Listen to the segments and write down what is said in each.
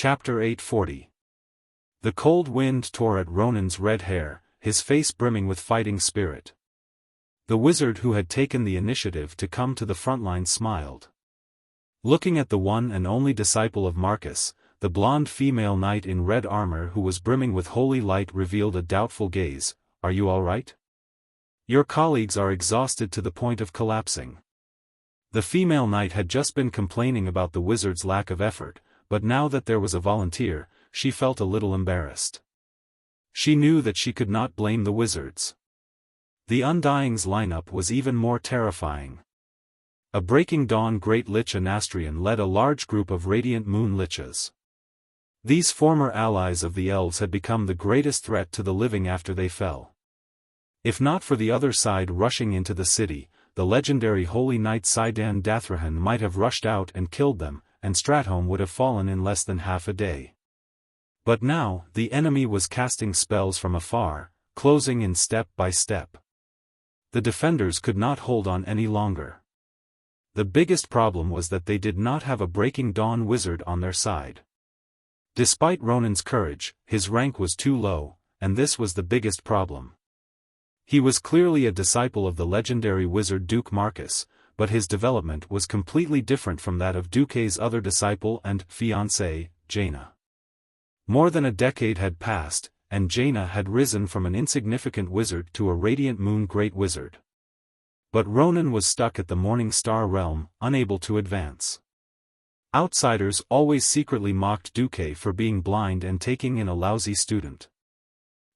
Chapter 840. The cold wind tore at Ronan's red hair, his face brimming with fighting spirit. The wizard who had taken the initiative to come to the front line smiled. Looking at the one and only disciple of Marcus, the blonde female knight in red armor who was brimming with holy light revealed a doubtful gaze. Are you all right? Your colleagues are exhausted to the point of collapsing. The female knight had just been complaining about the wizard's lack of effort, but now that there was a volunteer, she felt a little embarrassed. She knew that she could not blame the wizards. The Undying's lineup was even more terrifying. A Breaking Dawn Great Lich Anastrian led a large group of Radiant Moon Liches. These former allies of the elves had become the greatest threat to the living after they fell. If not for the other side rushing into the city, the legendary Holy Knight Saidan Dathrahan might have rushed out and killed them, and Stratholme would have fallen in less than half a day. But now, the enemy was casting spells from afar, closing in step by step. The defenders could not hold on any longer. The biggest problem was that they did not have a Breaking Dawn wizard on their side. Despite Ronan's courage, his rank was too low, and this was the biggest problem. He was clearly a disciple of the legendary wizard Duke Marcus, but his development was completely different from that of Duque's other disciple and fiancée, Jaina. More than a decade had passed, and Jaina had risen from an insignificant wizard to a Radiant Moon Great Wizard. But Ronan was stuck at the Morning Star realm, unable to advance. Outsiders always secretly mocked Duque for being blind and taking in a lousy student.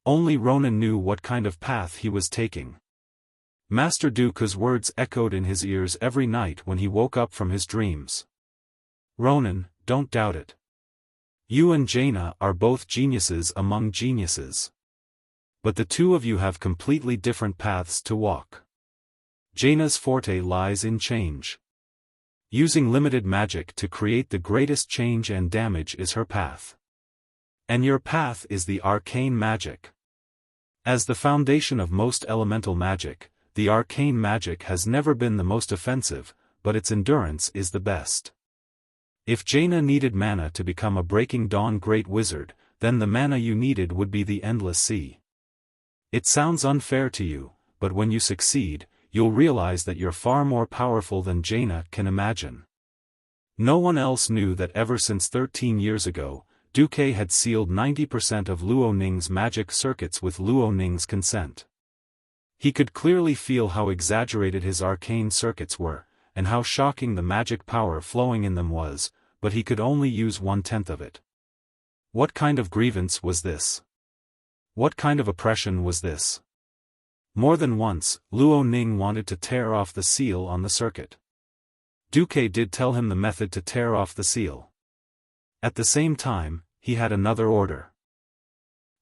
Only Ronan knew what kind of path he was taking. Master Duque's words echoed in his ears every night when he woke up from his dreams. Ronan, don't doubt it. You and Jaina are both geniuses among geniuses. But the two of you have completely different paths to walk. Jaina's forte lies in change. Using limited magic to create the greatest change and damage is her path. And your path is the arcane magic. As the foundation of most elemental magic, the arcane magic has never been the most offensive, but its endurance is the best. If Jaina needed mana to become a Breaking Dawn Great Wizard, then the mana you needed would be the Endless Sea. It sounds unfair to you, but when you succeed, you'll realize that you're far more powerful than Jaina can imagine. No one else knew that ever since 13 years ago, Duque had sealed 90% of Luo Ning's magic circuits with Luo Ning's consent. He could clearly feel how exaggerated his arcane circuits were, and how shocking the magic power flowing in them was, but he could only use 1/10 of it. What kind of grievance was this? What kind of oppression was this? More than once, Luo Ning wanted to tear off the seal on the circuit. Duque did tell him the method to tear off the seal. At the same time, he had another order.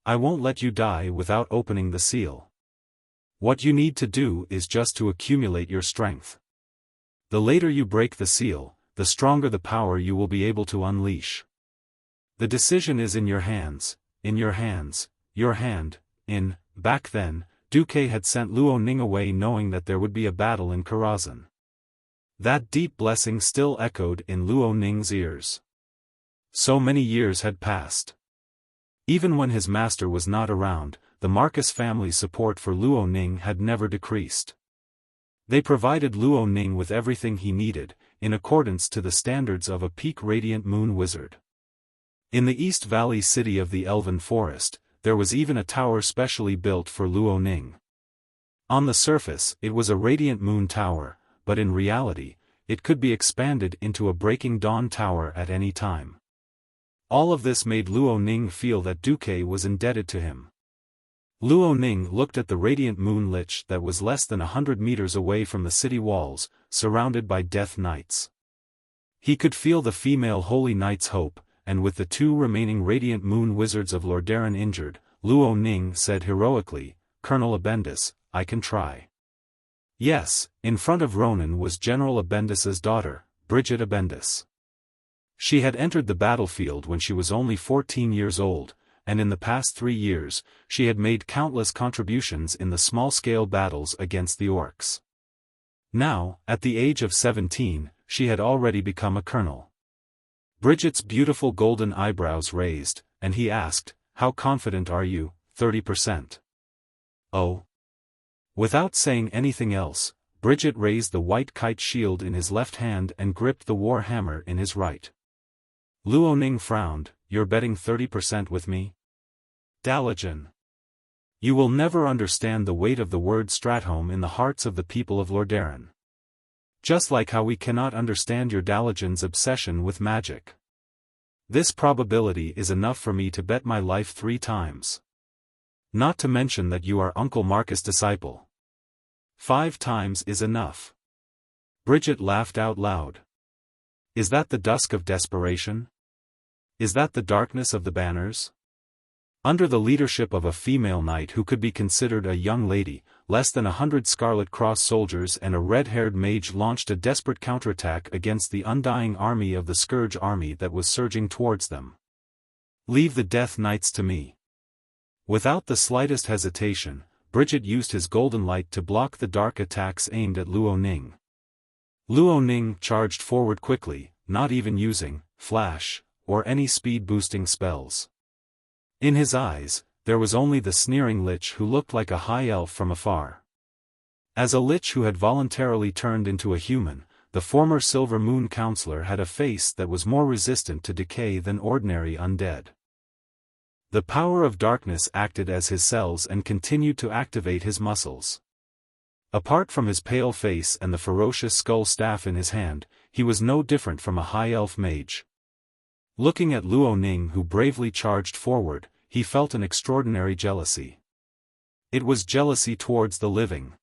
I won't let you die without opening the seal. What you need to do is just to accumulate your strength. The later you break the seal, the stronger the power you will be able to unleash. The decision is in your hands, your hand, Back then, Duque had sent Luo Ning away knowing that there would be a battle in Karazhan. That deep blessing still echoed in Luo Ning's ears. So many years had passed. Even when his master was not around, the Marcus family's support for Luo Ning had never decreased. They provided Luo Ning with everything he needed, in accordance to the standards of a peak Radiant Moon Wizard. In the East Valley city of the Elven Forest, there was even a tower specially built for Luo Ning. On the surface, it was a Radiant Moon Tower, but in reality, it could be expanded into a Breaking Dawn Tower at any time. All of this made Luo Ning feel that Duque was indebted to him. Luo Ning looked at the Radiant Moon Lich that was less than 100 meters away from the city walls, surrounded by Death Knights. He could feel the female Holy Knight's hope, and with the two remaining Radiant Moon Wizards of Lordaeron injured, Luo Ning said heroically, Colonel Abendis, I can try. Yes, in front of Ronan was General Abendis's daughter, Bridget Abendis. She had entered the battlefield when she was only 14 years old, and in the past 3 years, she had made countless contributions in the small-scale battles against the orcs. Now, at the age of 17, she had already become a colonel. Bridget's beautiful golden eyebrows raised, and he asked, "How confident are you?" 30%. Oh. Without saying anything else, Bridget raised the white kite shield in his left hand and gripped the war hammer in his right. Luo Ning frowned. "You're betting 30% with me?" Dalajan. You will never understand the weight of the word Stratholme in the hearts of the people of Lordaeron. Just like how we cannot understand your Dalajan's obsession with magic. This probability is enough for me to bet my life 3 times. Not to mention that you are Uncle Marcus' disciple. 5 times is enough. Bridget laughed out loud. Is that the dusk of desperation? Is that the darkness of the banners? Under the leadership of a female knight who could be considered a young lady, less than 100 Scarlet Cross soldiers and a red-haired mage launched a desperate counterattack against the undying army of the Scourge army that was surging towards them. Leave the Death Knights to me. Without the slightest hesitation, Bridget used his golden light to block the dark attacks aimed at Luo Ning. Luo Ning charged forward quickly, not even using flash or any speed-boosting spells. In his eyes, there was only the sneering lich who looked like a high elf from afar. As a lich who had voluntarily turned into a human, the former Silver Moon Counselor had a face that was more resistant to decay than ordinary undead. The power of darkness acted as his cells and continued to activate his muscles. Apart from his pale face and the ferocious skull staff in his hand, he was no different from a high elf mage. Looking at Luo Ning who bravely charged forward, he felt an extraordinary jealousy. It was jealousy towards the living.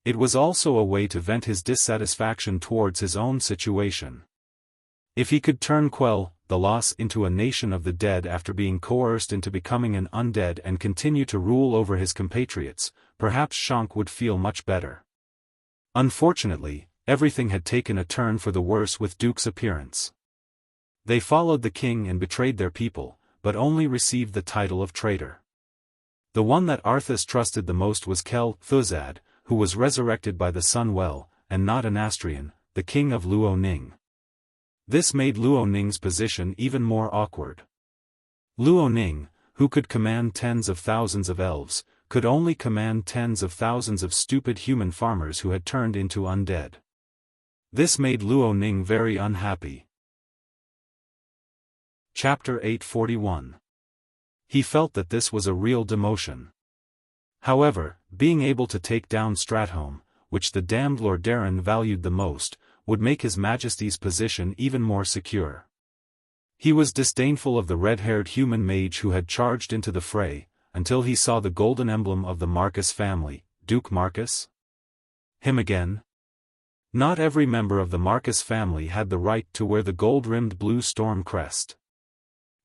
It was also a way to vent his dissatisfaction towards his own situation. If he could turn Quell, the loss, into a nation of the dead after being coerced into becoming an undead and continue to rule over his compatriots, perhaps Shank would feel much better. Unfortunately, everything had taken a turn for the worse with Duke's appearance. They followed the king and betrayed their people, but only received the title of traitor. The one that Arthas trusted the most was Kel Thuzad, who was resurrected by the Sun Well, and not an Astrian, the king of Luo Ning. This made Luo Ning's position even more awkward. Luo Ning, who could command tens of thousands of elves, could only command tens of thousands of stupid human farmers who had turned into undead. This made Luo Ning very unhappy. Chapter 841. He felt that this was a real demotion. However, being able to take down Stratholme, which the damned Lordaeron valued the most, would make His Majesty's position even more secure. He was disdainful of the red-haired human mage who had charged into the fray, until he saw the golden emblem of the Marcus family, Duke Marcus. Him again? Not every member of the Marcus family had the right to wear the gold-rimmed blue storm crest.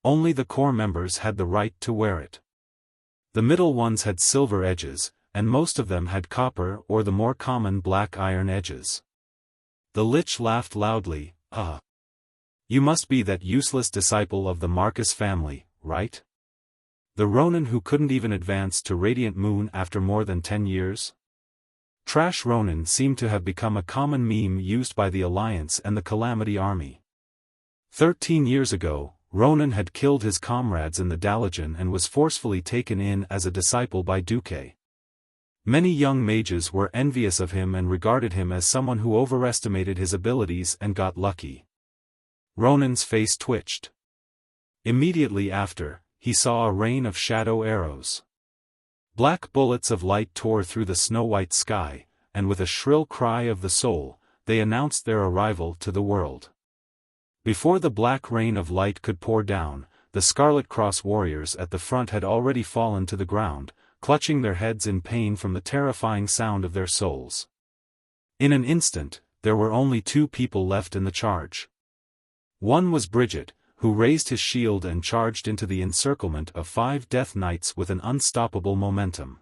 Only the core members had the right to wear it. The middle ones had silver edges, and most of them had copper or the more common black iron edges. The lich laughed loudly. You must be that useless disciple of the Marcus family, right? The Ronin who couldn't even advance to Radiant Moon after more than 10 years? Trash Ronin seemed to have become a common meme used by the Alliance and the Calamity Army. 13 years ago, Ronin had killed his comrades in the Dalajan and was forcefully taken in as a disciple by Duque. Many young mages were envious of him and regarded him as someone who overestimated his abilities and got lucky. Ronin's face twitched. Immediately after, he saw a rain of shadow arrows. Black bullets of light tore through the snow-white sky, and with a shrill cry of the soul, they announced their arrival to the world. Before the black rain of light could pour down, the Scarlet Cross warriors at the front had already fallen to the ground, clutching their heads in pain from the terrifying sound of their souls. In an instant, there were only 2 people left in the charge. One was Bridget, who raised his shield and charged into the encirclement of 5 Death Knights with an unstoppable momentum.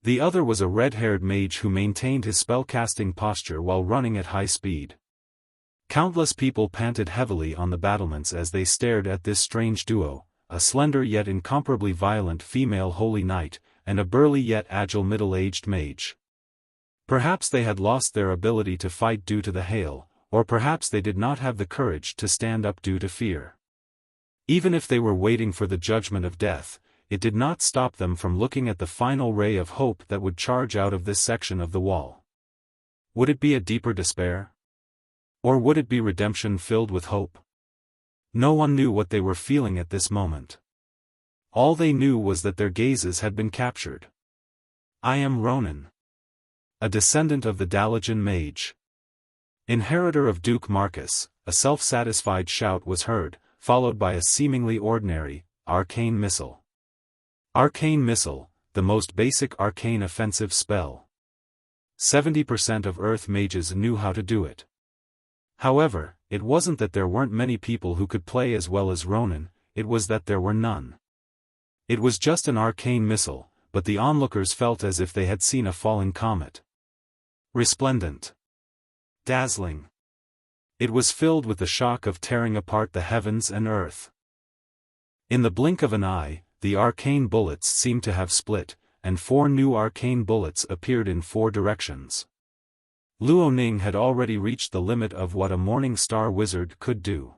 The other was a red-haired mage who maintained his spellcasting posture while running at high speed. Countless people panted heavily on the battlements as they stared at this strange duo, a slender yet incomparably violent female holy knight, and a burly yet agile middle-aged mage. Perhaps they had lost their ability to fight due to the hail, or perhaps they did not have the courage to stand up due to fear. Even if they were waiting for the judgment of death, it did not stop them from looking at the final ray of hope that would charge out of this section of the wall. Would it be a deeper despair? Or would it be redemption filled with hope? No one knew what they were feeling at this moment. All they knew was that their gazes had been captured. I am Ronan, a descendant of the Dalajan mage, inheritor of Duke Marcus. A self-satisfied shout was heard, followed by a seemingly ordinary, arcane missile. Arcane missile, the most basic arcane offensive spell. 70% of Earth mages knew how to do it. However, it wasn't that there weren't many people who could play as well as Ronan, it was that there were none. It was just an arcane missile, but the onlookers felt as if they had seen a falling comet. Resplendent. Dazzling. It was filled with the shock of tearing apart the heavens and earth. In the blink of an eye, the arcane bullets seemed to have split, and 4 new arcane bullets appeared in 4 directions. Luo Ning had already reached the limit of what a Morning Star wizard could do.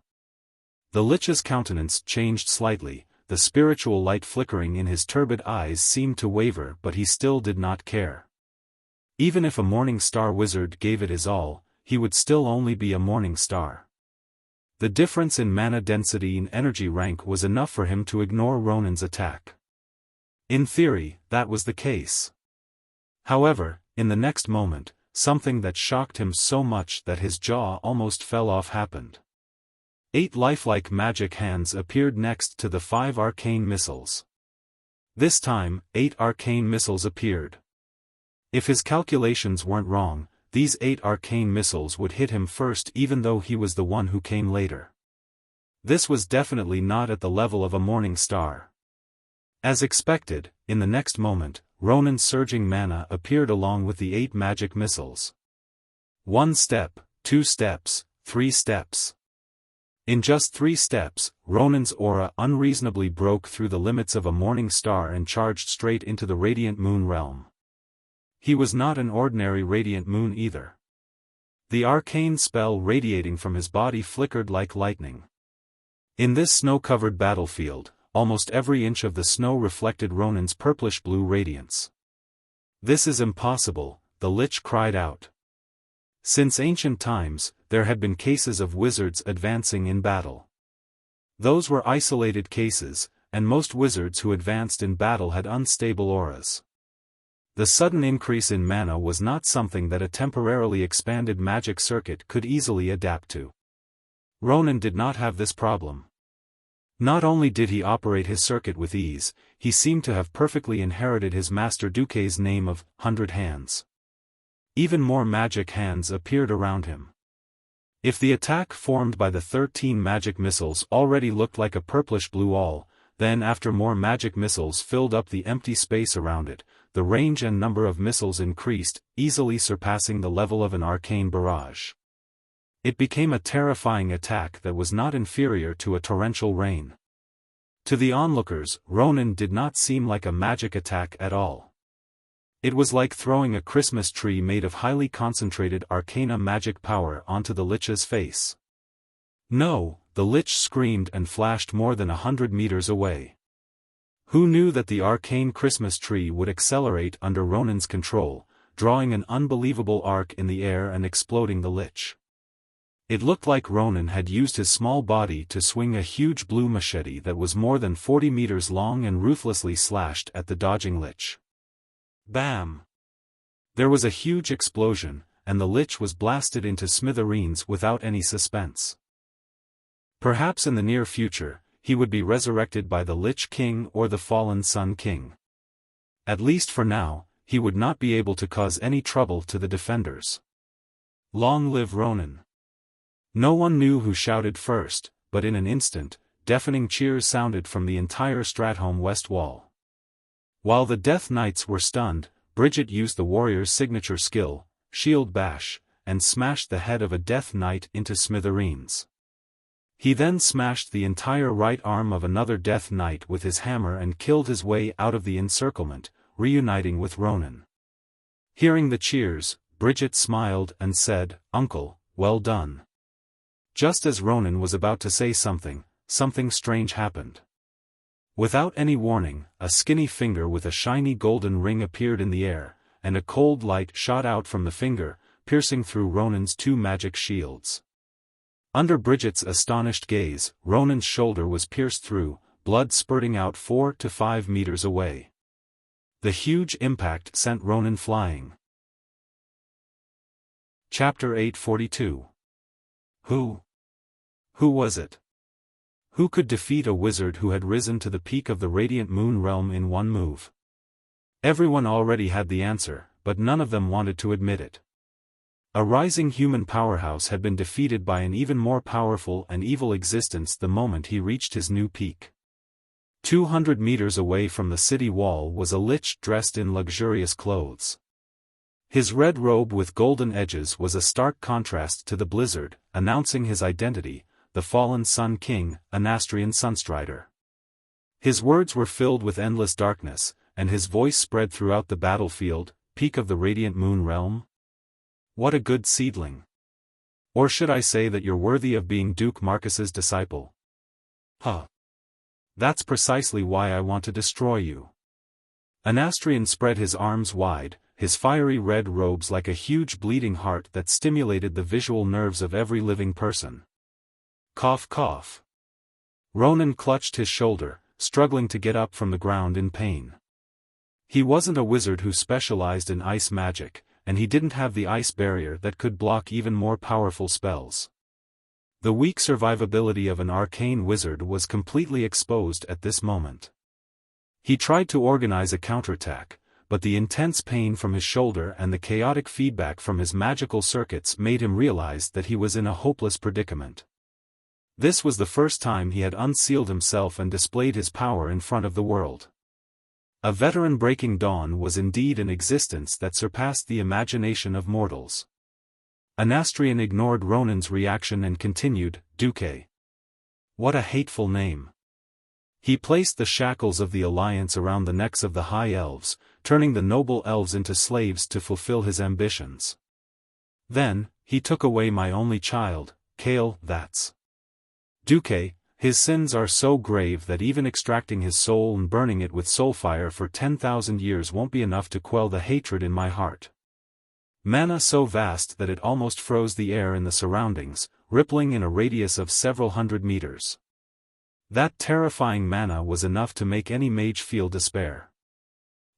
The Lich's countenance changed slightly, the spiritual light flickering in his turbid eyes seemed to waver, but he still did not care. Even if a Morning Star wizard gave it his all, he would still only be a Morning Star. The difference in mana density and energy rank was enough for him to ignore Ronan's attack. In theory, that was the case. However, in the next moment, something that shocked him so much that his jaw almost fell off happened. 8 lifelike magic hands appeared next to the 5 arcane missiles. This time, 8 arcane missiles appeared. If his calculations weren't wrong, these 8 arcane missiles would hit him first even though he was the one who came later. This was definitely not at the level of a Morning Star. As expected, in the next moment, Ronan's surging mana appeared along with the 8 magic missiles. 1 step, 2 steps, 3 steps. In just 3 steps, Ronan's aura unreasonably broke through the limits of a Morning Star and charged straight into the Radiant Moon realm. He was not an ordinary Radiant Moon either. The arcane spell radiating from his body flickered like lightning. In this snow-covered battlefield, almost every inch of the snow reflected Ronan's purplish-blue radiance. "This is impossible," the Lich cried out. Since ancient times, there had been cases of wizards advancing in battle. Those were isolated cases, and most wizards who advanced in battle had unstable auras. The sudden increase in mana was not something that a temporarily expanded magic circuit could easily adapt to. Ronan did not have this problem. Not only did he operate his circuit with ease, he seemed to have perfectly inherited his Master Duque's name of 100 Hands. Even more magic hands appeared around him. If the attack formed by the 13 magic missiles already looked like a purplish-blue awl, then after more magic missiles filled up the empty space around it, the range and number of missiles increased, easily surpassing the level of an arcane barrage. It became a terrifying attack that was not inferior to a torrential rain. To the onlookers, Ronan did not seem like a magic attack at all. It was like throwing a Christmas tree made of highly concentrated arcana magic power onto the Lich's face. "No!" the Lich screamed and flashed more than 100 meters away. Who knew that the arcane Christmas tree would accelerate under Ronan's control, drawing an unbelievable arc in the air and exploding the Lich? It looked like Ronan had used his small body to swing a huge blue machete that was more than 40 meters long and ruthlessly slashed at the dodging Lich. Bam! There was a huge explosion, and the Lich was blasted into smithereens without any suspense. Perhaps in the near future, he would be resurrected by the Lich King or the fallen Sun King. At least for now, he would not be able to cause any trouble to the defenders. Long live Ronan! No one knew who shouted first, but in an instant, deafening cheers sounded from the entire Stratholme West Wall. While the Death Knights were stunned, Bridget used the warrior's signature skill, Shield Bash, and smashed the head of a Death Knight into smithereens. He then smashed the entire right arm of another Death Knight with his hammer and killed his way out of the encirclement, reuniting with Ronan. Hearing the cheers, Bridget smiled and said, "Uncle, well done. Just as Ronan was about to say something, something strange happened. Without any warning, a skinny finger with a shiny golden ring appeared in the air, and a cold light shot out from the finger, piercing through Ronan's 2 magic shields. Under Bridget's astonished gaze, Ronan's shoulder was pierced through, blood spurting out 4 to 5 meters away. The huge impact sent Ronan flying. Chapter 842. Who was it? Who could defeat a wizard who had risen to the peak of the Radiant Moon Realm in one move? Everyone already had the answer, but none of them wanted to admit it. A rising human powerhouse had been defeated by an even more powerful and evil existence the moment he reached his new peak. 200 meters away from the city wall was a lich dressed in luxurious clothes. His red robe with golden edges was a stark contrast to the blizzard, announcing his identity, the fallen Sun King, Anastrian Sunstrider. His words were filled with endless darkness, and his voice spread throughout the battlefield, peak of the Radiant Moon Realm. What a good seedling. Or should I say that you're worthy of being Duke Marcus's disciple? Huh. That's precisely why I want to destroy you. Anastrian spread his arms wide, his fiery red robes like a huge bleeding heart that stimulated the visual nerves of every living person. Cough cough. Ronan clutched his shoulder, struggling to get up from the ground in pain. He wasn't a wizard who specialized in ice magic, and he didn't have the ice barrier that could block even more powerful spells. The weak survivability of an arcane wizard was completely exposed at this moment. He tried to organize a counterattack, but the intense pain from his shoulder and the chaotic feedback from his magical circuits made him realize that he was in a hopeless predicament. This was the first time he had unsealed himself and displayed his power in front of the world. A veteran-breaking dawn was indeed an existence that surpassed the imagination of mortals. Anastrian ignored Ronan's reaction and continued, Duque. What a hateful name. He placed the shackles of the alliance around the necks of the high elves, turning the noble elves into slaves to fulfill his ambitions. Then, he took away my only child, Kale, that's. Duque, his sins are so grave that even extracting his soul and burning it with soulfire for 10,000 years won't be enough to quell the hatred in my heart. Mana so vast that it almost froze the air in the surroundings, rippling in a radius of several hundred meters. That terrifying mana was enough to make any mage feel despair.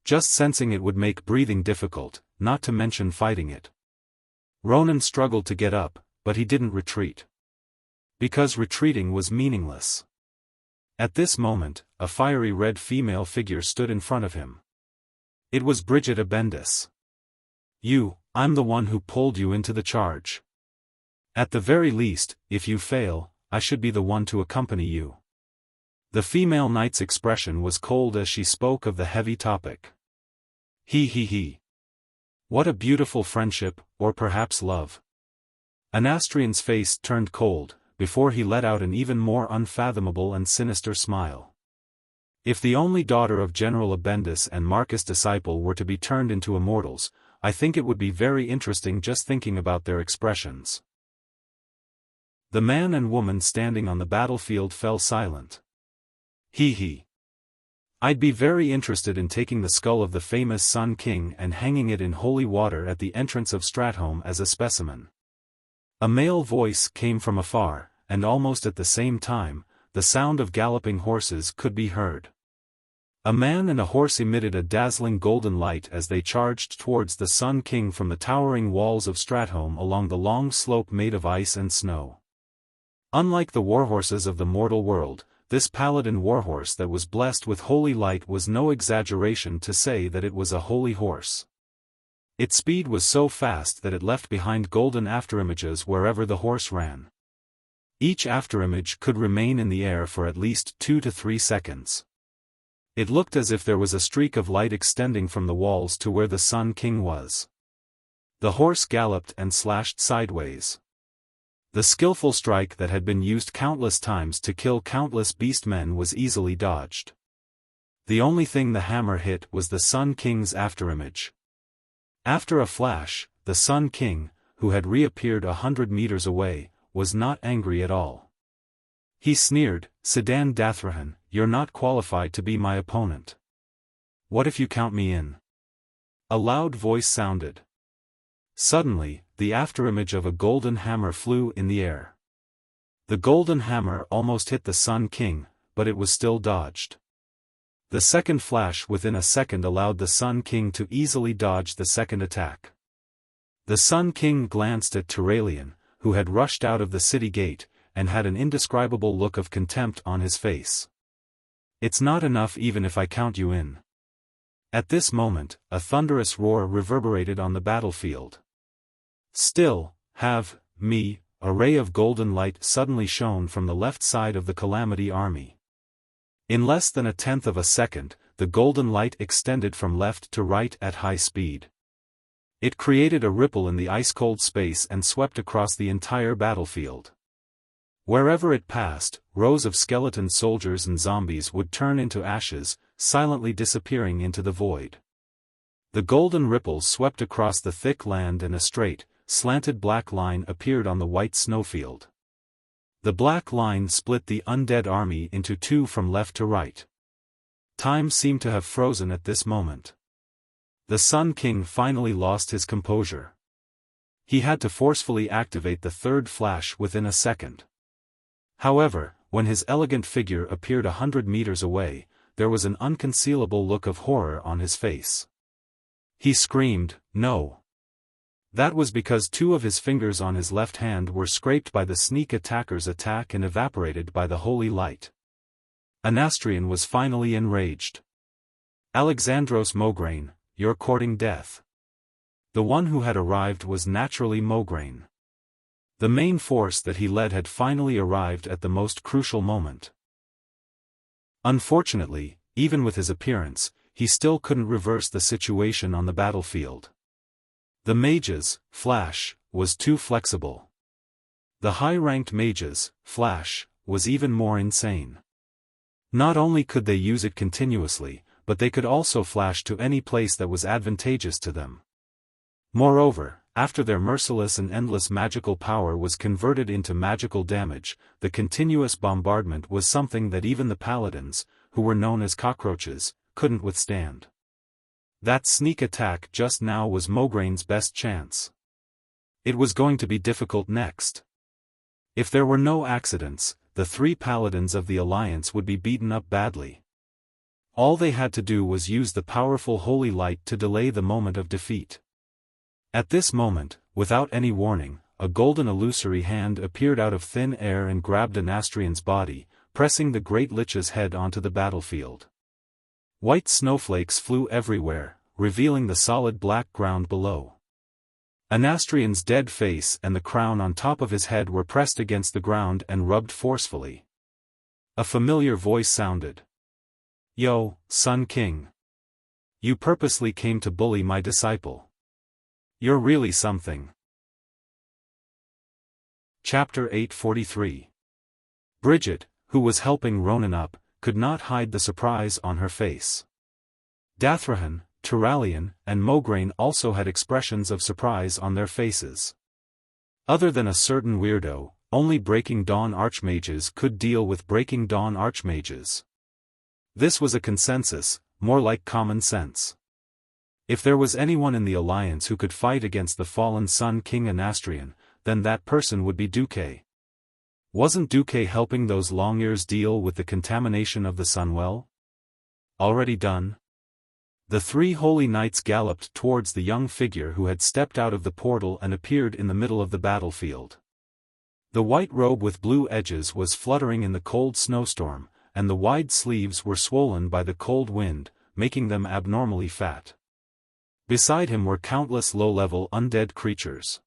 Just sensing it would make breathing difficult, not to mention fighting it. Ronan struggled to get up, but he didn't retreat. Because retreating was meaningless. At this moment, a fiery red female figure stood in front of him. It was Bridget Abendis. I'm the one who pulled you into the charge. At the very least, if you fail, I should be the one to accompany you. The female knight's expression was cold as she spoke of the heavy topic. He. What a beautiful friendship, or perhaps love. Anastrian's face turned cold, before he let out an even more unfathomable and sinister smile. If the only daughter of General Abendis and Marcus' disciple were to be turned into immortals, I think it would be very interesting just thinking about their expressions. The man and woman standing on the battlefield fell silent. I'd be very interested in taking the skull of the famous Sun King and hanging it in holy water at the entrance of Stratholme as a specimen. A male voice came from afar, and almost at the same time, the sound of galloping horses could be heard. A man and a horse emitted a dazzling golden light as they charged towards the Sun King from the towering walls of Stratholme along the long slope made of ice and snow. Unlike the warhorses of the mortal world, this paladin warhorse that was blessed with holy light was no exaggeration to say that it was a holy horse. Its speed was so fast that it left behind golden afterimages wherever the horse ran. Each afterimage could remain in the air for at least 2 to 3 seconds. It looked as if there was a streak of light extending from the walls to where the Sun King was. The horse galloped and slashed sideways. The skillful strike that had been used countless times to kill countless beastmen was easily dodged. The only thing the hammer hit was the Sun King's afterimage. After a flash, the Sun King, who had reappeared 100 meters away, was not angry at all. He sneered, "Sedan Dathrahan, you're not qualified to be my opponent. What if you count me in?" A loud voice sounded. Suddenly, the afterimage of a golden hammer flew in the air. The golden hammer almost hit the Sun King, but it was still dodged. The second flash within a second allowed the Sun King to easily dodge the second attack. The Sun King glanced at Turalian, who had rushed out of the city gate, and had an indescribable look of contempt on his face. "It's not enough even if I count you in." At this moment, a thunderous roar reverberated on the battlefield. "Still, have me," a ray of golden light suddenly shone from the left side of the Calamity army. In less than a tenth of a second, the golden light extended from left to right at high speed. It created a ripple in the ice-cold space and swept across the entire battlefield. Wherever it passed, rows of skeleton soldiers and zombies would turn into ashes, silently disappearing into the void. The golden ripples swept across the thick land and a straight, slanted black line appeared on the white snowfield. The black line split the undead army into two from left to right. Time seemed to have frozen at this moment. The Sun King finally lost his composure. He had to forcefully activate the third flash within a second. However, when his elegant figure appeared 100 meters away, there was an unconcealable look of horror on his face. He screamed, "No!" That was because two of his fingers on his left hand were scraped by the sneak attacker's attack and evaporated by the holy light. Anastrian was finally enraged. "Alexandros Mograine, you're courting death." The one who had arrived was naturally Mograine. The main force that he led had finally arrived at the most crucial moment. Unfortunately, even with his appearance, he still couldn't reverse the situation on the battlefield. The mage's flash was too flexible. The high-ranked mage's flash was even more insane. Not only could they use it continuously, but they could also flash to any place that was advantageous to them. Moreover, after their merciless and endless magical power was converted into magical damage, the continuous bombardment was something that even the paladins, who were known as cockroaches, couldn't withstand. That sneak attack just now was Mograine's best chance. It was going to be difficult next. If there were no accidents, the three paladins of the Alliance would be beaten up badly. All they had to do was use the powerful holy light to delay the moment of defeat. At this moment, without any warning, a golden illusory hand appeared out of thin air and grabbed Anastrian's body, pressing the Great Lich's head onto the battlefield. White snowflakes flew everywhere, revealing the solid black ground below. Anastrian's dead face and the crown on top of his head were pressed against the ground and rubbed forcefully. A familiar voice sounded. "Yo, Sun King. You purposely came to bully my disciple. You're really something." Chapter 843. Bridget, who was helping Ronan up, could not hide the surprise on her face. Dathrahan, Turalian, and Mograine also had expressions of surprise on their faces. Other than a certain weirdo, only Breaking Dawn Archmages could deal with Breaking Dawn Archmages. This was a consensus, more like common sense. If there was anyone in the Alliance who could fight against the fallen Sun King Anastrian, then that person would be Duque. Wasn't Duque helping those Longears deal with the contamination of the Sunwell? Already done? The three holy knights galloped towards the young figure who had stepped out of the portal and appeared in the middle of the battlefield. The white robe with blue edges was fluttering in the cold snowstorm, and the wide sleeves were swollen by the cold wind, making them abnormally fat. Beside him were countless low-level undead creatures.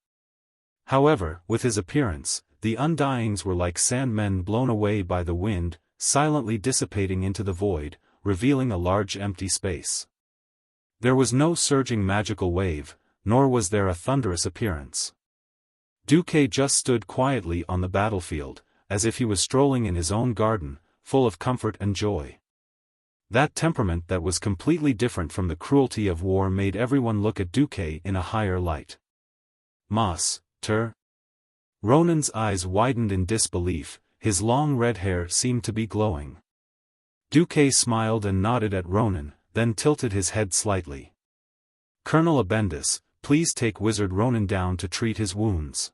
However, with his appearance, the Undyings were like sandmen blown away by the wind, silently dissipating into the void, revealing a large empty space. There was no surging magical wave, nor was there a thunderous appearance. Duque just stood quietly on the battlefield, as if he was strolling in his own garden, full of comfort and joy. That temperament that was completely different from the cruelty of war made everyone look at Duque in a higher light. "Moss, Ronan's eyes widened in disbelief, his long red hair seemed to be glowing. Duque smiled and nodded at Ronan, then tilted his head slightly. Colonel Abendis, please take Wizard Ronan down to treat his wounds.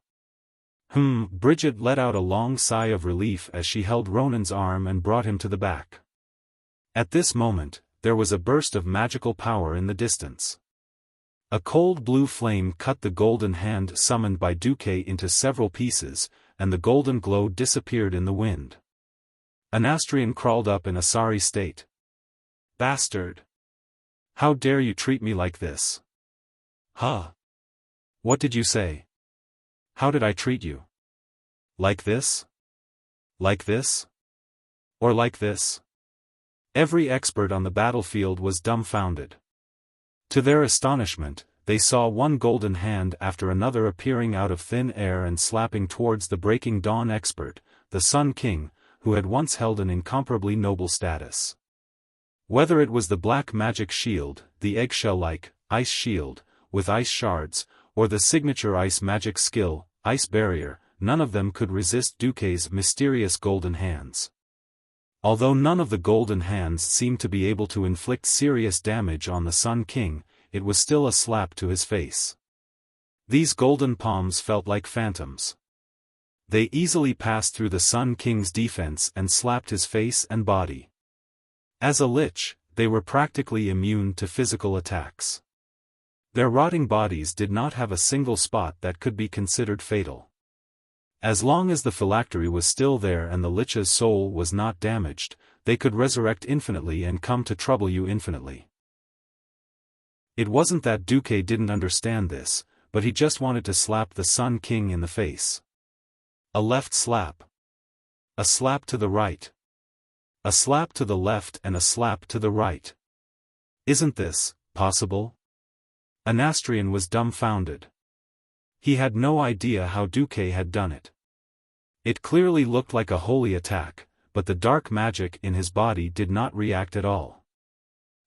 Bridget let out a long sigh of relief as she held Ronan's arm and brought him to the back. At this moment, there was a burst of magical power in the distance. A cold blue flame cut the golden hand summoned by Duque into several pieces, and the golden glow disappeared in the wind. Anastrian crawled up in a sorry state. Bastard! How dare you treat me like this? Huh? What did you say? How did I treat you? Like this? Like this? Or like this? Every expert on the battlefield was dumbfounded. To their astonishment, they saw one golden hand after another appearing out of thin air and slapping towards the Breaking Dawn expert, the Sun King, who had once held an incomparably noble status. Whether it was the black magic shield, the eggshell-like, ice shield, with ice shards, or the signature ice magic skill, ice barrier, none of them could resist Duque's mysterious golden hands. Although none of the golden hands seemed to be able to inflict serious damage on the Sun King, it was still a slap to his face. These golden palms felt like phantoms. They easily passed through the Sun King's defense and slapped his face and body. As a lich, they were practically immune to physical attacks. Their rotting bodies did not have a single spot that could be considered fatal. As long as the phylactery was still there and the lich's soul was not damaged, they could resurrect infinitely and come to trouble you infinitely. It wasn't that Duque didn't understand this, but he just wanted to slap the Sun King in the face. A left slap. A slap to the right. A slap to the left and a slap to the right. Isn't this possible? Anastrian was dumbfounded. He had no idea how Duque had done it. It clearly looked like a holy attack, but the dark magic in his body did not react at all.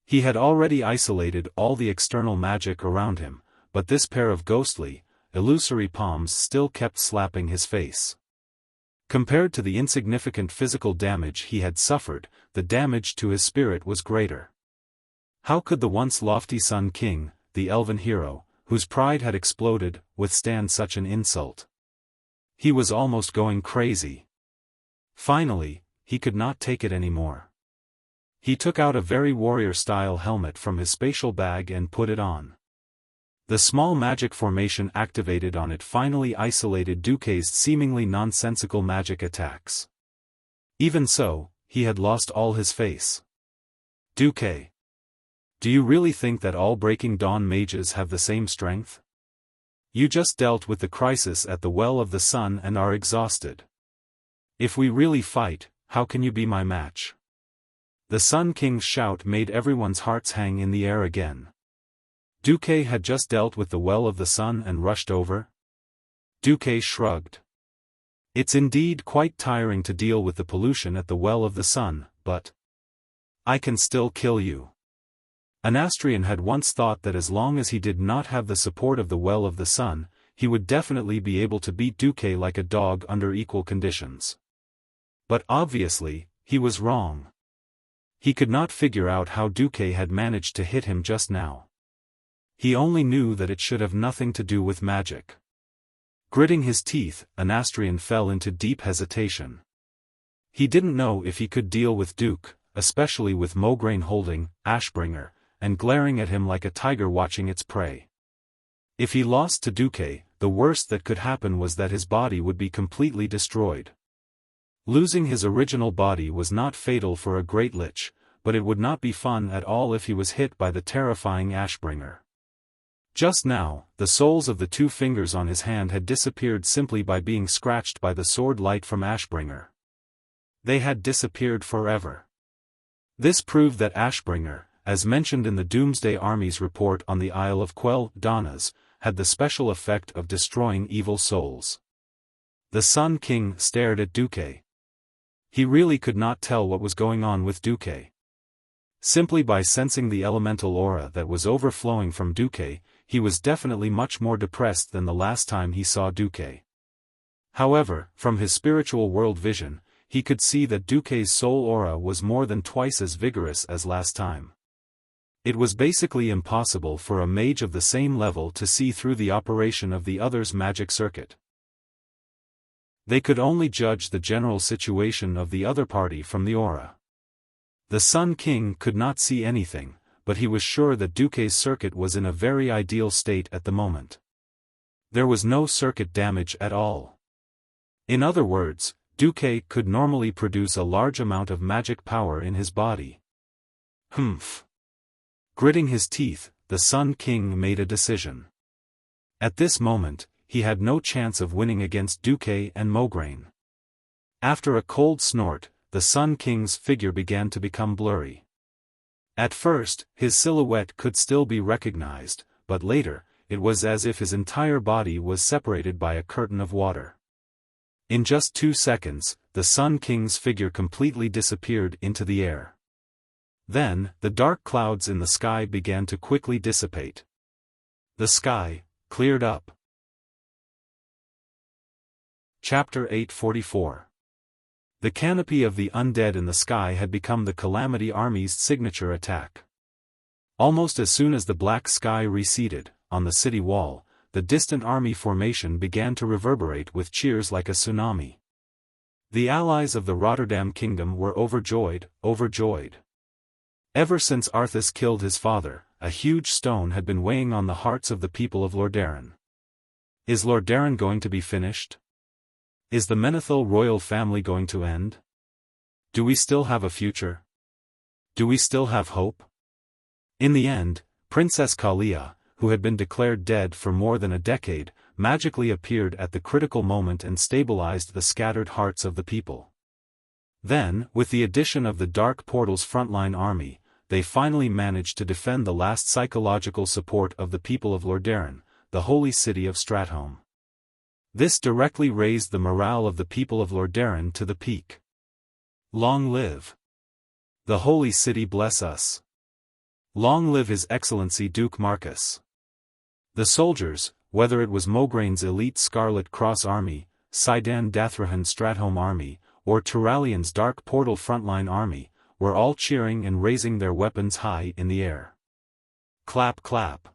He had already isolated all the external magic around him, but this pair of ghostly, illusory palms still kept slapping his face. Compared to the insignificant physical damage he had suffered, the damage to his spirit was greater. How could the once lofty Sun King, the elven hero, whose pride had exploded, withstand such an insult? He was almost going crazy. Finally, he could not take it anymore. He took out a very warrior-style helmet from his spatial bag and put it on. The small magic formation activated on it finally isolated Duque's seemingly nonsensical magic attacks. Even so, he had lost all his face. Duque. Do you really think that all Breaking Dawn mages have the same strength? You just dealt with the crisis at the Well of the Sun and are exhausted. If we really fight, how can you be my match? The Sun King's shout made everyone's hearts hang in the air again. Duque had just dealt with the Well of the Sun and rushed over? Duque shrugged. It's indeed quite tiring to deal with the pollution at the Well of the Sun, but I can still kill you. Anastrian had once thought that as long as he did not have the support of the Well of the Sun, he would definitely be able to beat Duque like a dog under equal conditions. But obviously, he was wrong. He could not figure out how Duque had managed to hit him just now. He only knew that it should have nothing to do with magic. Gritting his teeth, Anastrian fell into deep hesitation. He didn't know if he could deal with Duke, especially with Mograine holding Ashbringer, and glaring at him like a tiger watching its prey. If he lost to Duque, the worst that could happen was that his body would be completely destroyed. Losing his original body was not fatal for a great lich, but it would not be fun at all if he was hit by the terrifying Ashbringer. Just now, the soles of the two fingers on his hand had disappeared simply by being scratched by the sword light from Ashbringer. They had disappeared forever. This proved that Ashbringer, as mentioned in the Doomsday Army's report on the Isle of Quell Donnas, had the special effect of destroying evil souls. The Sun King stared at Duque. He really could not tell what was going on with Duque. Simply by sensing the elemental aura that was overflowing from Duque, he was definitely much more depressed than the last time he saw Duque. However, from his spiritual world vision, he could see that Duque's soul aura was more than twice as vigorous as last time. It was basically impossible for a mage of the same level to see through the operation of the other's magic circuit. They could only judge the general situation of the other party from the aura. The Sun King could not see anything, but he was sure that Duque's circuit was in a very ideal state at the moment. There was no circuit damage at all. In other words, Duque could normally produce a large amount of magic power in his body. Humph. Gritting his teeth, the Sun King made a decision. At this moment, he had no chance of winning against Duque and Mograine. After a cold snort, the Sun King's figure began to become blurry. At first, his silhouette could still be recognized, but later, it was as if his entire body was separated by a curtain of water. In just 2 seconds, the Sun King's figure completely disappeared into the air. Then, the dark clouds in the sky began to quickly dissipate. The sky cleared up. Chapter 844. The canopy of the undead in the sky had become the Calamity Army's signature attack. Almost as soon as the black sky receded, on the city wall, the distant army formation began to reverberate with cheers like a tsunami. The allies of the Rotterdam Kingdom were overjoyed. Ever since Arthas killed his father, a huge stone had been weighing on the hearts of the people of Lordaeron. Is Lordaeron going to be finished? Is the Menethil royal family going to end? Do we still have a future? Do we still have hope? In the end, Princess Kalia, who had been declared dead for more than a decade, magically appeared at the critical moment and stabilized the scattered hearts of the people. Then, with the addition of the Dark Portal's frontline army, they finally managed to defend the last psychological support of the people of Lordaeron, the holy city of Stratholme. This directly raised the morale of the people of Lordaeron to the peak. Long live the holy city, bless us. Long live His Excellency Duke Marcus. The soldiers, whether it was Mogaine's elite Scarlet Cross Army, Sidan Dathrahan Stratholme Army, or Turalian's Dark Portal frontline army, were all cheering and raising their weapons high in the air. Clap clap.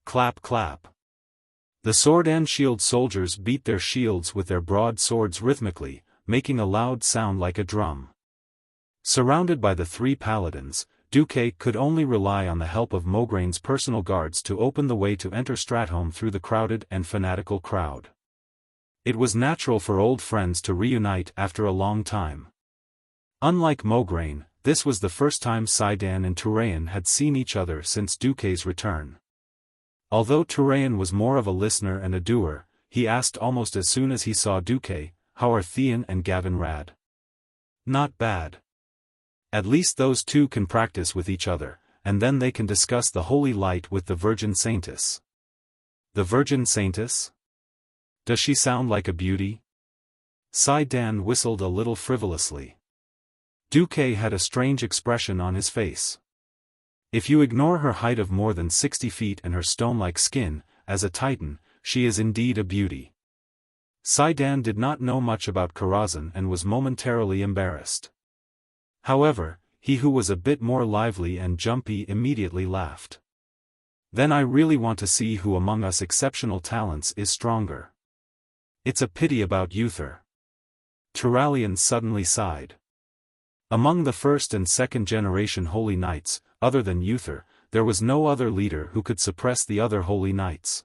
Clap clap. The sword and shield soldiers beat their shields with their broad swords rhythmically, making a loud sound like a drum. Surrounded by the 3 paladins, Duque could only rely on the help of Mogaine's personal guards to open the way to enter Stratholme through the crowded and fanatical crowd. It was natural for old friends to reunite after a long time. Unlike Mograine, this was the first time Sidan and Turayan had seen each other since Duque's return. Although Turayan was more of a listener and a doer, he asked almost as soon as he saw Duque, "How are Theon and Gavin Rad?" "Not bad. At least those two can practice with each other, and then they can discuss the holy light with the Virgin Saintess." "The Virgin Saintess? Does she sound like a beauty?" Sidan whistled a little frivolously. Duque had a strange expression on his face. If you ignore her height of more than 60 feet and her stone-like skin, as a titan, she is indeed a beauty. Sidan did not know much about Karazhan and was momentarily embarrassed. However, he who was a bit more lively and jumpy immediately laughed. "Then I really want to see who among us exceptional talents is stronger. It's a pity about Uther." Turalian suddenly sighed. Among the first and second generation Holy Knights, other than Uther, there was no other leader who could suppress the other Holy Knights.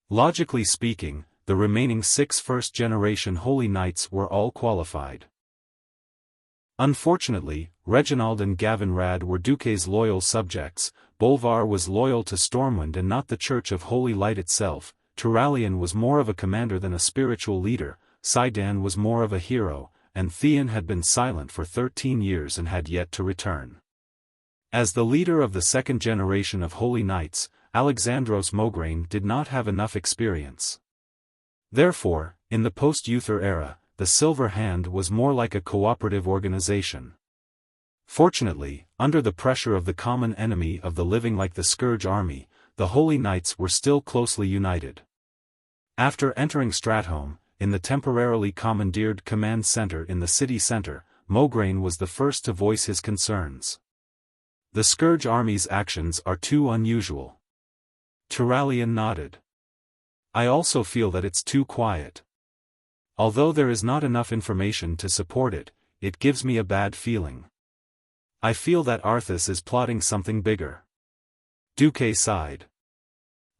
Logically speaking, the remaining 6 first-generation Holy Knights were all qualified. Unfortunately, Reginald and Gavin Rad were Duque's loyal subjects, Bolvar was loyal to Stormwind and not the Church of Holy Light itself, Turalian was more of a commander than a spiritual leader, Sidan was more of a hero, and Theon had been silent for 13 years and had yet to return. As the leader of the second generation of Holy Knights, Alexandros Mograine did not have enough experience. Therefore, in the post-Uther era, the Silver Hand was more like a cooperative organization. Fortunately, under the pressure of the common enemy of the living like the Scourge army, the Holy Knights were still closely united. After entering Stratholme, in the temporarily commandeered command center in the city center, Mograine was the first to voice his concerns. The Scourge Army's actions are too unusual. Turalyon nodded. I also feel that it's too quiet. Although there is not enough information to support it, it gives me a bad feeling. I feel that Arthas is plotting something bigger. Duque sighed.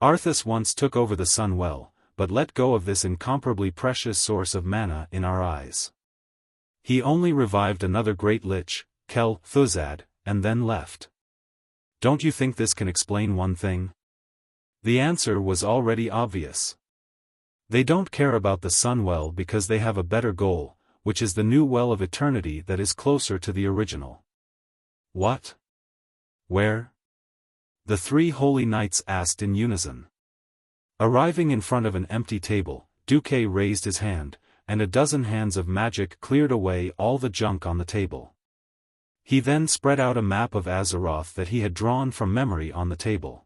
Arthas once took over the Sun Well, but let go of this incomparably precious source of mana in our eyes. He only revived another great lich, Kel Thuzad, and then left. Don't you think this can explain one thing? The answer was already obvious. They don't care about the Sun Well because they have a better goal, which is the new Well of Eternity that is closer to the original. What? Where? The three Holy Knights asked in unison. Arriving in front of an empty table, Duque raised his hand, and a dozen hands of magic cleared away all the junk on the table. He then spread out a map of Azeroth that he had drawn from memory on the table.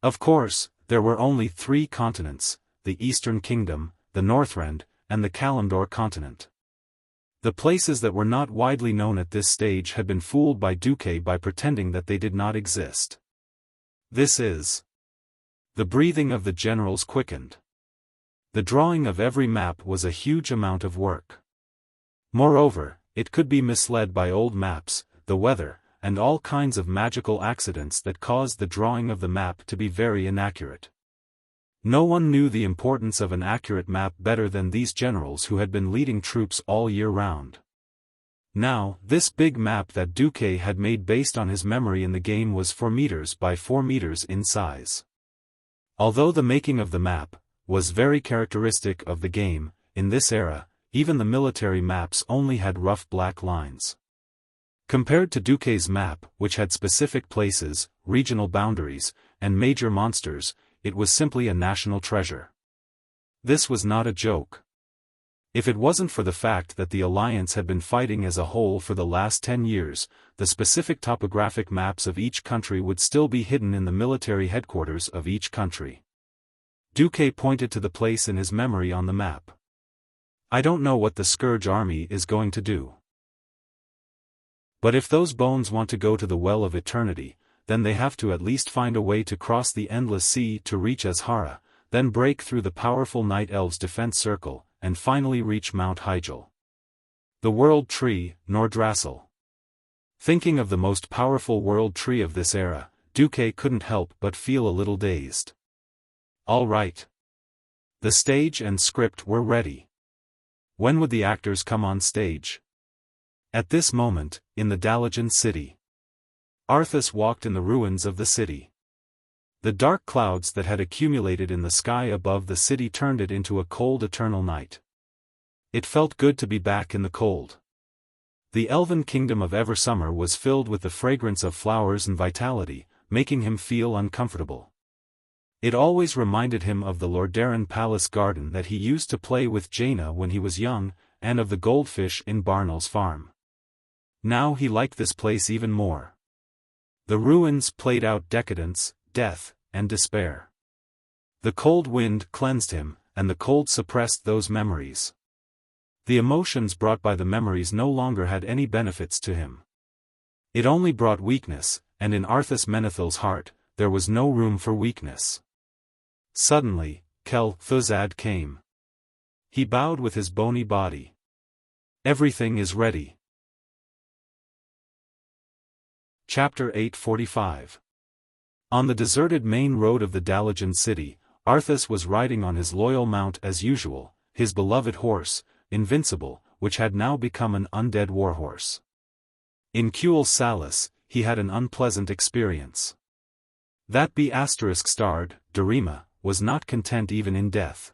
Of course, there were only 3 continents, the Eastern Kingdom, the Northrend, and the Kalimdor continent. The places that were not widely known at this stage had been fooled by Duque by pretending that they did not exist. This is. The breathing of the generals quickened. The drawing of every map was a huge amount of work. Moreover, it could be misled by old maps, the weather, and all kinds of magical accidents that caused the drawing of the map to be very inaccurate. No one knew the importance of an accurate map better than these generals who had been leading troops all year round. Now, this big map that Duque had made based on his memory in the game was 4 meters by 4 meters in size. Although the making of the map was very characteristic of the game, in this era, even the military maps only had rough black lines. Compared to Duque's map, which had specific places, regional boundaries, and major monsters, it was simply a national treasure. This was not a joke. If it wasn't for the fact that the Alliance had been fighting as a whole for the last 10 years, the specific topographic maps of each country would still be hidden in the military headquarters of each country. Duque pointed to the place in his memory on the map. I don't know what the Scourge Army is going to do. But if those bones want to go to the Well of Eternity, then they have to at least find a way to cross the Endless Sea to reach Azhara, then break through the powerful Night Elves' defense circle, and finally reach Mount Hyjal. The World Tree, Nordrassil. Thinking of the most powerful World Tree of this era, Duque couldn't help but feel a little dazed. All right. The stage and script were ready. When would the actors come on stage? At this moment, in the Dalajan city. Arthas walked in the ruins of the city. The dark clouds that had accumulated in the sky above the city turned it into a cold eternal night. It felt good to be back in the cold. The elven kingdom of Eversummer was filled with the fragrance of flowers and vitality, making him feel uncomfortable. It always reminded him of the Lordaeron Palace garden that he used to play with Jaina when he was young, and of the goldfish in Barnell's farm. Now he liked this place even more. The ruins played out decadence, death, and despair. The cold wind cleansed him, and the cold suppressed those memories. The emotions brought by the memories no longer had any benefits to him. It only brought weakness, and in Arthas Menethil's heart, there was no room for weakness. Suddenly, Kel Thuzad came. He bowed with his bony body. Everything is ready. Chapter 845. On the deserted main road of the Dalajan city, Arthas was riding on his loyal mount as usual, his beloved horse, Invincible, which had now become an undead warhorse. In Kuel Salis, he had an unpleasant experience. That B*****starred, Darima, was not content even in death.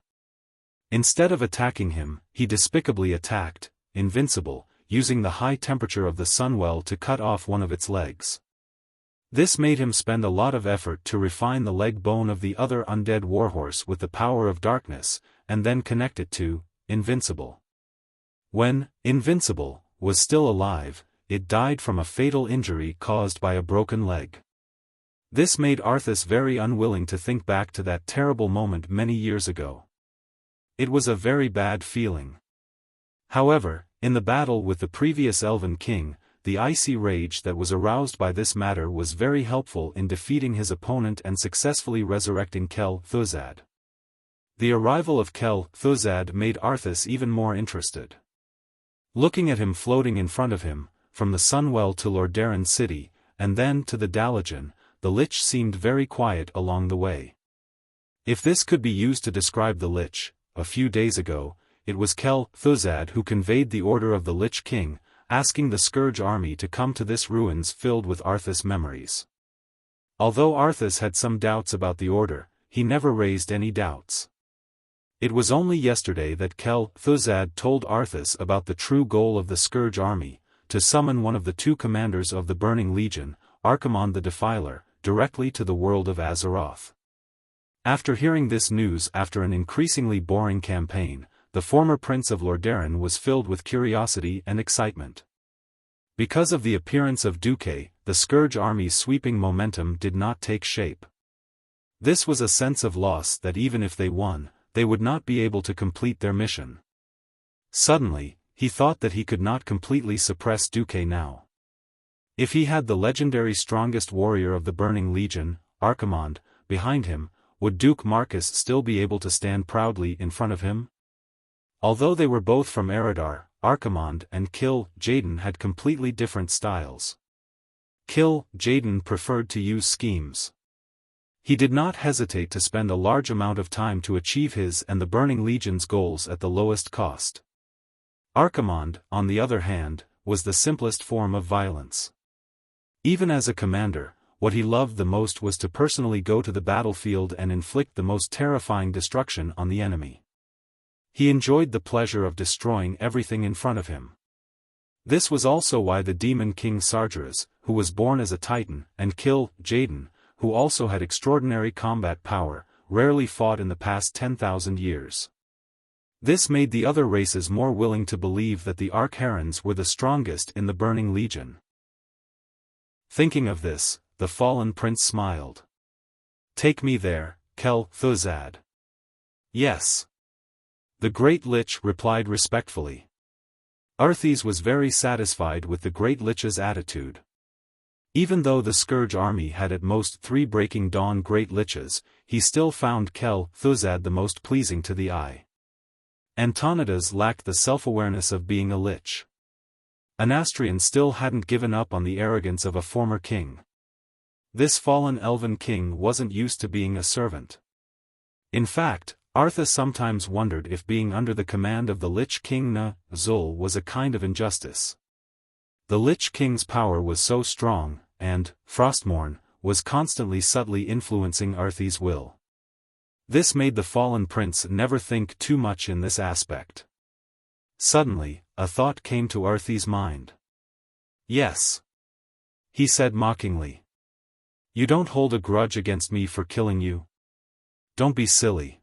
Instead of attacking him, he despicably attacked, Invincible, using the high temperature of the Sunwell to cut off one of its legs. This made him spend a lot of effort to refine the leg bone of the other undead warhorse with the power of darkness, and then connect it to Invincible. When Invincible was still alive, it died from a fatal injury caused by a broken leg. This made Arthas very unwilling to think back to that terrible moment many years ago. It was a very bad feeling. However, in the battle with the previous Elven King, the icy rage that was aroused by this matter was very helpful in defeating his opponent and successfully resurrecting Kel-Thuzad. The arrival of Kel-Thuzad made Arthas even more interested. Looking at him floating in front of him, from the Sunwell to Lordaeron's city, and then to the Dalajan, the Lich seemed very quiet along the way. If this could be used to describe the Lich, a few days ago, it was Kel-Thuzad who conveyed the order of the Lich King, asking the Scourge army to come to this ruins filled with Arthas' memories. Although Arthas had some doubts about the order, he never raised any doubts. It was only yesterday that Kel-Thuzad told Arthas about the true goal of the Scourge army, to summon one of the two commanders of the Burning Legion, Archimonde the Defiler, directly to the world of Azeroth. After hearing this news after an increasingly boring campaign, the former Prince of Lordaeron was filled with curiosity and excitement. Because of the appearance of Duque, the Scourge army's sweeping momentum did not take shape. This was a sense of loss that even if they won, they would not be able to complete their mission. Suddenly, he thought that he could not completely suppress Duque now. If he had the legendary strongest warrior of the Burning Legion, Archimonde, behind him, would Duke Marcus still be able to stand proudly in front of him? Although they were both from Eredar, Archimonde and Kil'jaeden had completely different styles. Kil'jaeden preferred to use schemes. He did not hesitate to spend a large amount of time to achieve his and the Burning Legion's goals at the lowest cost. Archimonde, on the other hand, was the simplest form of violence. Even as a commander, what he loved the most was to personally go to the battlefield and inflict the most terrifying destruction on the enemy. He enjoyed the pleasure of destroying everything in front of him. This was also why the Demon King Sargeras, who was born as a Titan, and Kil'jaeden, who also had extraordinary combat power, rarely fought in the past 10,000 years. This made the other races more willing to believe that the Archaerons were the strongest in the Burning Legion. Thinking of this, the fallen prince smiled. "Take me there, Kel-Thuzad." "Yes." The Great Lich replied respectfully. Arthas was very satisfied with the Great Lich's attitude. Even though the Scourge army had at most 3 Breaking Dawn Great Liches, he still found Kel-Thuzad the most pleasing to the eye. Antonidas lacked the self-awareness of being a Lich. Anastrian still hadn't given up on the arrogance of a former king. This fallen Elven king wasn't used to being a servant. In fact, Arthas sometimes wondered if being under the command of the Lich King Zul was a kind of injustice. The Lich King's power was so strong, and, Frostmourne, was constantly subtly influencing Arthas' will. This made the fallen prince never think too much in this aspect. Suddenly, a thought came to Arthas' mind. "Yes," he said mockingly. "You don't hold a grudge against me for killing you? Don't be silly."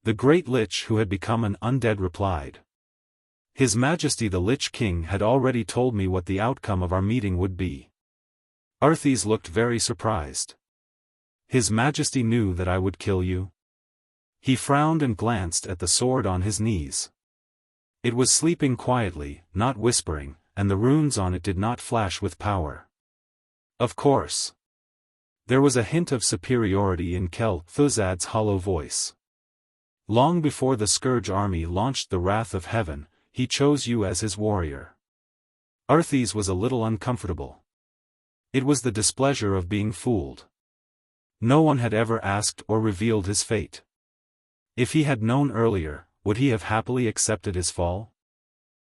The Great Lich who had become an undead replied. "His Majesty the Lich King had already told me what the outcome of our meeting would be." Arthas looked very surprised. "His Majesty knew that I would kill you?" He frowned and glanced at the sword on his knees. It was sleeping quietly, not whispering, and the runes on it did not flash with power. "Of course." There was a hint of superiority in Kel-Thuzad's hollow voice. "Long before the Scourge army launched the Wrath of Heaven, he chose you as his warrior." Arthas was a little uncomfortable. It was the displeasure of being fooled. No one had ever asked or revealed his fate. If he had known earlier, would he have happily accepted his fall?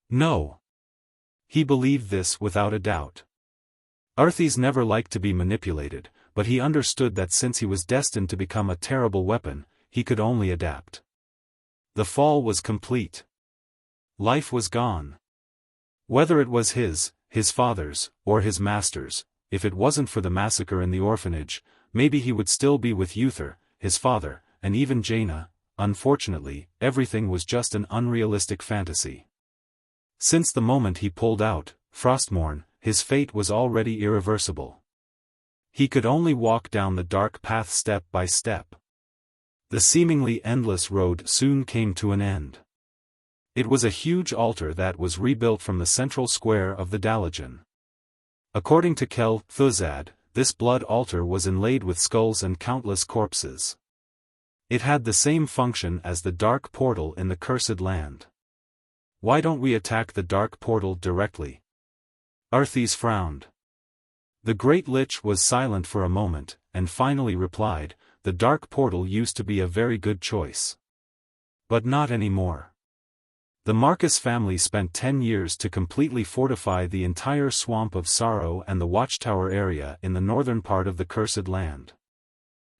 No. He believed this without a doubt. Arthas never liked to be manipulated, but he understood that since he was destined to become a terrible weapon, he could only adapt. The fall was complete. Life was gone. Whether it was his father's, or his master's, if it wasn't for the massacre in the orphanage, maybe he would still be with Uther, his father, and even Jaina. Unfortunately, everything was just an unrealistic fantasy. Since the moment he pulled out, Frostmourne, his fate was already irreversible. He could only walk down the dark path step by step. The seemingly endless road soon came to an end. It was a huge altar that was rebuilt from the central square of the Dalajan. According to Kel Thuzad, this blood altar was inlaid with skulls and countless corpses. It had the same function as the dark portal in the Cursed Land. Why don't we attack the dark portal directly? Arthas frowned. The Great Lich was silent for a moment, and finally replied, the dark portal used to be a very good choice. But not anymore. The Marcus family spent 10 years to completely fortify the entire Swamp of Sorrow and the Watchtower area in the northern part of the Cursed Land.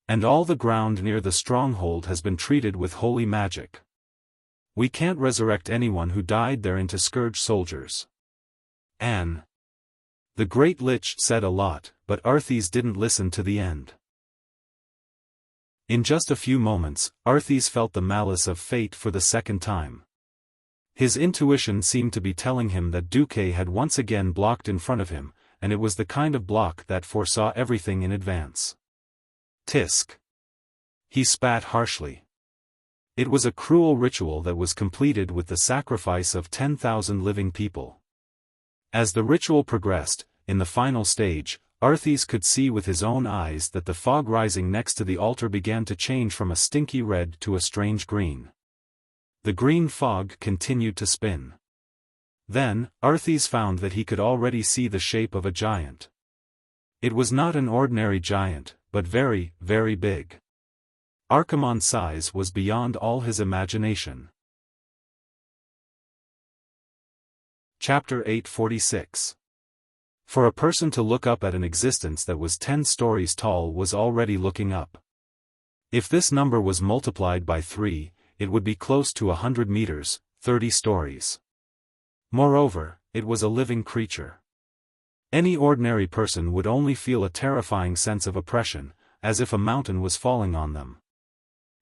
And all the ground near the stronghold has been treated with holy magic. We can't resurrect anyone who died there into Scourge soldiers. The Great Lich said a lot, but Arthas didn't listen to the end. In just a few moments, Arthas felt the malice of fate for the second time. His intuition seemed to be telling him that Duque had once again blocked in front of him, and it was the kind of block that foresaw everything in advance. Tisk. He spat harshly. It was a cruel ritual that was completed with the sacrifice of 10,000 living people. As the ritual progressed, in the final stage, Arthas could see with his own eyes that the fog rising next to the altar began to change from a stinky red to a strange green. The green fog continued to spin. Then, Arthas found that he could already see the shape of a giant. It was not an ordinary giant, but very, very big. Archimonde's size was beyond all his imagination. Chapter 846. For a person to look up at an existence that was 10 stories tall was already looking up. If this number was multiplied by 3, it would be close to 100 meters, 30 stories. Moreover, it was a living creature. Any ordinary person would only feel a terrifying sense of oppression, as if a mountain was falling on them.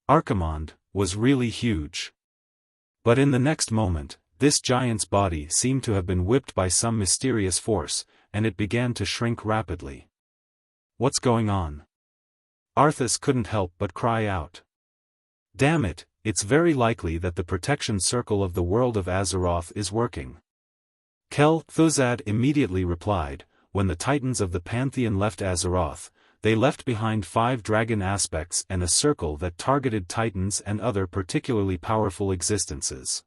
Archimonde was really huge. But in the next moment, this giant's body seemed to have been whipped by some mysterious force, and it began to shrink rapidly. What's going on? Arthas couldn't help but cry out. Damn it, it's very likely that the protection circle of the world of Azeroth is working. Kel Thuzad immediately replied, when the Titans of the Pantheon left Azeroth, they left behind 5 dragon aspects and a circle that targeted Titans and other particularly powerful existences.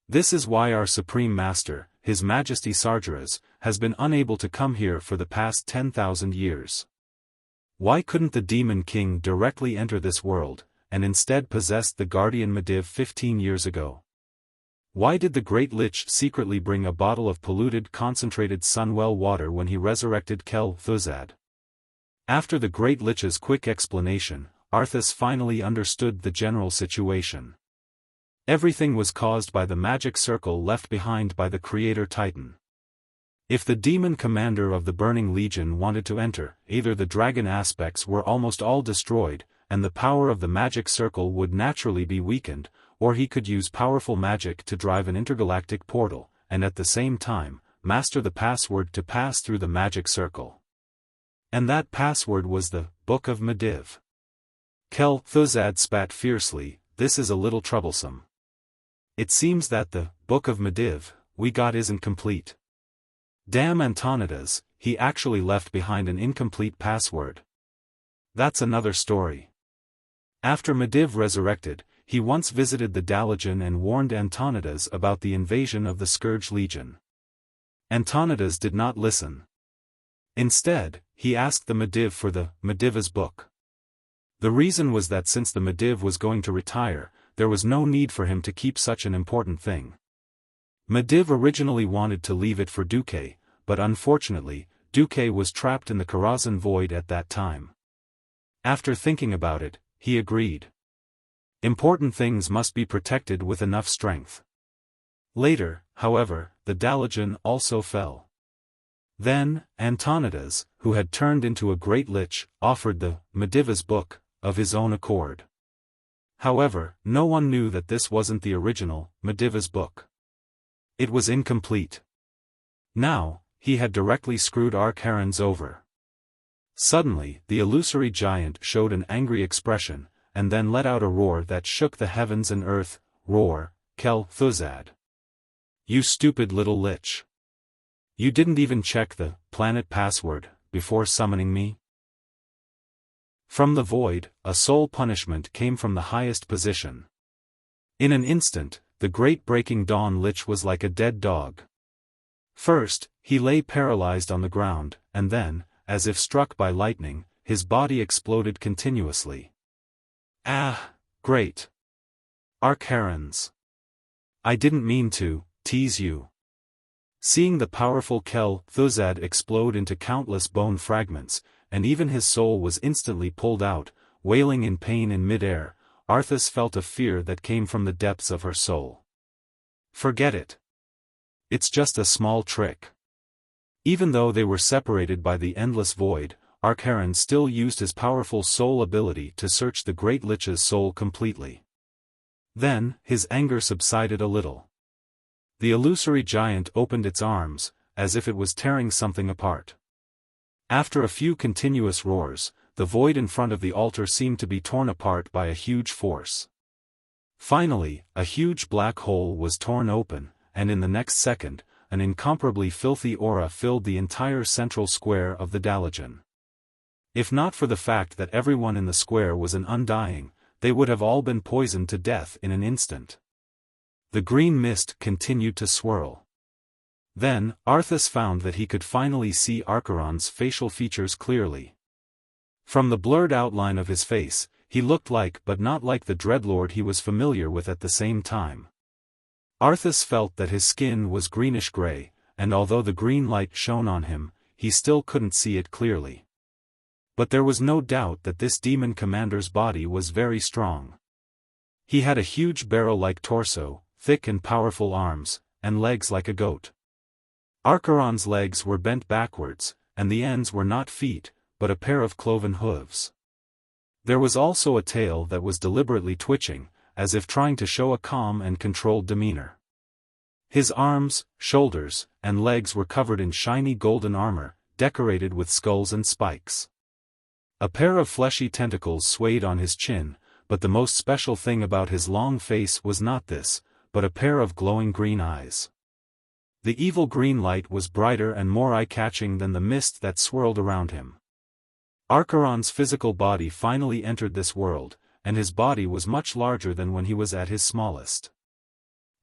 This is why our Supreme Master, His Majesty Sargeras, has been unable to come here for the past 10,000 years. Why couldn't the Demon King directly enter this world, and instead possessed the Guardian Medivh 15 years ago? Why did the Great Lich secretly bring a bottle of polluted concentrated Sunwell water when he resurrected Kel Thuzad? After the Great Lich's quick explanation, Arthas finally understood the general situation. Everything was caused by the magic circle left behind by the Creator Titan. If the demon commander of the Burning Legion wanted to enter, either the dragon aspects were almost all destroyed, and the power of the magic circle would naturally be weakened, or he could use powerful magic to drive an intergalactic portal, and at the same time, master the password to pass through the magic circle. And that password was the Book of Medivh. Kel Thuzad spat fiercely. This is a little troublesome. It seems that the Book of Medivh we got isn't complete. Damn Antonidas, he actually left behind an incomplete password. That's another story. After Medivh resurrected, he once visited the Dalajan and warned Antonidas about the invasion of the Scourge Legion. Antonidas did not listen. Instead, he asked the Medivh for the Medivh's book. The reason was that since the Medivh was going to retire, there was no need for him to keep such an important thing. Medivh originally wanted to leave it for Duque, but unfortunately, Duque was trapped in the Karazhan Void at that time. After thinking about it, he agreed. Important things must be protected with enough strength. Later, however, the Dalajan also fell. Then, Antonidas, who had turned into a Great Lich, offered the Medivh's book of his own accord. However, no one knew that this wasn't the original Medivh's book. It was incomplete. Now, he had directly screwed Arkharans over. Suddenly, the illusory giant showed an angry expression, and then let out a roar that shook the heavens and earth. Roar, Kel-Thuzad. You stupid little lich. You didn't even check the planet password before summoning me? From the void, a soul punishment came from the highest position. In an instant, the great breaking dawn lich was like a dead dog. First, he lay paralyzed on the ground, and then, as if struck by lightning, his body exploded continuously. Ah, great. Archaeans. I didn't mean to tease you. Seeing the powerful Kel-Thuzad explode into countless bone fragments, and even his soul was instantly pulled out, wailing in pain in mid-air, Arthas felt a fear that came from the depths of her soul. Forget it. It's just a small trick. Even though they were separated by the endless void, Archaean still used his powerful soul ability to search the great lich's soul completely. Then, his anger subsided a little. The illusory giant opened its arms, as if it was tearing something apart. After a few continuous roars, the void in front of the altar seemed to be torn apart by a huge force. Finally, a huge black hole was torn open, and in the next second, an incomparably filthy aura filled the entire central square of the Dalajan. If not for the fact that everyone in the square was an undying, they would have all been poisoned to death in an instant. The green mist continued to swirl. Then, Arthas found that he could finally see Archaron's facial features clearly. From the blurred outline of his face, he looked like but not like the dreadlord he was familiar with at the same time. Arthas felt that his skin was greenish-gray, and although the green light shone on him, he still couldn't see it clearly. But there was no doubt that this demon commander's body was very strong. He had a huge barrel-like torso, thick and powerful arms, and legs like a goat. Archaron's legs were bent backwards, and the ends were not feet, but a pair of cloven hooves. There was also a tail that was deliberately twitching, as if trying to show a calm and controlled demeanor. His arms, shoulders, and legs were covered in shiny golden armor, decorated with skulls and spikes. A pair of fleshy tentacles swayed on his chin, but the most special thing about his long face was not this, but a pair of glowing green eyes. The evil green light was brighter and more eye-catching than the mist that swirled around him. Archaron's physical body finally entered this world, and his body was much larger than when he was at his smallest.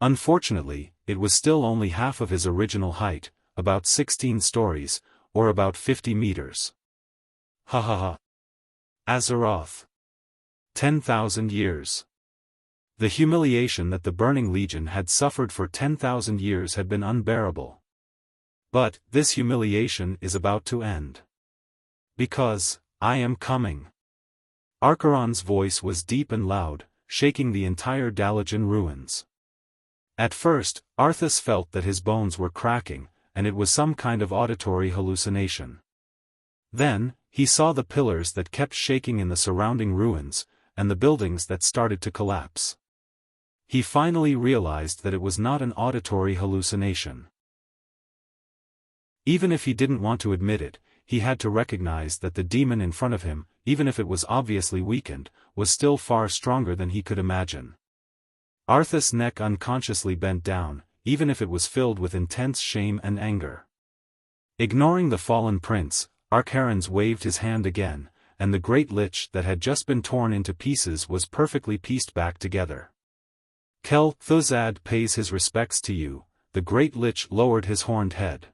Unfortunately, it was still only half of his original height, about 16 stories, or about 50 meters. Ha ha ha. Azeroth. 10,000 years. The humiliation that the Burning Legion had suffered for 10,000 years had been unbearable. But, this humiliation is about to end. Because, I am coming. Archaron's voice was deep and loud, shaking the entire Dalajan ruins. At first, Arthas felt that his bones were cracking, and it was some kind of auditory hallucination. Then, he saw the pillars that kept shaking in the surrounding ruins, and the buildings that started to collapse. He finally realized that it was not an auditory hallucination. Even if he didn't want to admit it, he had to recognize that the demon in front of him, even if it was obviously weakened, was still far stronger than he could imagine. Arthas' neck unconsciously bent down, even if it was filled with intense shame and anger. Ignoring the fallen prince, Archaron waved his hand again, and the great lich that had just been torn into pieces was perfectly pieced back together. Kel-Thuzad pays his respects to you. The great lich lowered his horned head.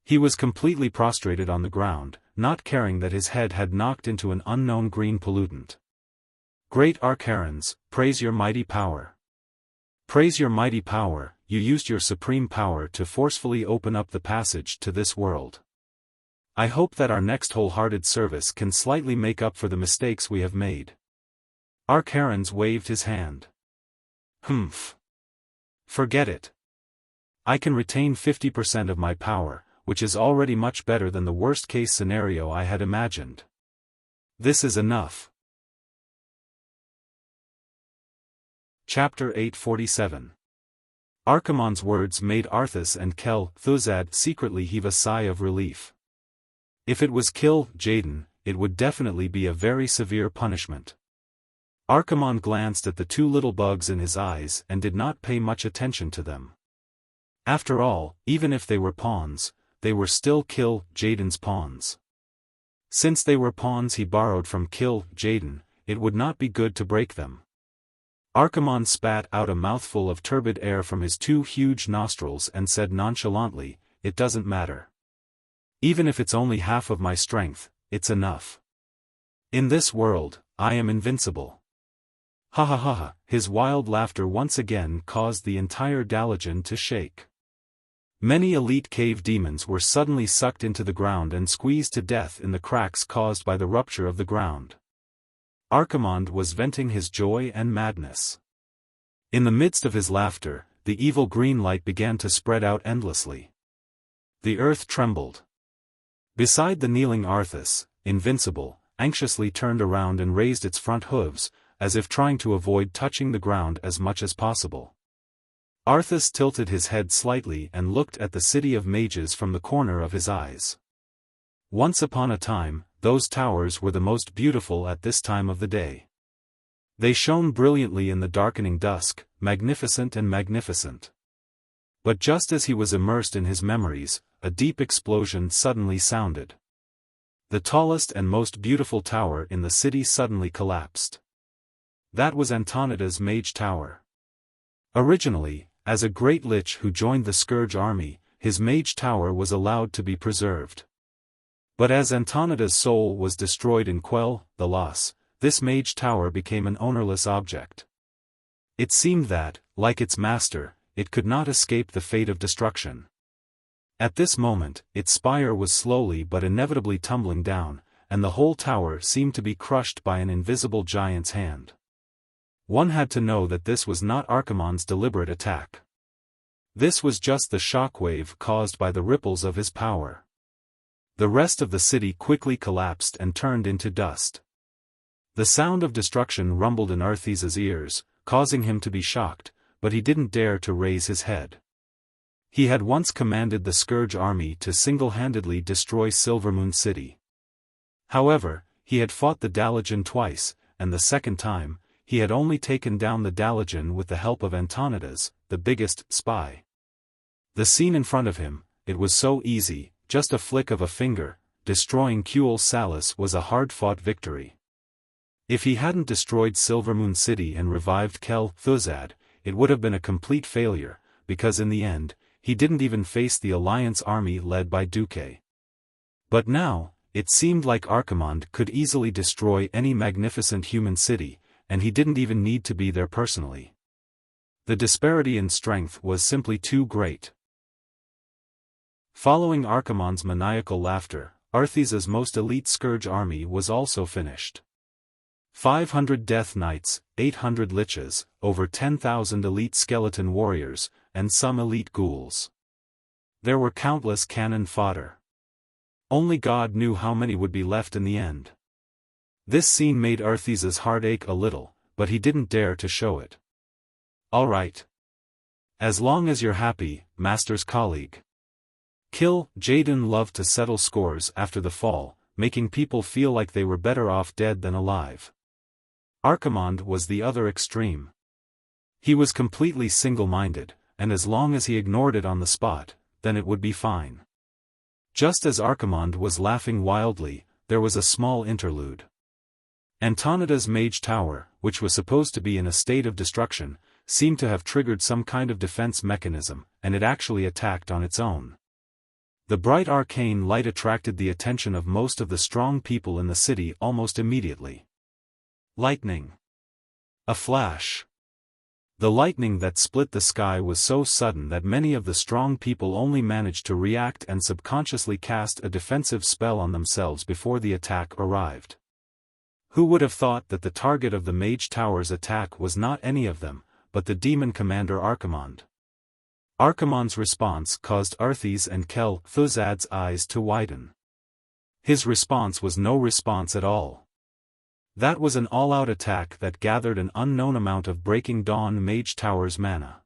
He was completely prostrated on the ground, not caring that his head had knocked into an unknown green pollutant. Great Archaron, praise your mighty power. Praise your mighty power, you used your supreme power to forcefully open up the passage to this world. I hope that our next wholehearted service can slightly make up for the mistakes we have made. Archaron waved his hand. Humph. Forget it. I can retain 50% of my power, which is already much better than the worst-case scenario I had imagined. This is enough. Chapter 847. Archamon's words made Arthas and Kel-Thuzad secretly heave a sigh of relief. If it was kill Jaden, it would definitely be a very severe punishment. Archimonde glanced at the two little bugs in his eyes and did not pay much attention to them. After all, even if they were pawns, they were still kill Jaden's pawns. Since they were pawns he borrowed from kill Jaden, it would not be good to break them. Archimonde spat out a mouthful of turbid air from his two huge nostrils and said nonchalantly, "It doesn't matter. Even if it's only half of my strength, it's enough. In this world, I am invincible." Ha ha ha ha! His wild laughter once again caused the entire Dalagen to shake. Many elite cave demons were suddenly sucked into the ground and squeezed to death in the cracks caused by the rupture of the ground. Archimonde was venting his joy and madness. In the midst of his laughter, the evil green light began to spread out endlessly. The earth trembled. Beside the kneeling Arthas, invincible, anxiously turned around and raised its front hooves, as if trying to avoid touching the ground as much as possible. Arthas tilted his head slightly and looked at the city of mages from the corner of his eyes. Once upon a time, those towers were the most beautiful at this time of the day. They shone brilliantly in the darkening dusk, magnificent and magnificent. But just as he was immersed in his memories, a deep explosion suddenly sounded. The tallest and most beautiful tower in the city suddenly collapsed. That was Antonida's mage tower. Originally, as a great lich who joined the Scourge army, his mage tower was allowed to be preserved. But as Antonida's soul was destroyed in Quell, the loss, this mage tower became an ownerless object. It seemed that, like its master, it could not escape the fate of destruction. At this moment, its spire was slowly but inevitably tumbling down, and the whole tower seemed to be crushed by an invisible giant's hand. One had to know that this was not Archimonde's deliberate attack. This was just the shockwave caused by the ripples of his power. The rest of the city quickly collapsed and turned into dust. The sound of destruction rumbled in Arthas' ears, causing him to be shocked, but he didn't dare to raise his head. He had once commanded the Scourge army to single-handedly destroy Silvermoon City. However, he had fought the Dalagen twice, and the second time, he had only taken down the Dalagen with the help of Antonidas, the biggest spy. The scene in front of him, it was so easy, just a flick of a finger, destroying Kuel Salus was a hard-fought victory. If he hadn't destroyed Silvermoon City and revived Kel Thuzad, it would have been a complete failure, because in the end, he didn't even face the Alliance army led by Duque. But now, it seemed like Archimonde could easily destroy any magnificent human city, and he didn't even need to be there personally. The disparity in strength was simply too great. Following Archimonde's maniacal laughter, Arthas' most elite Scourge army was also finished. 500 Death Knights, 800 Liches, over 10,000 elite skeleton warriors, and some elite ghouls. There were countless cannon fodder. Only God knew how many would be left in the end. This scene made Arthas' heart ache a little, but he didn't dare to show it. "All right. As long as you're happy, Master's colleague." Kill Jaden loved to settle scores after the fall, making people feel like they were better off dead than alive. Archimonde was the other extreme. He was completely single-minded, and as long as he ignored it on the spot, then it would be fine. Just as Archimonde was laughing wildly, there was a small interlude. Antonida's mage tower, which was supposed to be in a state of destruction, seemed to have triggered some kind of defense mechanism, and it actually attacked on its own. The bright arcane light attracted the attention of most of the strong people in the city almost immediately. Lightning. A flash. The lightning that split the sky was so sudden that many of the strong people only managed to react and subconsciously cast a defensive spell on themselves before the attack arrived. Who would have thought that the target of the Mage Tower's attack was not any of them, but the demon commander Archimonde? Archimonde's response caused Arthas and Kel Thuzad's eyes to widen. His response was no response at all. That was an all-out attack that gathered an unknown amount of Breaking Dawn Mage Tower's mana.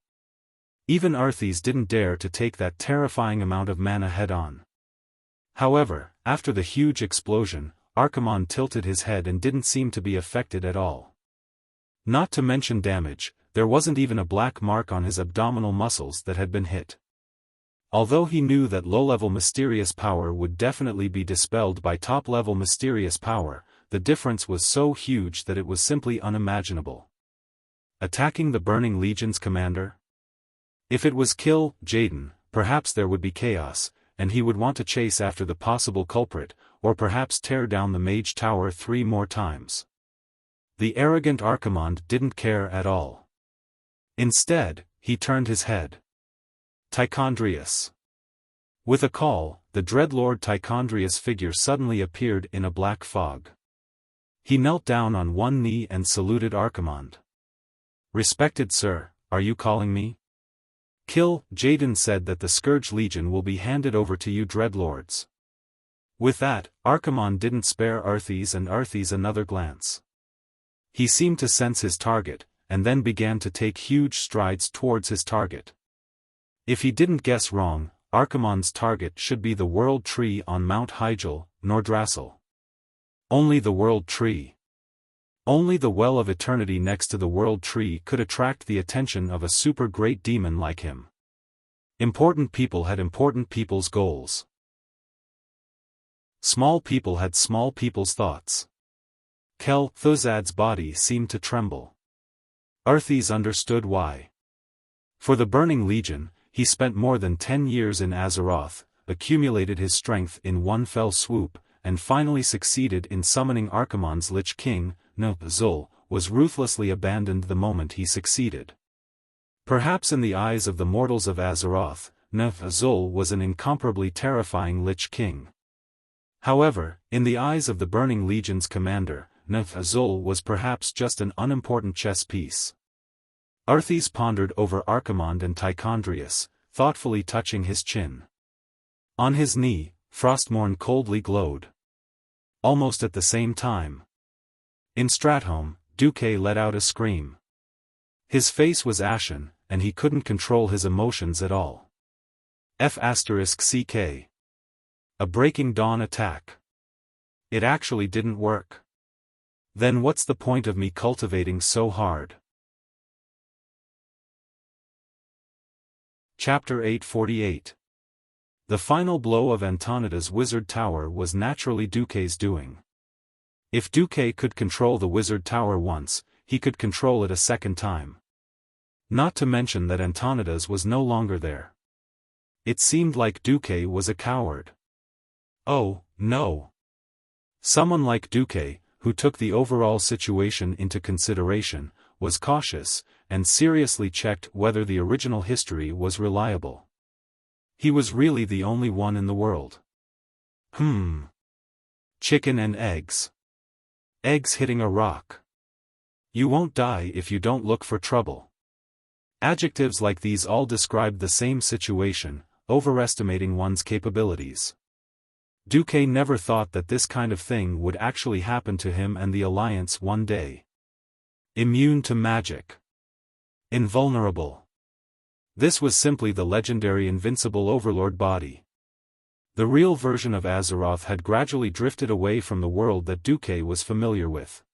Even Arthas didn't dare to take that terrifying amount of mana head-on. However, after the huge explosion, Archimonde tilted his head and didn't seem to be affected at all. Not to mention damage, there wasn't even a black mark on his abdominal muscles that had been hit. Although he knew that low-level mysterious power would definitely be dispelled by top-level mysterious power, the difference was so huge that it was simply unimaginable. Attacking the Burning Legion's commander? If it was kill Jaden, perhaps there would be chaos, and he would want to chase after the possible culprit, or perhaps tear down the Mage Tower 3 more times. The arrogant Archimonde didn't care at all. Instead, he turned his head. Tichondrius. With a call, the Dreadlord Tichondrius figure suddenly appeared in a black fog. He knelt down on one knee and saluted Archimonde. "Respected sir, are you calling me?" "Kill Jaden said that the Scourge Legion will be handed over to you Dreadlords." With that, Archimonde didn't spare Arthes and Arthes another glance. He seemed to sense his target, and then began to take huge strides towards his target. If he didn't guess wrong, Archimonde's target should be the World Tree on Mount Hyjal, Nordrassil. Only the World Tree. Only the Well of Eternity next to the World Tree could attract the attention of a super great demon like him. Important people had important people's goals. Small people had small people's thoughts. Thuzad's body seemed to tremble. Arthes understood why. For the Burning Legion, he spent more than 10 years in Azeroth, accumulated his strength in one fell swoop, and finally succeeded in summoning Archimonde's Lich King, Zul, was ruthlessly abandoned the moment he succeeded. Perhaps in the eyes of the mortals of Azeroth, Zul was an incomparably terrifying Lich King. However, in the eyes of the Burning Legion's commander, Zul was perhaps just an unimportant chess piece. Arthes pondered over Archimonde and Tichondrius, thoughtfully touching his chin. On his knee, Frostmourne coldly glowed. Almost at the same time. In Stratholme, Duque let out a scream. His face was ashen, and he couldn't control his emotions at all. *CK. A Breaking Dawn attack. It actually didn't work. Then what's the point of me cultivating so hard? Chapter 848. The final blow of Antonida's Wizard Tower was naturally Duque's doing. If Duque could control the Wizard Tower once, he could control it a second time. Not to mention that Antonida's was no longer there. It seemed like Duque was a coward. Oh, no. Someone like Duque, who took the overall situation into consideration, was cautious, and seriously checked whether the original history was reliable. He was really the only one in the world. Chicken and eggs. Eggs hitting a rock. You won't die if you don't look for trouble. Adjectives like these all described the same situation, overestimating one's capabilities. Duque never thought that this kind of thing would actually happen to him and the Alliance one day. Immune to magic. Invulnerable. This was simply the legendary invincible overlord body. The real version of Azeroth had gradually drifted away from the world that Duque was familiar with.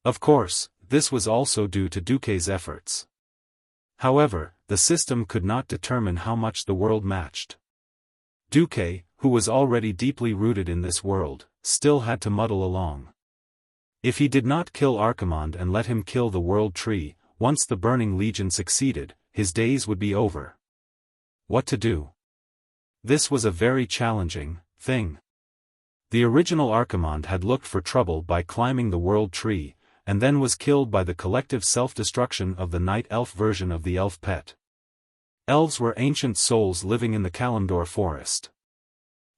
Of course, this was also due to Duque's efforts. However, the system could not determine how much the world matched. Duque, who was already deeply rooted in this world, still had to muddle along. If he did not kill Archimonde and let him kill the World Tree, once the Burning Legion succeeded, his days would be over. What to do? This was a very challenging thing. The original Archimonde had looked for trouble by climbing the World Tree, and then was killed by the collective self-destruction of the Night Elf version of the Elf Pet. Elves were ancient souls living in the Kalimdor forest.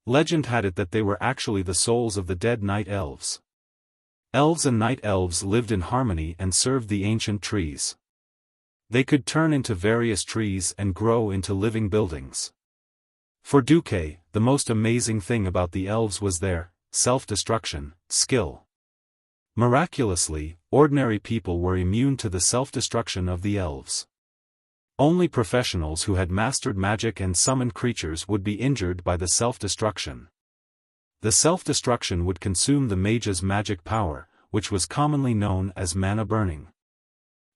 Legend had it that they were actually the souls of the dead Night Elves. Elves and Night Elves lived in harmony and served the ancient trees. They could turn into various trees and grow into living buildings. For Duque, the most amazing thing about the elves was their self-destruction skill. Miraculously, ordinary people were immune to the self-destruction of the elves. Only professionals who had mastered magic and summoned creatures would be injured by the self-destruction. The self-destruction would consume the mage's magic power, which was commonly known as mana burning.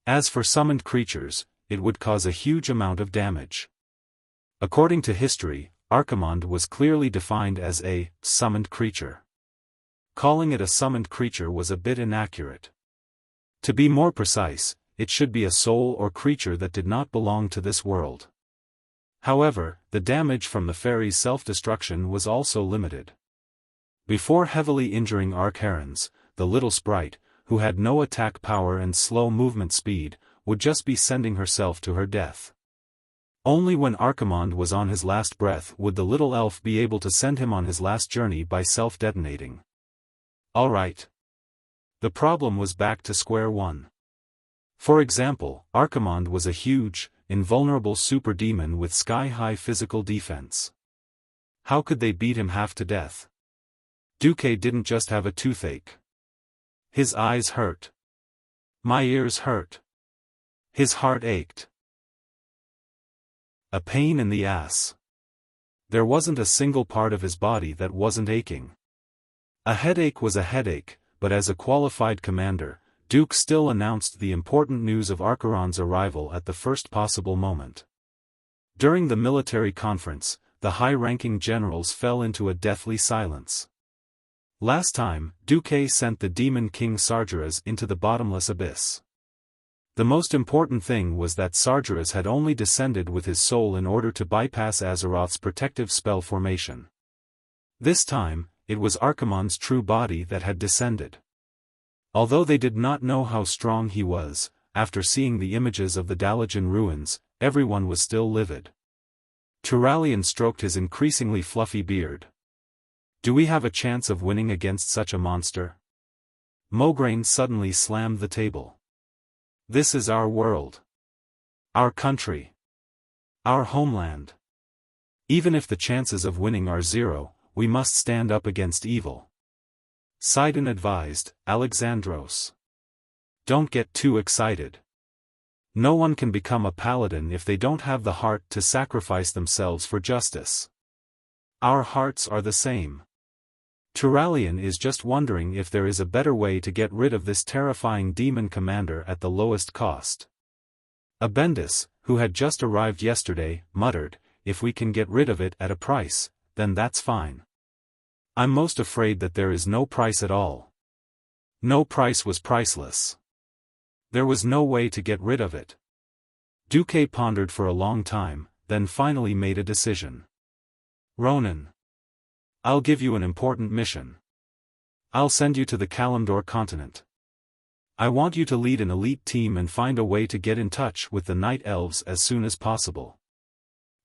As for summoned creatures, it would cause a huge amount of damage. According to history, Archimonde was clearly defined as a summoned creature. Calling it a summoned creature was a bit inaccurate. To be more precise, it should be a soul or creature that did not belong to this world. However, the damage from the fairy's self-destruction was also limited. Before heavily injuring Archerons, the little sprite, who had no attack power and slow movement speed, would just be sending herself to her death. Only when Archimonde was on his last breath would the little elf be able to send him on his last journey by self-detonating. Alright. The problem was back to square one. For example, Archimonde was a huge, invulnerable super demon with sky-high physical defense. How could they beat him half to death? Duque didn't just have a toothache. His eyes hurt. My ears hurt. His heart ached. A pain in the ass. There wasn't a single part of his body that wasn't aching. A headache was a headache, but as a qualified commander, Duke still announced the important news of Archeron's arrival at the first possible moment. During the military conference, the high-ranking generals fell into a deathly silence. Last time, Duque sent the demon king Sargeras into the bottomless abyss. The most important thing was that Sargeras had only descended with his soul in order to bypass Azeroth's protective spell formation. This time, it was Archimonde's true body that had descended. Although they did not know how strong he was, after seeing the images of the Dalajan ruins, everyone was still livid. Turalyon stroked his increasingly fluffy beard. Do we have a chance of winning against such a monster? Mograine suddenly slammed the table. This is our world. Our country. Our homeland. Even if the chances of winning are zero, we must stand up against evil. Sidon advised, Alexandros. Don't get too excited. No one can become a paladin if they don't have the heart to sacrifice themselves for justice. Our hearts are the same. Turalyon is just wondering if there is a better way to get rid of this terrifying demon commander at the lowest cost. Abendis, who had just arrived yesterday, muttered, if we can get rid of it at a price, then that's fine. I'm most afraid that there is no price at all. No price was priceless. There was no way to get rid of it. Duque pondered for a long time, then finally made a decision. Ronan. I'll give you an important mission. I'll send you to the Kalimdor continent. I want you to lead an elite team and find a way to get in touch with the Night Elves as soon as possible.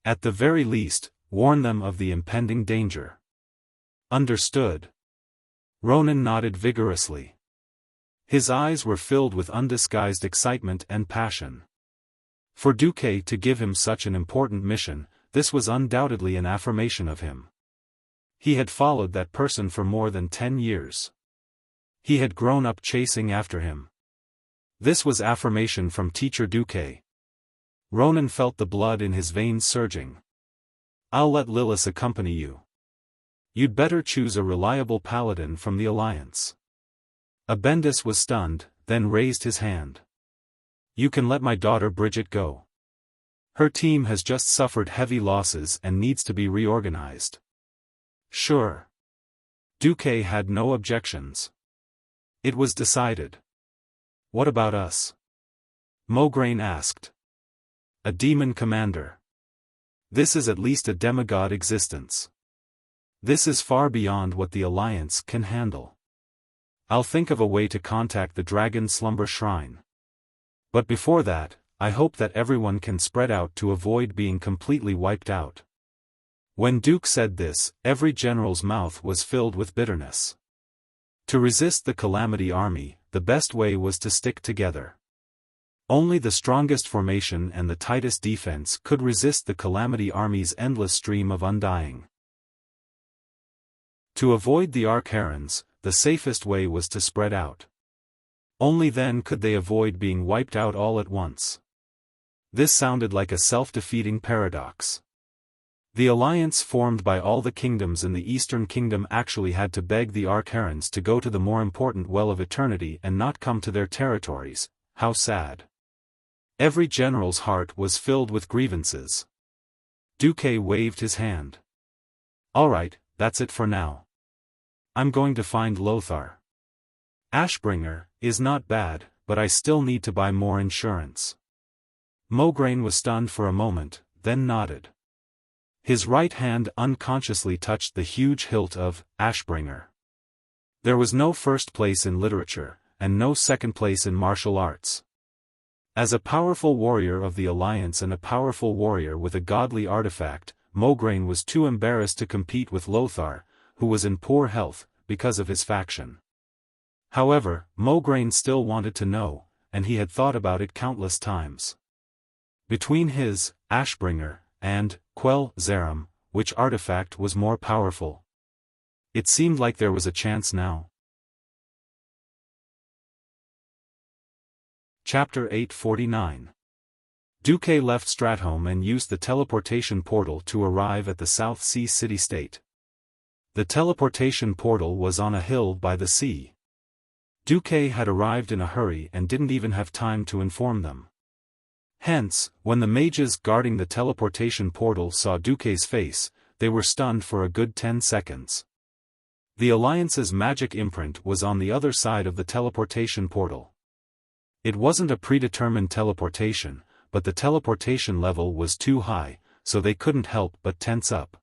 At the very least, warn them of the impending danger. Understood. Ronan nodded vigorously. His eyes were filled with undisguised excitement and passion. For Duque to give him such an important mission, this was undoubtedly an affirmation of him. He had followed that person for more than 10 years. He had grown up chasing after him. This was affirmation from Teacher Duque. Ronan felt the blood in his veins surging. I'll let Lilith accompany you. You'd better choose a reliable paladin from the Alliance. Abendis was stunned, then raised his hand. You can let my daughter Bridget go. Her team has just suffered heavy losses and needs to be reorganized. Sure. Duque had no objections. It was decided. What about us? Mograine asked. A demon commander. This is at least a demigod existence. This is far beyond what the Alliance can handle. I'll think of a way to contact the Dragon Slumber Shrine. But before that, I hope that everyone can spread out to avoid being completely wiped out. When Duke said this, every general's mouth was filled with bitterness. To resist the Calamity Army, the best way was to stick together. Only the strongest formation and the tightest defense could resist the Calamity Army's endless stream of undying. To avoid the Archerons, the safest way was to spread out. Only then could they avoid being wiped out all at once. This sounded like a self-defeating paradox. The alliance formed by all the kingdoms in the Eastern Kingdom actually had to beg the Archerons to go to the more important Well of Eternity and not come to their territories. How sad. Every general's heart was filled with grievances. Duque waved his hand. Alright, that's it for now. I'm going to find Lothar. Ashbringer is not bad, but I still need to buy more insurance. Mograine was stunned for a moment, then nodded. His right hand unconsciously touched the huge hilt of Ashbringer. There was no first place in literature, and no second place in martial arts. As a powerful warrior of the Alliance and a powerful warrior with a godly artifact, Mograine was too embarrassed to compete with Lothar, who was in poor health, because of his faction. However, Mograine still wanted to know, and he had thought about it countless times. Between his, Ashbringer, and Quell Zerum, which artifact was more powerful? It seemed like there was a chance now. Chapter 849. Duque left Stratholme and used the teleportation portal to arrive at the South Sea city-state. The teleportation portal was on a hill by the sea. Duque had arrived in a hurry and didn't even have time to inform them. Hence, when the mages guarding the teleportation portal saw Duque's face, they were stunned for a good 10 seconds. The Alliance's magic imprint was on the other side of the teleportation portal. It wasn't a predetermined teleportation, but the teleportation level was too high, so they couldn't help but tense up.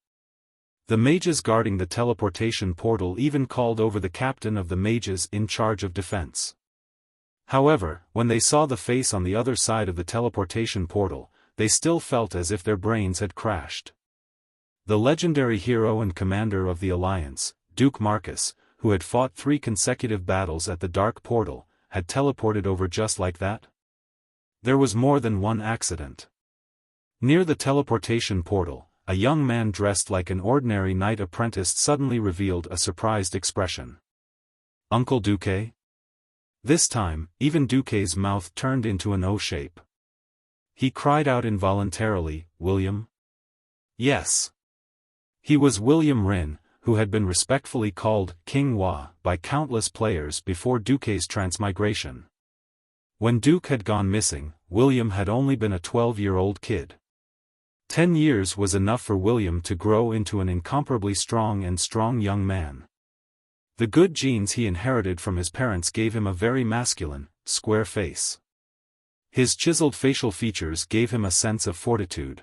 The mages guarding the teleportation portal even called over the captain of the mages in charge of defense. However, when they saw the face on the other side of the teleportation portal, they still felt as if their brains had crashed. The legendary hero and commander of the Alliance, Duke Marcus, who had fought 3 consecutive battles at the Dark Portal, had teleported over just like that? There was more than one accident. Near the teleportation portal, a young man dressed like an ordinary knight apprentice suddenly revealed a surprised expression. Uncle Duque? This time, even Duque's mouth turned into an O shape. He cried out involuntarily, William? Yes. He was William Rin, who had been respectfully called King Hua by countless players before Duque's transmigration. When Duke had gone missing, William had only been a 12-year-old kid. 10 years was enough for William to grow into an incomparably strong young man. The good genes he inherited from his parents gave him a very masculine, square face. His chiseled facial features gave him a sense of fortitude.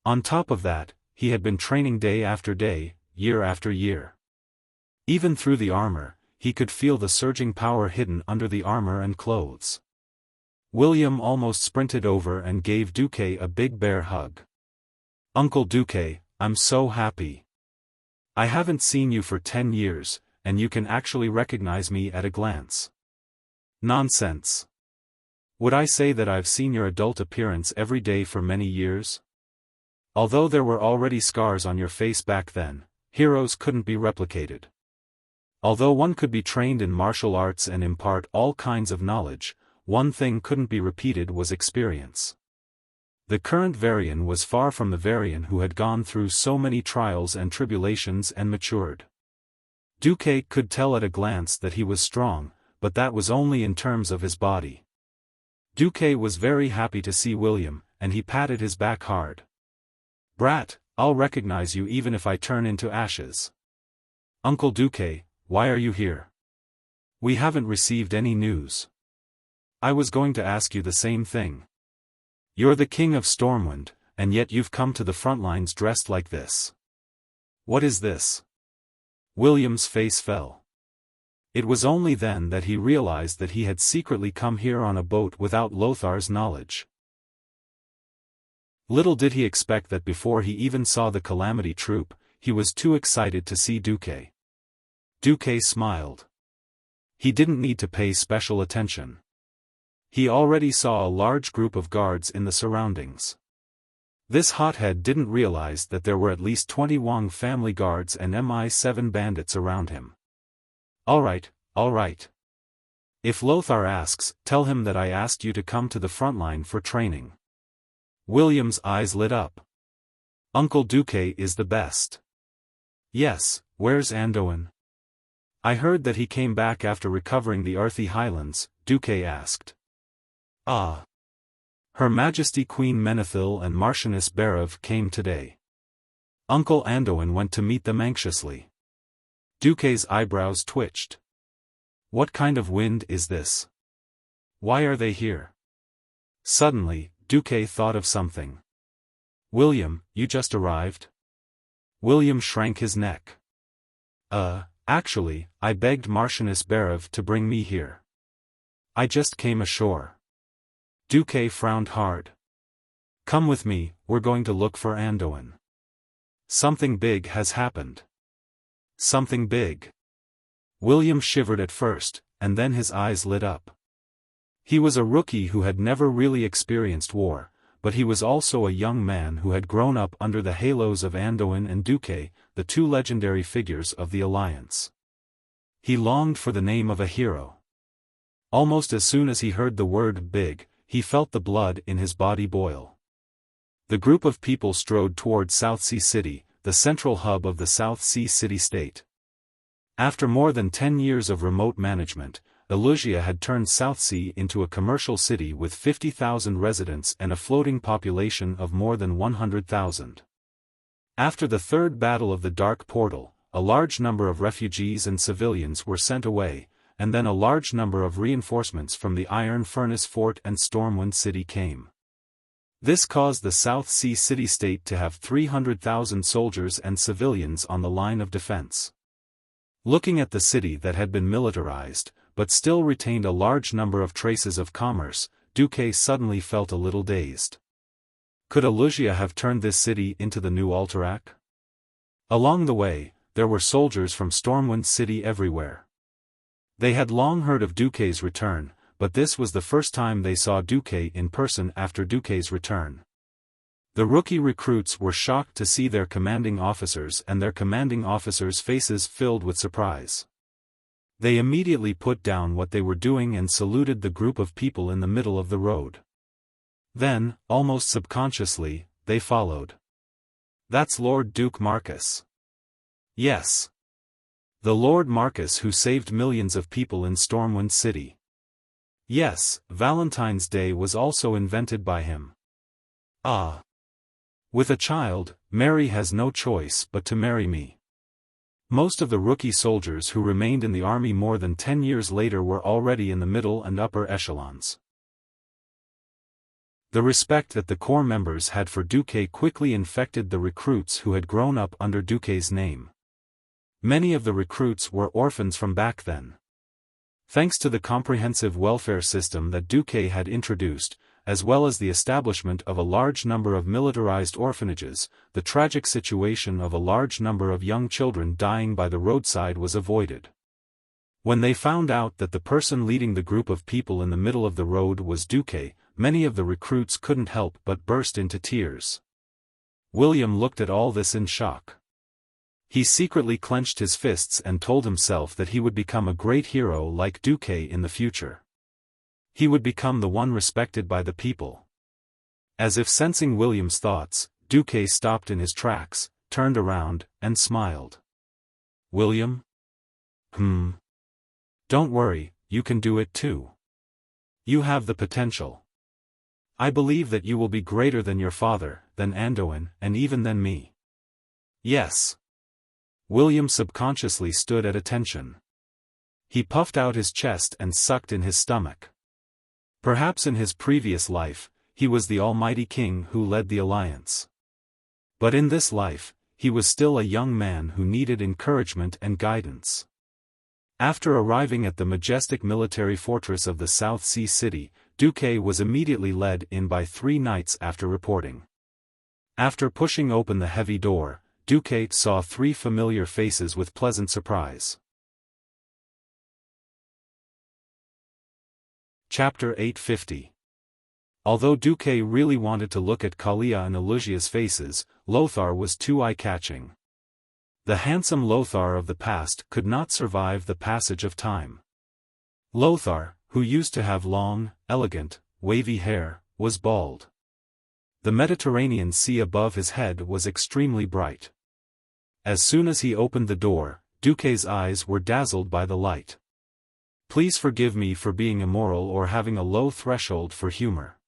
On top of that, he had been training day after day, year after year. Even through the armor, he could feel the surging power hidden under the armor and clothes. William almost sprinted over and gave Duque a big bear hug. Uncle Duque, I'm so happy. I haven't seen you for 10 years, and you can actually recognize me at a glance. Nonsense. Would I say that I've seen your adult appearance every day for many years? Although there were already scars on your face back then, heroes couldn't be replicated. Although one could be trained in martial arts and impart all kinds of knowledge, one thing couldn't be repeated was experience. The current Varian was far from the Varian who had gone through so many trials and tribulations and matured. Duque could tell at a glance that he was strong, but that was only in terms of his body. Duque was very happy to see William, and he patted his back hard. Brat, I'll recognize you even if I turn into ashes. Uncle Duque, why are you here? We haven't received any news. I was going to ask you the same thing. You're the king of Stormwind, and yet you've come to the front lines dressed like this. What is this? William's face fell. It was only then that he realized that he had secretly come here on a boat without Lothar's knowledge. Little did he expect that before he even saw the Calamity Troop, he was too excited to see Duque. Duque smiled. He didn't need to pay special attention. He already saw a large group of guards in the surroundings. This hothead didn't realize that there were at least 20 Wang family guards and MI7 bandits around him. Alright. If Lothar asks, tell him that I asked you to come to the front line for training. William's eyes lit up. Uncle Duque is the best. Yes, where's Andoin? I heard that he came back after recovering the Arthi Highlands, Duque asked. Ah. Her Majesty Queen Menethil and Marchioness Berev came today. Uncle Andoin went to meet them anxiously. Duque's eyebrows twitched. What kind of wind is this? Why are they here? Suddenly, Duque thought of something. William, you just arrived? William shrank his neck. Actually, I begged Marchioness Berev to bring me here. I just came ashore. Duque frowned hard. Come with me, we're going to look for Andoin. Something big has happened. Something big. William shivered at first, and then his eyes lit up. He was a rookie who had never really experienced war, but he was also a young man who had grown up under the halos of Andoin and Duque, the two legendary figures of the Alliance. He longed for the name of a hero. Almost as soon as he heard the word big, he felt the blood in his body boil. The group of people strode toward South Sea City, the central hub of the South Sea city-state. After more than 10 years of remote management, Wuxia had turned South Sea into a commercial city with 50,000 residents and a floating population of more than 100,000. After the Third Battle of the Dark Portal, a large number of refugees and civilians were sent away, and then a large number of reinforcements from the Iron Furnace Fort and Stormwind City came. This caused the South Sea city-state to have 300,000 soldiers and civilians on the line of defense. Looking at the city that had been militarized, but still retained a large number of traces of commerce, Duque suddenly felt a little dazed. Could Wuxia have turned this city into the new Alterac? Along the way, there were soldiers from Stormwind City everywhere. They had long heard of Duque's return, but this was the first time they saw Duque in person after Duque's return. The rookie recruits were shocked to see their commanding officers and their commanding officers' faces filled with surprise. They immediately put down what they were doing and saluted the group of people in the middle of the road. Then, almost subconsciously, they followed. That's Lord Duke Marcus. Yes. The Lord Marcus who saved millions of people in Stormwind City. Yes, Valentine's Day was also invented by him. Ah. With a child, Mary has no choice but to marry me. Most of the rookie soldiers who remained in the army more than 10 years later were already in the middle and upper echelons. The respect that the corps members had for Duque quickly infected the recruits who had grown up under Duque's name. Many of the recruits were orphans from back then. Thanks to the comprehensive welfare system that Duque had introduced, as well as the establishment of a large number of militarized orphanages, the tragic situation of a large number of young children dying by the roadside was avoided. When they found out that the person leading the group of people in the middle of the road was Duque, many of the recruits couldn't help but burst into tears. William looked at all this in shock. He secretly clenched his fists and told himself that he would become a great hero like Duque in the future. He would become the one respected by the people. As if sensing William's thoughts, Duque stopped in his tracks, turned around, and smiled. William? Don't worry, you can do it too. You have the potential. I believe that you will be greater than your father, than Andoin, and even than me. Yes. William subconsciously stood at attention. He puffed out his chest and sucked in his stomach. Perhaps in his previous life, he was the Almighty King who led the Alliance. But in this life, he was still a young man who needed encouragement and guidance. After arriving at the majestic military fortress of the South Sea City, Duque was immediately led in by 3 knights after reporting. After pushing open the heavy door, Duque saw 3 familiar faces with pleasant surprise. Chapter 850. Although Duque really wanted to look at Kalia and Wuxia's faces, Lothar was too eye-catching. The handsome Lothar of the past could not survive the passage of time. Lothar, who used to have long, elegant, wavy hair, was bald. The Mediterranean Sea above his head was extremely bright. As soon as he opened the door, Duque's eyes were dazzled by the light. Please forgive me for being immoral or having a low threshold for humor.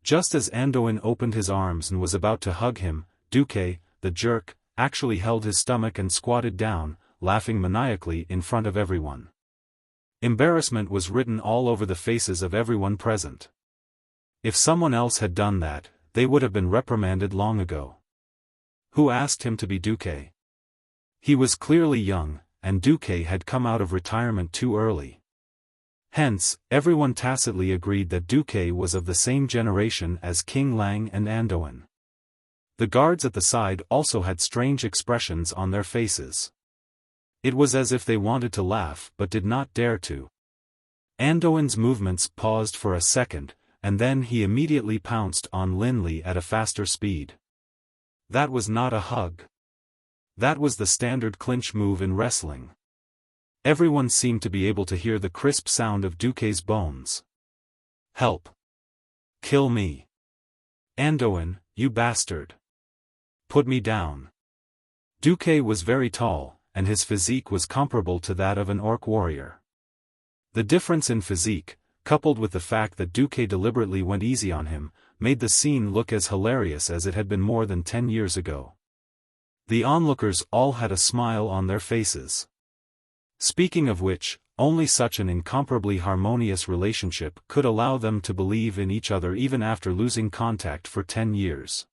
Just as Anduin opened his arms and was about to hug him, Duque, the jerk, actually held his stomach and squatted down, laughing maniacally in front of everyone. Embarrassment was written all over the faces of everyone present. If someone else had done that, they would have been reprimanded long ago. Who asked him to be Duque? He was clearly young, and Duque had come out of retirement too early. Hence, everyone tacitly agreed that Duque was of the same generation as King Lang and Anduin. The guards at the side also had strange expressions on their faces. It was as if they wanted to laugh but did not dare to. Anduin's movements paused for a second, and then he immediately pounced on Linley at a faster speed. That was not a hug. That was the standard clinch move in wrestling. Everyone seemed to be able to hear the crisp sound of Duque's bones. Help! Kill me! Anduin, you bastard! Put me down! Duque was very tall, and his physique was comparable to that of an orc warrior. The difference in physique, coupled with the fact that Duque deliberately went easy on him, made the scene look as hilarious as it had been more than 10 years ago. The onlookers all had a smile on their faces. Speaking of which, only such an incomparably harmonious relationship could allow them to believe in each other even after losing contact for 10 years.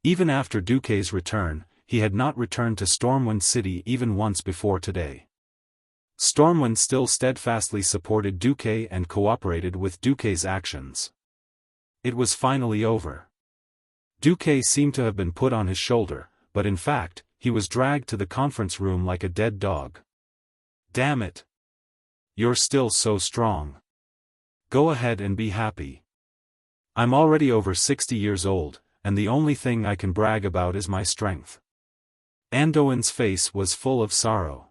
Even after Duque's return, he had not returned to Stormwind City even once before today. Stormwind still steadfastly supported Duque and cooperated with Duque's actions. It was finally over. Duque seemed to have been put on his shoulder, but in fact, he was dragged to the conference room like a dead dog. Damn it! You're still so strong. Go ahead and be happy. I'm already over 60 years old, and the only thing I can brag about is my strength. Anduin's face was full of sorrow.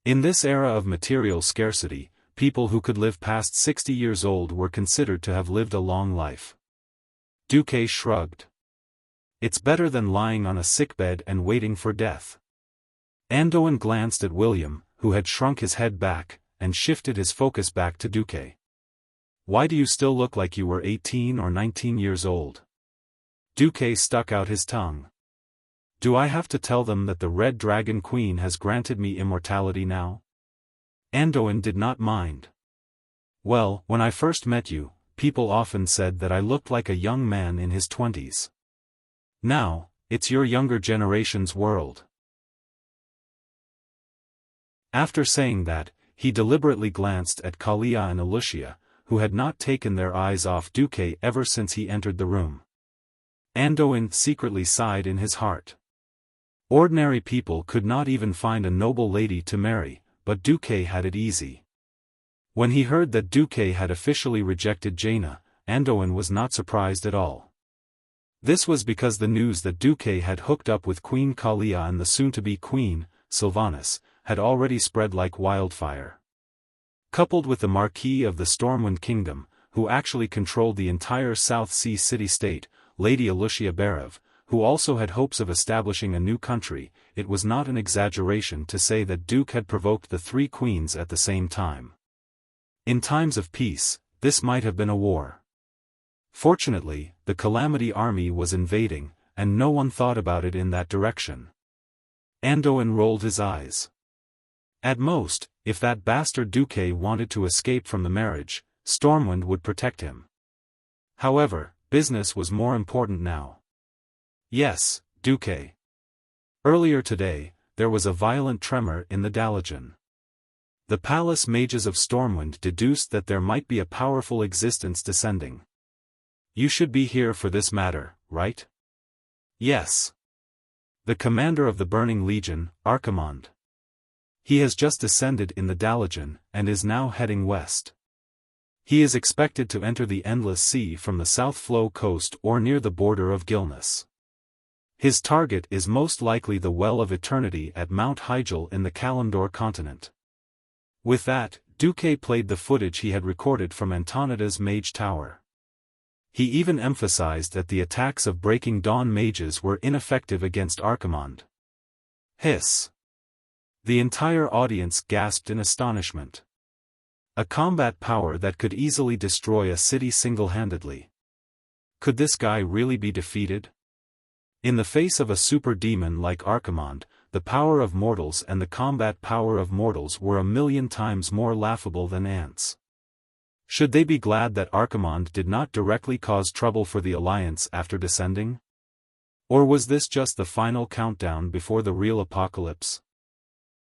In this era of material scarcity, people who could live past 60 years old were considered to have lived a long life. Duque shrugged. It's better than lying on a sickbed and waiting for death. Anduin glanced at William, who had shrunk his head back, and shifted his focus back to Duque. Why do you still look like you were 18 or 19 years old? Duque stuck out his tongue. Do I have to tell them that the Red Dragon Queen has granted me immortality now? Anduin did not mind. Well, when I first met you, people often said that I looked like a young man in his 20s. Now, it's your younger generation's world. After saying that, he deliberately glanced at Kalia and Alucia, who had not taken their eyes off Duque ever since he entered the room. Anduin secretly sighed in his heart. Ordinary people could not even find a noble lady to marry, but Duque had it easy. When he heard that Duque had officially rejected Jaina, Anduin was not surprised at all. This was because the news that Duque had hooked up with Queen Kalia and the soon-to-be Queen, Sylvanas, had already spread like wildfire. Coupled with the Marquis of the Stormwind Kingdom, who actually controlled the entire South Sea city-state, Lady Alucia Berev, who also had hopes of establishing a new country, it was not an exaggeration to say that Duke had provoked the three queens at the same time. In times of peace, this might have been a war. Fortunately, the Calamity army was invading, and no one thought about it in that direction. Anduin rolled his eyes. At most, if that bastard Duque wanted to escape from the marriage, Stormwind would protect him. However, business was more important now. Yes, Duque. Earlier today, there was a violent tremor in the Dalajan. The palace mages of Stormwind deduced that there might be a powerful existence descending. You should be here for this matter, right? Yes. The commander of the Burning Legion, Archimond. He has just descended in the Dalajan, and is now heading west. He is expected to enter the Endless Sea from the South Flow coast or near the border of Gilness. His target is most likely the Well of Eternity at Mount Hyjal in the Kalimdor continent. With that, Duque played the footage he had recorded from Antonida's Mage Tower. He even emphasized that the attacks of Breaking Dawn mages were ineffective against Archimonde. Hiss! The entire audience gasped in astonishment. A combat power that could easily destroy a city single-handedly. Could this guy really be defeated? In the face of a super demon like Archimonde, the power of mortals and the combat power of mortals were 1,000,000 times more laughable than ants. Should they be glad that Archimonde did not directly cause trouble for the Alliance after descending? Or was this just the final countdown before the real apocalypse?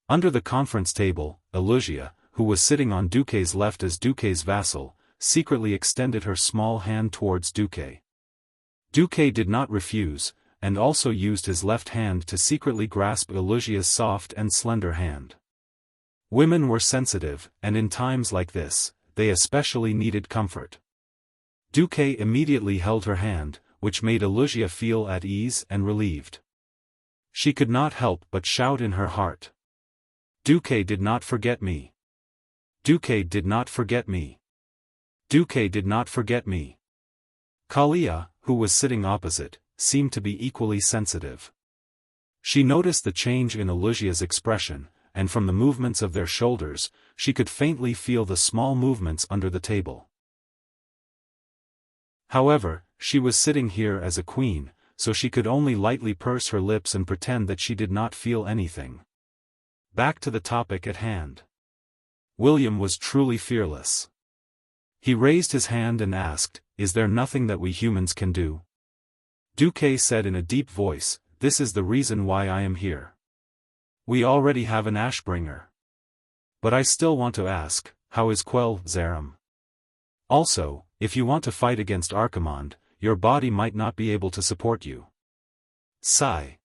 Under the conference table, Wuxia, who was sitting on Duque's left as Duque's vassal, secretly extended her small hand towards Duque. Duque did not refuse, and also used his left hand to secretly grasp Wuxia's soft and slender hand. Women were sensitive, and in times like this, they especially needed comfort. Duque immediately held her hand, which made Wuxia feel at ease and relieved. She could not help but shout in her heart. Duque did not forget me. Duque did not forget me. Duque did not forget me. Kalia, who was sitting opposite, seemed to be equally sensitive. She noticed the change in Wuxia's expression, and from the movements of their shoulders, she could faintly feel the small movements under the table. However, she was sitting here as a queen, so she could only lightly purse her lips and pretend that she did not feel anything. Back to the topic at hand. William was truly fearless. He raised his hand and asked, "Is there nothing that we humans can do?" Duque said in a deep voice, "This is the reason why I am here. We already have an Ashbringer. But I still want to ask, how is Quell Zaram? Also, if you want to fight against Archimonde, your body might not be able to support you." Sigh.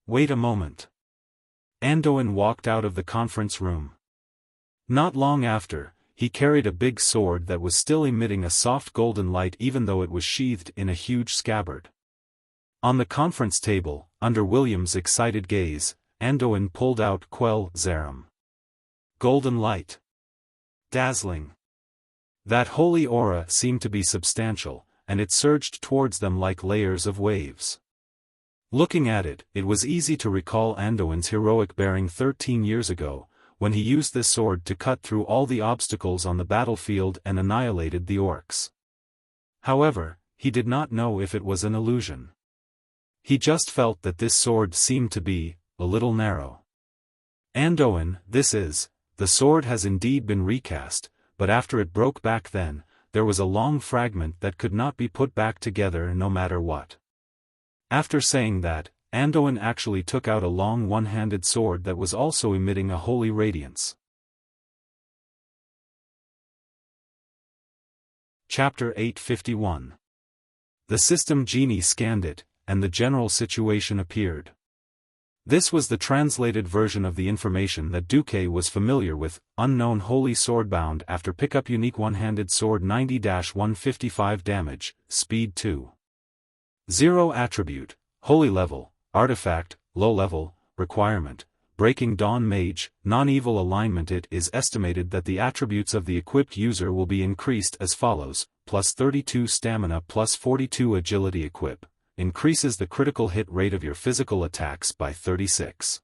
Wait a moment. Anduin walked out of the conference room. Not long after, he carried a big sword that was still emitting a soft golden light even though it was sheathed in a huge scabbard. On the conference table, under William's excited gaze, Anduin pulled out Quell Zaram. Golden light. Dazzling. That holy aura seemed to be substantial, and it surged towards them like layers of waves. Looking at it, it was easy to recall Anduin's heroic bearing 13 years ago, when he used this sword to cut through all the obstacles on the battlefield and annihilated the orcs. However, he did not know if it was an illusion. He just felt that this sword seemed to be a little narrow. Anduin, the sword has indeed been recast, but after it broke back then, there was a long fragment that could not be put back together no matter what. After saying that, Anduin actually took out a long one-handed sword that was also emitting a holy radiance. Chapter 851. The system genie scanned it, and the general situation appeared. This was the translated version of the information that Duque was familiar with: unknown holy sword bound after pickup, unique one-handed sword, 90-155 damage, speed 2. 0 attribute, holy level, artifact, low level, requirement, Breaking Dawn mage, non-evil alignment. It is estimated that the attributes of the equipped user will be increased as follows: plus 32 stamina, plus 42 agility. Equip increases the critical hit rate of your physical attacks by 36.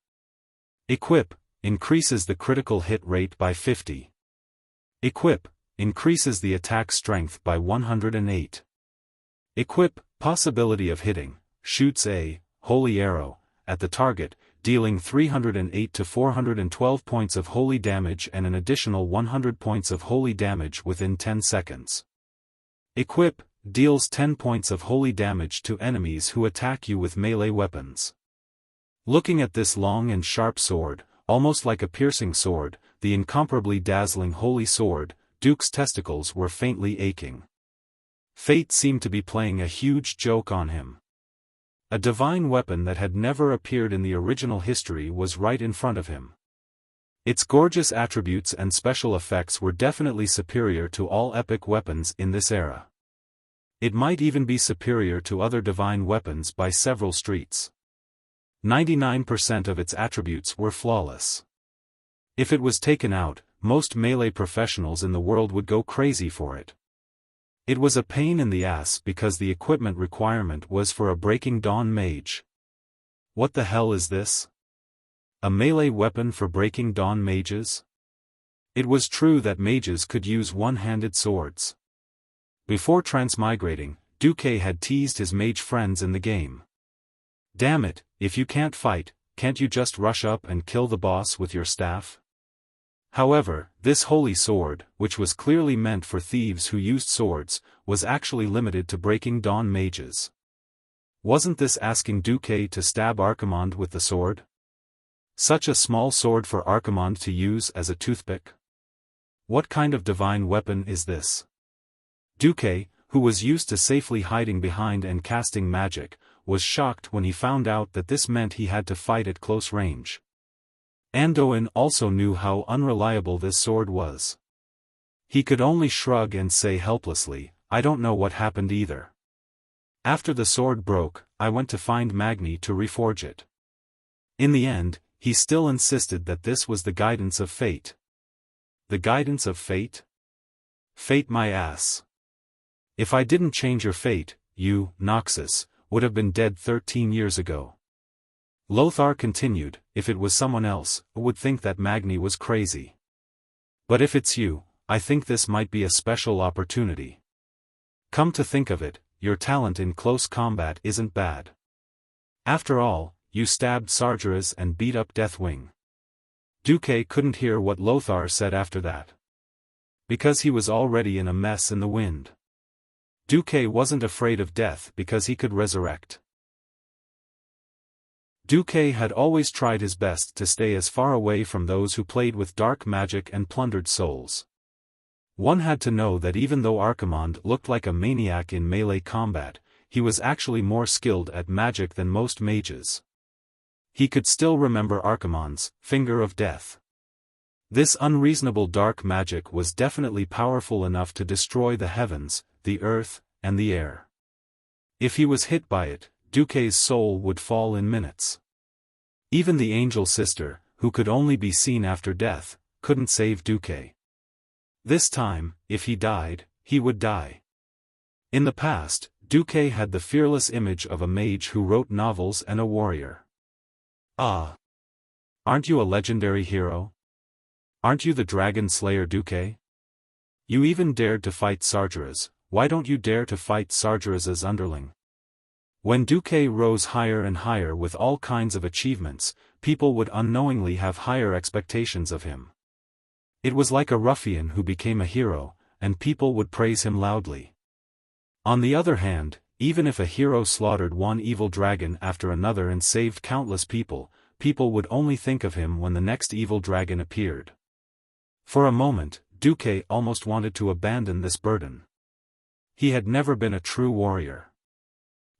Equip increases the critical hit rate by 50. Equip increases the attack strength by 108. Equip possibility of hitting, shoots a holy arrow at the target, dealing 308 to 412 points of holy damage and an additional 100 points of holy damage within 10 seconds. Equip deals 10 points of holy damage to enemies who attack you with melee weapons. Looking at this long and sharp sword, almost like a piercing sword, the incomparably dazzling holy sword, Duke's testicles were faintly aching. Fate seemed to be playing a huge joke on him. A divine weapon that had never appeared in the original history was right in front of him. Its gorgeous attributes and special effects were definitely superior to all epic weapons in this era. It might even be superior to other divine weapons by several streets. 99% of its attributes were flawless. If it was taken out, most melee professionals in the world would go crazy for it. It was a pain in the ass because the equipment requirement was for a Breaking Dawn mage. What the hell is this? A melee weapon for Breaking Dawn mages? It was true that mages could use one-handed swords. Before transmigrating, Duque had teased his mage friends in the game. Damn it, if you can't fight, can't you just rush up and kill the boss with your staff? However, this holy sword, which was clearly meant for thieves who used swords, was actually limited to Breaking Dawn mages. Wasn't this asking Duque to stab Archimonde with the sword? Such a small sword for Archimonde to use as a toothpick? What kind of divine weapon is this? Duque, who was used to safely hiding behind and casting magic, was shocked when he found out that this meant he had to fight at close range. Anduin also knew how unreliable this sword was. He could only shrug and say helplessly, "I don't know what happened either. After the sword broke, I went to find Magni to reforge it." In the end, he still insisted that this was the guidance of fate. The guidance of fate? Fate my ass. If I didn't change your fate, you, Noxus, would have been dead 13 years ago. Lothar continued, "If it was someone else, I would think that Magni was crazy. But if it's you, I think this might be a special opportunity. Come to think of it, your talent in close combat isn't bad. After all, you stabbed Sargeras and beat up Deathwing." Duque couldn't hear what Lothar said after that. Because he was already in a mess in the wind. Duque wasn't afraid of death because he could resurrect. Duque had always tried his best to stay as far away from those who played with dark magic and plundered souls. One had to know that even though Archimonde looked like a maniac in melee combat, he was actually more skilled at magic than most mages. He could still remember Archimonde's finger of death. This unreasonable dark magic was definitely powerful enough to destroy the heavens, the earth, and the air. If he was hit by it, Duque's soul would fall in minutes. Even the angel sister, who could only be seen after death, couldn't save Duque. This time, if he died, he would die. In the past, Duque had the fearless image of a mage who wrote novels and a warrior. Ah! Aren't you a legendary hero? Aren't you the dragon slayer Duque? You even dared to fight Sargeras, why don't you dare to fight Sargeras' underling? When Duque rose higher and higher with all kinds of achievements, people would unknowingly have higher expectations of him. It was like a ruffian who became a hero, and people would praise him loudly. On the other hand, even if a hero slaughtered one evil dragon after another and saved countless people, people would only think of him when the next evil dragon appeared. For a moment, Duque almost wanted to abandon this burden. He had never been a true warrior.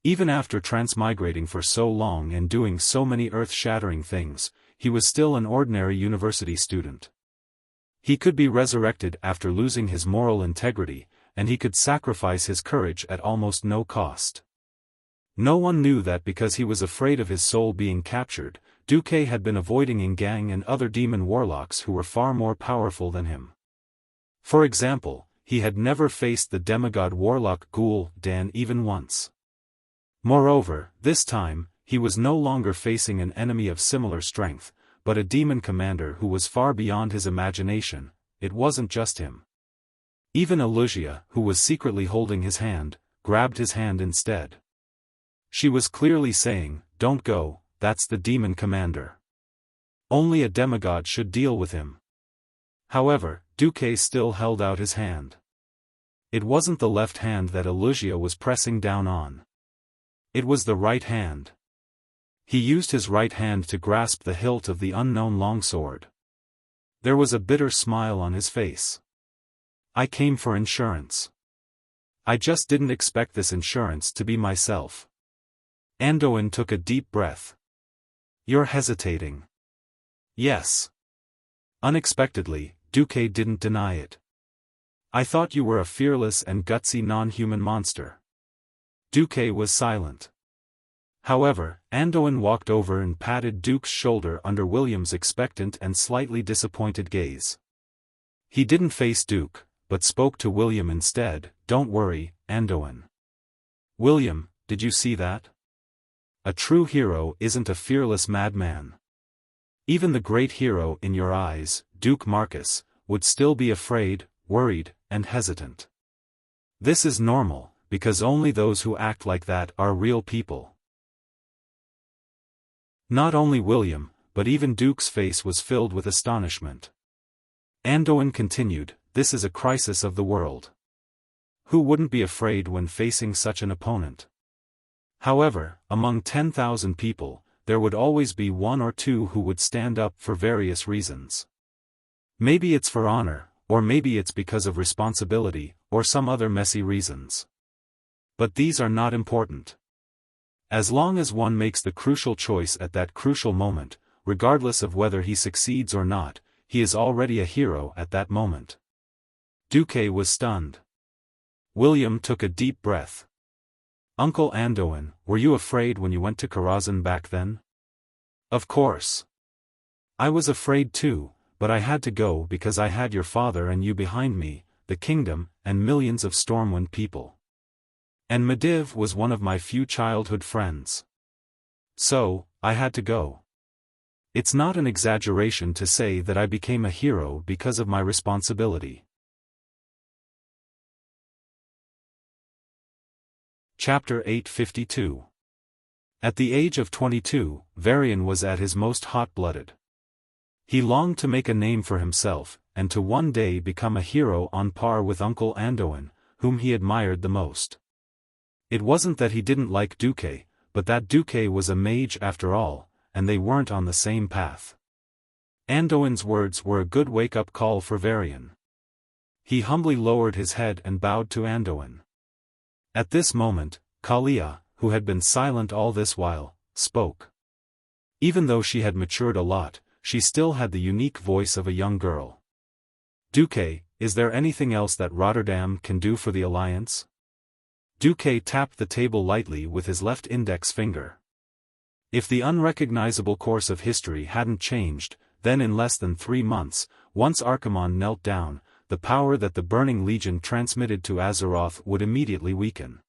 Even after transmigrating for so long and doing so many earth-shattering things, he was still an ordinary university student. He could be resurrected after losing his moral integrity, and he could sacrifice his courage at almost no cost. No one knew that because he was afraid of his soul being captured, Duque had been avoiding Ingang and other demon warlocks who were far more powerful than him. For example, he had never faced the demigod warlock Ghoul Dan even once. Moreover, this time, he was no longer facing an enemy of similar strength, but a demon commander who was far beyond his imagination. It wasn't just him. Even Wuxia, who was secretly holding his hand, grabbed his hand instead. She was clearly saying, "Don't go, that's the demon commander. Only a demigod should deal with him." However, Duque still held out his hand. It wasn't the left hand that Wuxia was pressing down on. It was the right hand. He used his right hand to grasp the hilt of the unknown longsword. There was a bitter smile on his face. "I came for insurance. I just didn't expect this insurance to be myself." Anduin took a deep breath. "You're hesitating." "Yes." Unexpectedly, Duque didn't deny it. "I thought you were a fearless and gutsy non-human monster." Duque was silent. However, Anduin walked over and patted Duke's shoulder under William's expectant and slightly disappointed gaze. He didn't face Duke, but spoke to William instead. "Don't worry, Andoin." "William, did you see that? A true hero isn't a fearless madman. Even the great hero in your eyes, Duke Marcus, would still be afraid, worried, and hesitant. This is normal, because only those who act like that are real people." Not only William, but even Duke's face was filled with astonishment. Andoin continued, "This is a crisis of the world. Who wouldn't be afraid when facing such an opponent? However, among 10,000 people, there would always be one or two who would stand up for various reasons. Maybe it's for honor, or maybe it's because of responsibility, or some other messy reasons. But these are not important. As long as one makes the crucial choice at that crucial moment, regardless of whether he succeeds or not, he is already a hero at that moment." Duque was stunned. William took a deep breath. "Uncle Andoin, were you afraid when you went to Karazhan back then?" "Of course. I was afraid too, but I had to go because I had your father and you behind me, the kingdom, and millions of Stormwind people. And Medivh was one of my few childhood friends. So, I had to go. It's not an exaggeration to say that I became a hero because of my responsibility." Chapter 852. At the age of 22, Varian was at his most hot-blooded. He longed to make a name for himself, and to one day become a hero on par with Uncle Andoin, whom he admired the most. It wasn't that he didn't like Duque, but that Duque was a mage after all, and they weren't on the same path. Andoin's words were a good wake-up call for Varian. He humbly lowered his head and bowed to Andoin. At this moment, Kalia, who had been silent all this while, spoke. Even though she had matured a lot, she still had the unique voice of a young girl. "Duque, is there anything else that Rotterdam can do for the Alliance?" Duque tapped the table lightly with his left index finger. If the unrecognizable course of history hadn't changed, then in less than 3 months, once Archimonde knelt down, the power that the Burning Legion transmitted to Azeroth would immediately weaken.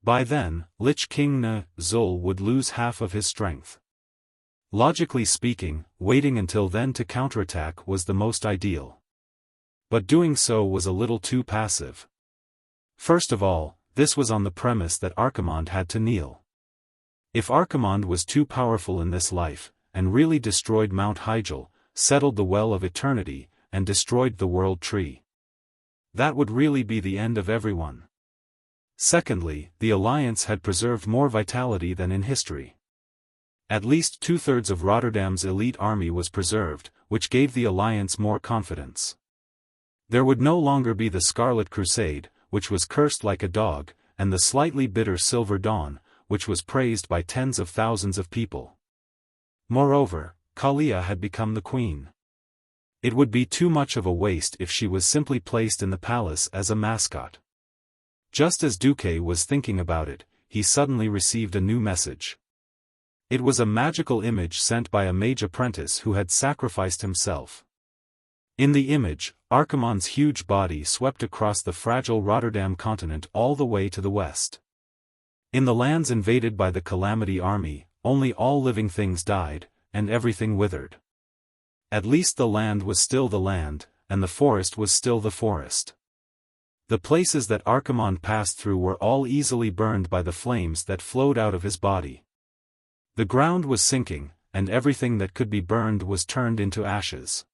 By then, Lich King Zul would lose half of his strength. Logically speaking, waiting until then to counterattack was the most ideal. But doing so was a little too passive. First of all, this was on the premise that Archimonde had to kneel. If Archimonde was too powerful in this life, and really destroyed Mount Hyjal, settled the Well of Eternity, and destroyed the World Tree, that would really be the end of everyone. Secondly, the Alliance had preserved more vitality than in history. At least 2/3 of Rotterdam's elite army was preserved, which gave the Alliance more confidence. There would no longer be the Scarlet Crusade, which was cursed like a dog, and the slightly bitter Silver Dawn, which was praised by tens of thousands of people. Moreover, Kalia had become the queen. It would be too much of a waste if she was simply placed in the palace as a mascot. Just as Duque was thinking about it, he suddenly received a new message. It was a magical image sent by a mage apprentice who had sacrificed himself. In the image, Archimonde's huge body swept across the fragile Rotterdam continent all the way to the west. In the lands invaded by the Calamity Army, only all living things died, and everything withered. At least the land was still the land, and the forest was still the forest. The places that Archimonde passed through were all easily burned by the flames that flowed out of his body. The ground was sinking, and everything that could be burned was turned into ashes.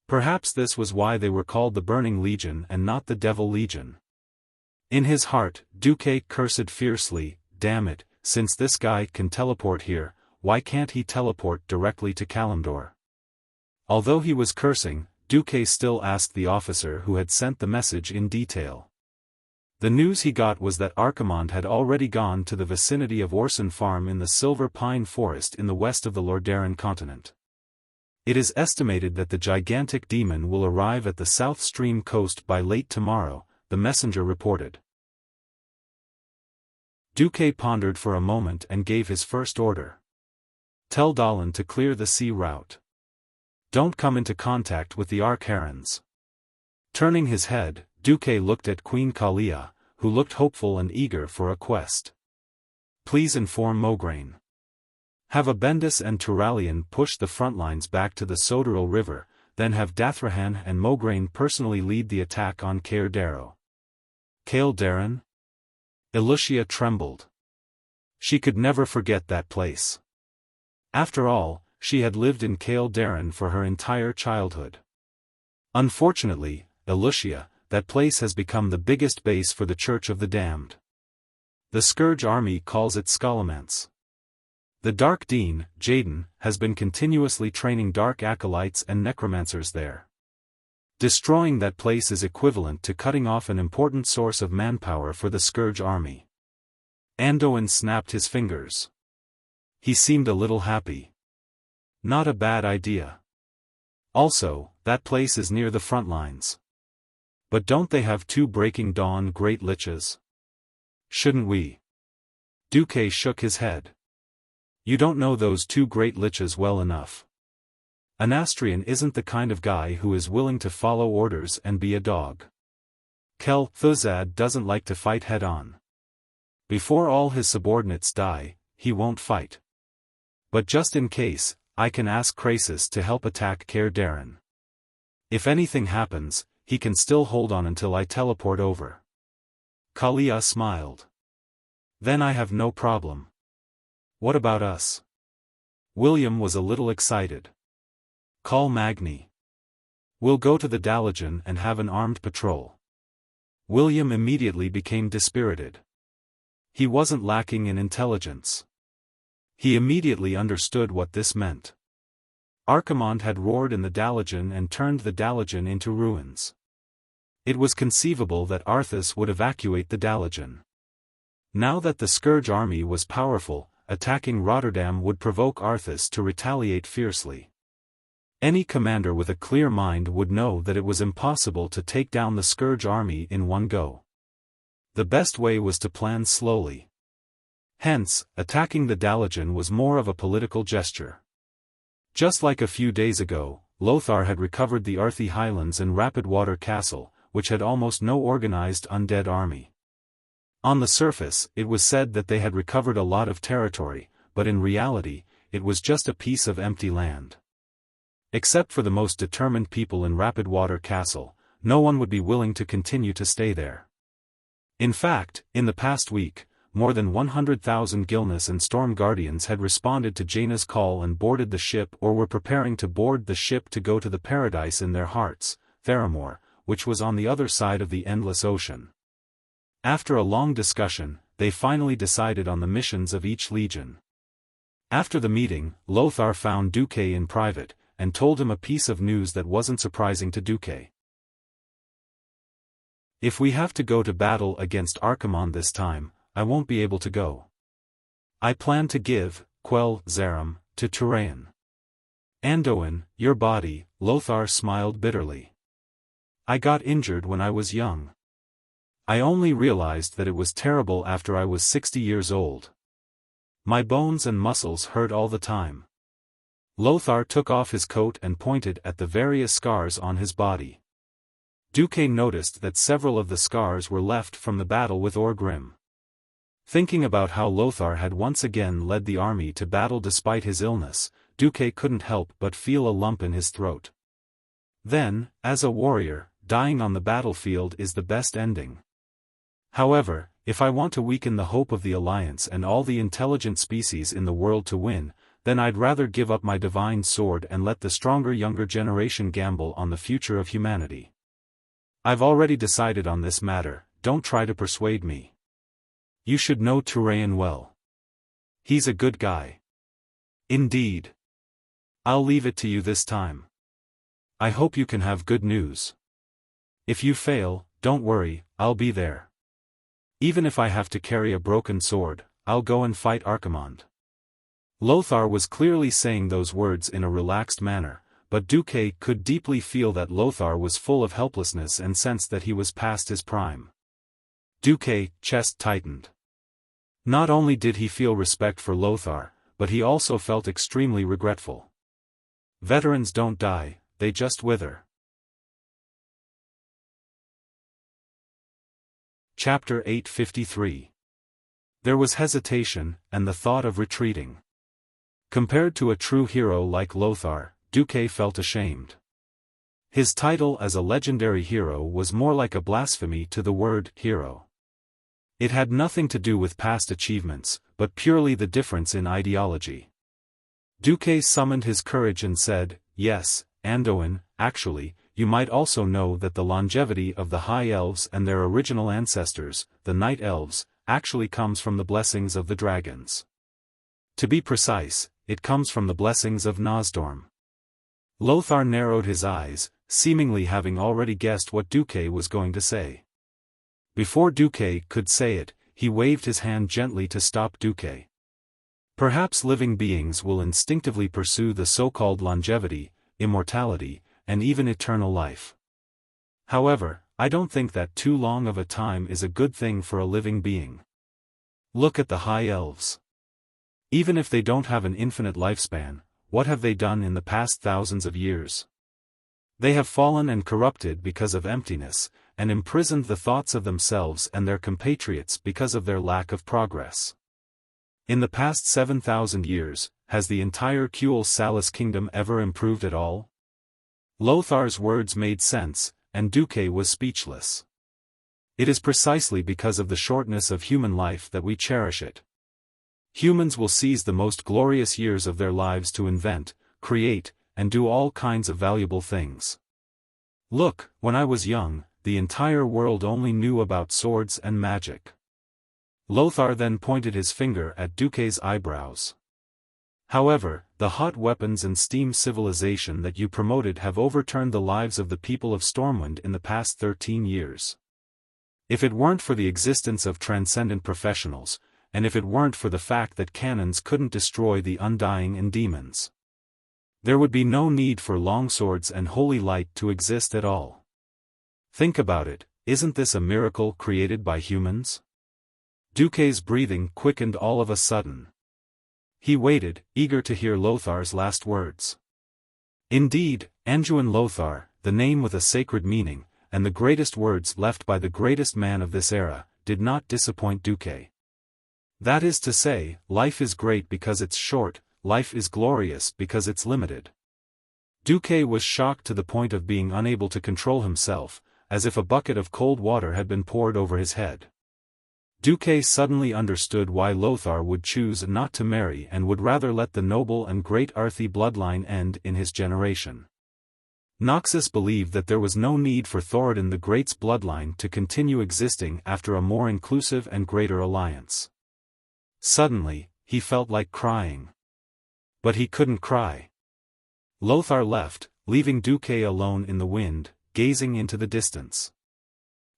Perhaps this was why they were called the Burning Legion and not the Devil Legion. In his heart, Duque cursed fiercely, "Damn it, since this guy can teleport here, why can't he teleport directly to Kalimdor?" Although he was cursing, Duque still asked the officer who had sent the message in detail. The news he got was that Archimonde had already gone to the vicinity of Orson Farm in the Silver Pine Forest in the west of the Lordaeron continent. It is estimated that the gigantic demon will arrive at the South Stream coast by late tomorrow, the messenger reported. Duque pondered for a moment and gave his first order. "Tell Dahlan to clear the sea route. Don't come into contact with the Arch Herons. Turning his head, Duque looked at Queen Kalia, who looked hopeful and eager for a quest. Please inform Mograine. Have Abendus and Turalian push the front lines back to the Soderil River, then have Dathrahan and Mograine personally lead the attack on Caer Darrow. Caer Darren? Elucia trembled. She could never forget that place. After all, she had lived in Caer Darren for her entire childhood. Unfortunately, Elucia, that place has become the biggest base for the Church of the Damned. The Scourge Army calls it Scholomance. The Dark Dean, Jaden, has been continuously training dark acolytes and necromancers there. Destroying that place is equivalent to cutting off an important source of manpower for the Scourge Army. Anduin snapped his fingers. He seemed a little happy. Not a bad idea. Also, that place is near the front lines. But don't they have 2 Breaking Dawn Great Liches? Shouldn't we? Duque shook his head. You don't know those 2 Great Liches well enough. Anastrian isn't the kind of guy who is willing to follow orders and be a dog. Kel Thuzad doesn't like to fight head-on. Before all his subordinates die, he won't fight. But just in case, I can ask Krasis to help attack Caer Darren. If anything happens, he can still hold on until I teleport over. Kalia smiled. Then I have no problem. What about us? William was a little excited. Call Magni. We'll go to the Dalajan and have an armed patrol. William immediately became dispirited. He wasn't lacking in intelligence. He immediately understood what this meant. Archimonde had roared in the Dalajan and turned the Dalajan into ruins. It was conceivable that Arthas would evacuate the Dalajan. Now that the Scourge army was powerful, attacking Rotterdam would provoke Arthas to retaliate fiercely. Any commander with a clear mind would know that it was impossible to take down the Scourge army in one go. The best way was to plan slowly. Hence, attacking the Dalajan was more of a political gesture. Just like a few days ago, Lothar had recovered the Arthi Highlands and Rapidwater Castle, which had almost no organized undead army. On the surface, it was said that they had recovered a lot of territory, but in reality, it was just a piece of empty land. Except for the most determined people in Rapidwater Castle, no one would be willing to continue to stay there. In fact, in the past week, more than 100,000 Gilnis and Storm Guardians had responded to Jaina's call and boarded the ship or were preparing to board the ship to go to the paradise in their hearts, Theramore, which was on the other side of the endless ocean. After a long discussion, they finally decided on the missions of each legion. After the meeting, Lothar found Duque in private, and told him a piece of news that wasn't surprising to Duque. If we have to go to battle against Archimonde this time, I won't be able to go. I plan to give, Quell Zaram, to Turayan. Anduin, your body, Lothar smiled bitterly. I got injured when I was young. I only realized that it was terrible after I was 60 years old. My bones and muscles hurt all the time. Lothar took off his coat and pointed at the various scars on his body. Duque noticed that several of the scars were left from the battle with Orgrim. Thinking about how Lothar had once again led the army to battle despite his illness, Duque couldn't help but feel a lump in his throat. Then, as a warrior, dying on the battlefield is the best ending. However, if I want to weaken the hope of the Alliance and all the intelligent species in the world to win, then I'd rather give up my divine sword and let the stronger younger generation gamble on the future of humanity. I've already decided on this matter, don't try to persuade me. You should know Turayan well. He's a good guy. Indeed. I'll leave it to you this time. I hope you can have good news. If you fail, don't worry, I'll be there. Even if I have to carry a broken sword, I'll go and fight Archimonde. Lothar was clearly saying those words in a relaxed manner, but Duque could deeply feel that Lothar was full of helplessness and sensed that he was past his prime. Duque's chest tightened. Not only did he feel respect for Lothar, but he also felt extremely regretful. Veterans don't die, they just wither. Chapter 853. There was hesitation, and the thought of retreating. Compared to a true hero like Lothar, Duque felt ashamed. His title as a legendary hero was more like a blasphemy to the word hero. It had nothing to do with past achievements, but purely the difference in ideology. Duque summoned his courage and said, "Yes, Anduin, actually, you might also know that the longevity of the High Elves and their original ancestors, the Night Elves, actually comes from the blessings of the dragons. To be precise, it comes from the blessings of Nosdorm." Lothar narrowed his eyes, seemingly having already guessed what Duque was going to say. Before Duque could say it, he waved his hand gently to stop Duque. Perhaps living beings will instinctively pursue the so-called longevity, immortality, and even eternal life. However, I don't think that too long of a time is a good thing for a living being. Look at the High Elves. Even if they don't have an infinite lifespan, what have they done in the past thousands of years? They have fallen and corrupted because of emptiness, and imprisoned the thoughts of themselves and their compatriots because of their lack of progress. In the past 7,000 years, has the entire Kuel Salus kingdom ever improved at all? Lothar's words made sense, and Duque was speechless. It is precisely because of the shortness of human life that we cherish it. Humans will seize the most glorious years of their lives to invent, create, and do all kinds of valuable things. Look, when I was young, the entire world only knew about swords and magic. Lothar then pointed his finger at Duque's eyebrows. However, the hot weapons and steam civilization that you promoted have overturned the lives of the people of Stormwind in the past 13 years. If it weren't for the existence of transcendent professionals, and if it weren't for the fact that cannons couldn't destroy the undying and demons, there would be no need for longswords and holy light to exist at all. Think about it, isn't this a miracle created by humans? Duque's breathing quickened all of a sudden. He waited, eager to hear Lothar's last words. Indeed, Anduin Lothar, the name with a sacred meaning, and the greatest words left by the greatest man of this era, did not disappoint Duque. That is to say, life is great because it's short, life is glorious because it's limited. Duque was shocked to the point of being unable to control himself, as if a bucket of cold water had been poured over his head. Duque suddenly understood why Lothar would choose not to marry and would rather let the noble and great Arthi bloodline end in his generation. Noxus believed that there was no need for Thoradin the Great's bloodline to continue existing after a more inclusive and greater alliance. Suddenly, he felt like crying. But he couldn't cry. Lothar left, leaving Duque alone in the wind, gazing into the distance.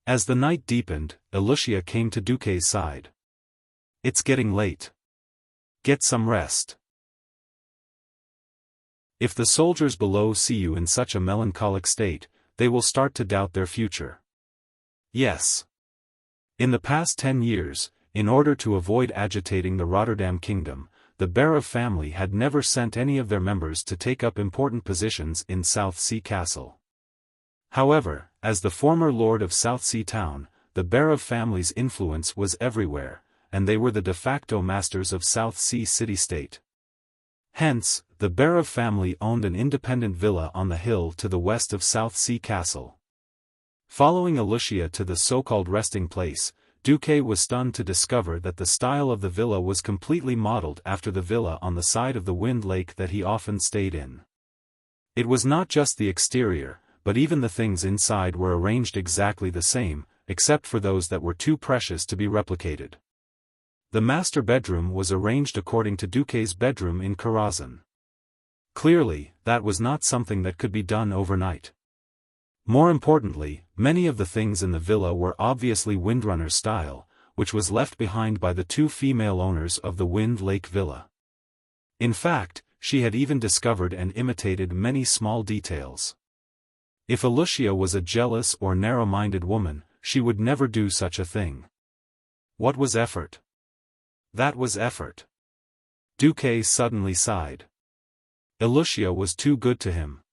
As the night deepened, Lucia came to Duque's side. "It's getting late. Get some rest. If the soldiers below see you in such a melancholic state, they will start to doubt their future." Yes. In the past 10 years, in order to avoid agitating the Rotterdam kingdom, the Barov family had never sent any of their members to take up important positions in South Sea Castle. However, as the former lord of South Sea Town, the Barov family's influence was everywhere, and they were the de facto masters of South Sea city-state. Hence, the Barov family owned an independent villa on the hill to the west of South Sea Castle. Following Lucia to the so-called resting place, Duque was stunned to discover that the style of the villa was completely modeled after the villa on the side of the Wind Lake that he often stayed in. It was not just the exterior, but even the things inside were arranged exactly the same, except for those that were too precious to be replicated. The master bedroom was arranged according to Duque's bedroom in Karazhan. Clearly, that was not something that could be done overnight. More importantly, many of the things in the villa were obviously Windrunner style, which was left behind by the 2 female owners of the Wind Lake Villa. In fact, she had even discovered and imitated many small details. If Lucia was a jealous or narrow-minded woman, she would never do such a thing. What was effort? That was effort. Duque suddenly sighed. Lucia was too good to him.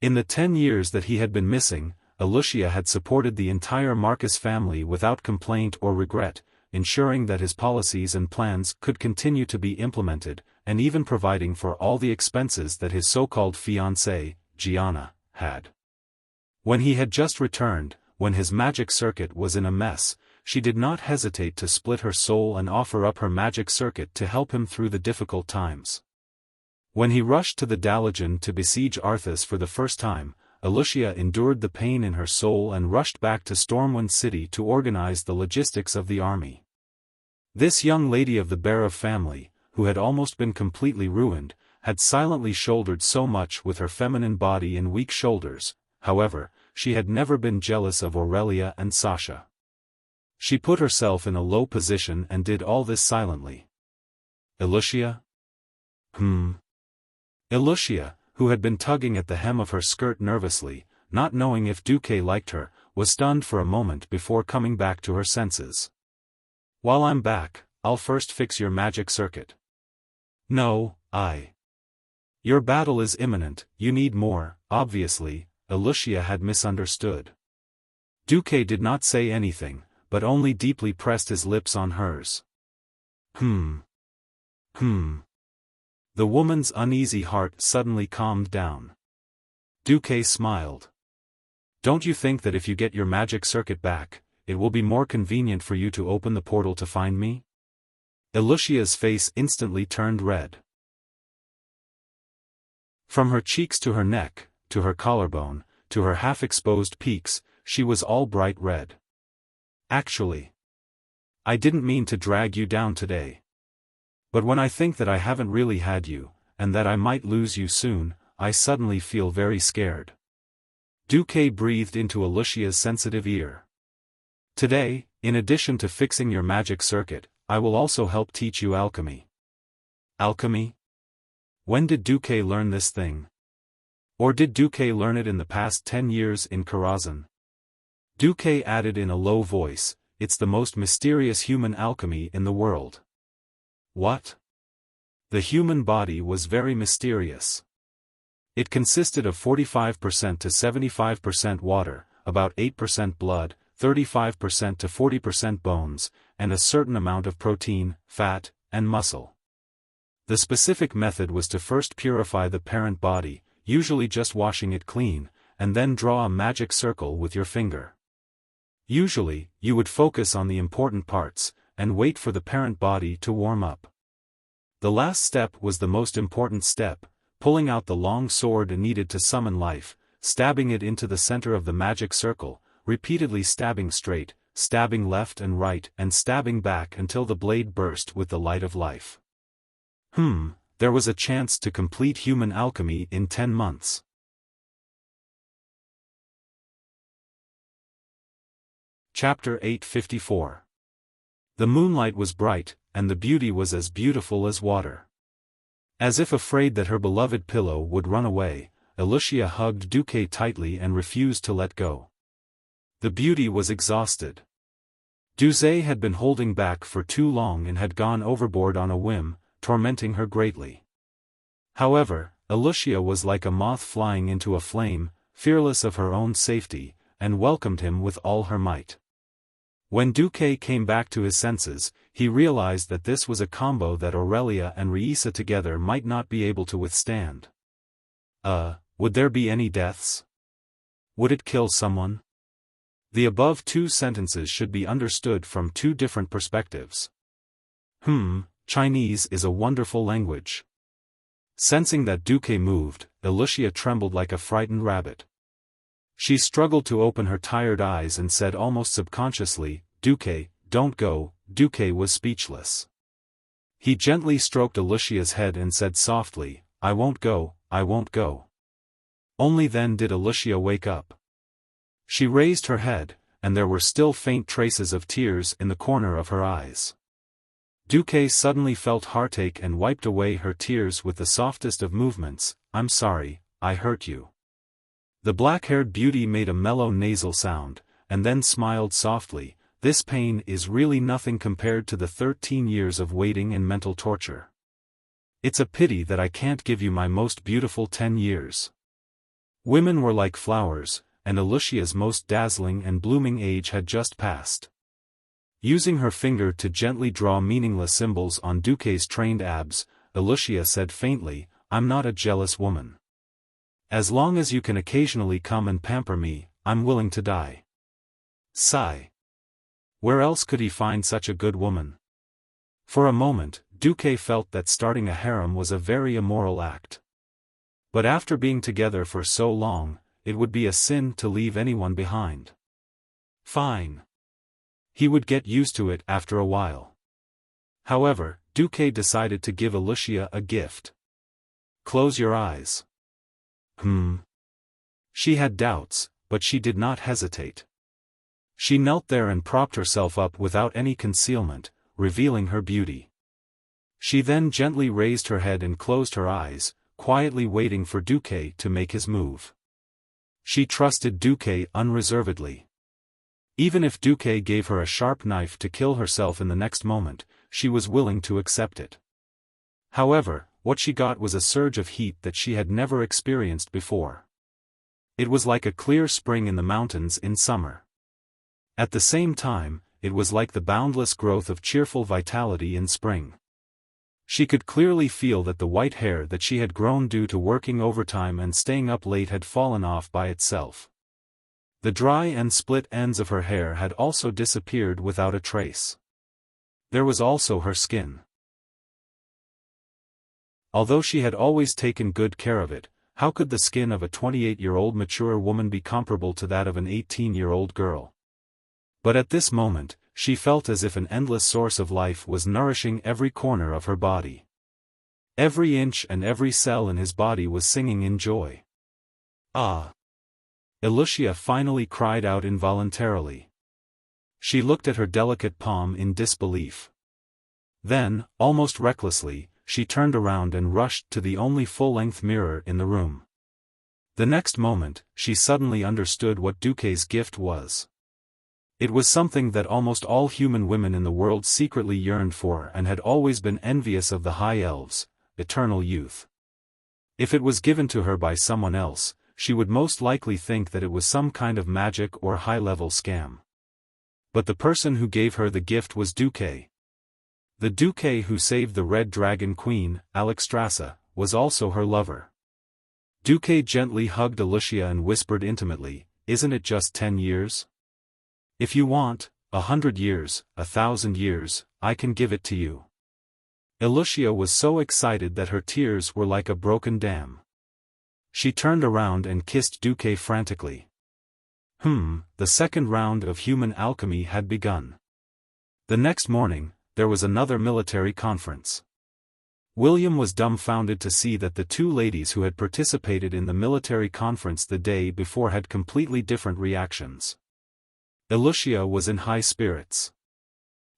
In the 10 years that he had been missing, Wuxia had supported the entire Marcus family without complaint or regret, ensuring that his policies and plans could continue to be implemented, and even providing for all the expenses that his so-called fiancée, Gianna, had. When he had just returned, when his magic circuit was in a mess, she did not hesitate to split her soul and offer up her magic circuit to help him through the difficult times. When he rushed to the Dalajan to besiege Arthas for the first time, Wuxia endured the pain in her soul and rushed back to Stormwind City to organize the logistics of the army. This young lady of the Barav family, who had almost been completely ruined, had silently shouldered so much with her feminine body and weak shoulders. However, she had never been jealous of Aurelia and Sasha. She put herself in a low position and did all this silently. Wuxia? Wuxia, who had been tugging at the hem of her skirt nervously, not knowing if Duque liked her, was stunned for a moment before coming back to her senses. While I'm back, I'll first fix your magic circuit. No, Your battle is imminent, you need more. Obviously, Wuxia had misunderstood. Duque did not say anything, but only deeply pressed his lips on hers. The woman's uneasy heart suddenly calmed down. Duque smiled. Don't you think that if you get your magic circuit back, it will be more convenient for you to open the portal to find me? Wuxia's face instantly turned red. From her cheeks to her neck, to her collarbone, to her half-exposed peaks, she was all bright red. Actually, I didn't mean to drag you down today. But when I think that I haven't really had you, and that I might lose you soon, I suddenly feel very scared. Duque breathed into Wuxia's sensitive ear. Today, in addition to fixing your magic circuit, I will also help teach you alchemy. Alchemy? When did Duque learn this thing? Or did Duque learn it in the past 10 years in Karazhan? Duque added in a low voice, it's the most mysterious human alchemy in the world. What? The human body was very mysterious. It consisted of 45% to 75% water, about 8% blood, 35% to 40% bones, and a certain amount of protein, fat, and muscle. The specific method was to first purify the parent body, usually just washing it clean, and then draw a magic circle with your finger. Usually, you would focus on the important parts, and wait for the parent body to warm up. The last step was the most important step, pulling out the long sword needed to summon life, stabbing it into the center of the magic circle, repeatedly stabbing straight, stabbing left and right, and stabbing back until the blade burst with the light of life. There was a chance to complete human alchemy in 10 months. Chapter 854. The moonlight was bright, and the beauty was as beautiful as water. As if afraid that her beloved pillow would run away, Wuxia hugged Duque tightly and refused to let go. The beauty was exhausted. Duque had been holding back for too long and had gone overboard on a whim, tormenting her greatly. However, Wuxia was like a moth flying into a flame, fearless of her own safety, and welcomed him with all her might. When Duque came back to his senses, he realized that this was a combo that Aurelia and Reisa together might not be able to withstand. Would there be any deaths? Would it kill someone? The above two sentences should be understood from two different perspectives. Chinese is a wonderful language. Sensing that Duque moved, Wuxia trembled like a frightened rabbit. She struggled to open her tired eyes and said almost subconsciously, Duque, don't go. Duque was speechless. He gently stroked Wuxia's head and said softly, I won't go, I won't go. Only then did Wuxia wake up. She raised her head, and there were still faint traces of tears in the corner of her eyes. Duque suddenly felt heartache and wiped away her tears with the softest of movements. I'm sorry, I hurt you. The black-haired beauty made a mellow nasal sound, and then smiled softly. This pain is really nothing compared to the 13 years of waiting and mental torture. It's a pity that I can't give you my most beautiful 10 years. Women were like flowers, and Alicia's most dazzling and blooming age had just passed. Using her finger to gently draw meaningless symbols on Duque's trained abs, Alicia said faintly, "I'm not a jealous woman. As long as you can occasionally come and pamper me, I'm willing to die." Sigh. Where else could he find such a good woman? For a moment, Duque felt that starting a harem was a very immoral act. But after being together for so long, it would be a sin to leave anyone behind. Fine. He would get used to it after a while. However, Duque decided to give Alicia a gift. "Close your eyes." She had doubts, but she did not hesitate. She knelt there and propped herself up without any concealment, revealing her beauty. She then gently raised her head and closed her eyes, quietly waiting for Duque to make his move. She trusted Duque unreservedly. Even if Duque gave her a sharp knife to kill herself in the next moment, she was willing to accept it. However, what she got was a surge of heat that she had never experienced before. It was like a clear spring in the mountains in summer. At the same time, it was like the boundless growth of cheerful vitality in spring. She could clearly feel that the white hair that she had grown due to working overtime and staying up late had fallen off by itself. The dry and split ends of her hair had also disappeared without a trace. There was also her skin. Although she had always taken good care of it, how could the skin of a 28-year-old mature woman be comparable to that of an 18-year-old girl? But at this moment, she felt as if an endless source of life was nourishing every corner of her body. Every inch and every cell in his body was singing in joy. "Ah!" Alicia finally cried out involuntarily. She looked at her delicate palm in disbelief. Then, almost recklessly, she turned around and rushed to the only full-length mirror in the room. The next moment, she suddenly understood what Duque's gift was. It was something that almost all human women in the world secretly yearned for and had always been envious of: the high elves, eternal youth. If it was given to her by someone else, she would most likely think that it was some kind of magic or high-level scam. But the person who gave her the gift was Duque. The Duque who saved the Red Dragon Queen, Alexstrasza, was also her lover. Duque gently hugged Alicia and whispered intimately, "Isn't it just 10 years? If you want, 100 years, 1,000 years, I can give it to you." Alicia was so excited that her tears were like a broken dam. She turned around and kissed Duque frantically. The second round of human alchemy had begun. The next morning, there was another military conference. William was dumbfounded to see that the two ladies who had participated in the military conference the day before had completely different reactions. Alicia was in high spirits.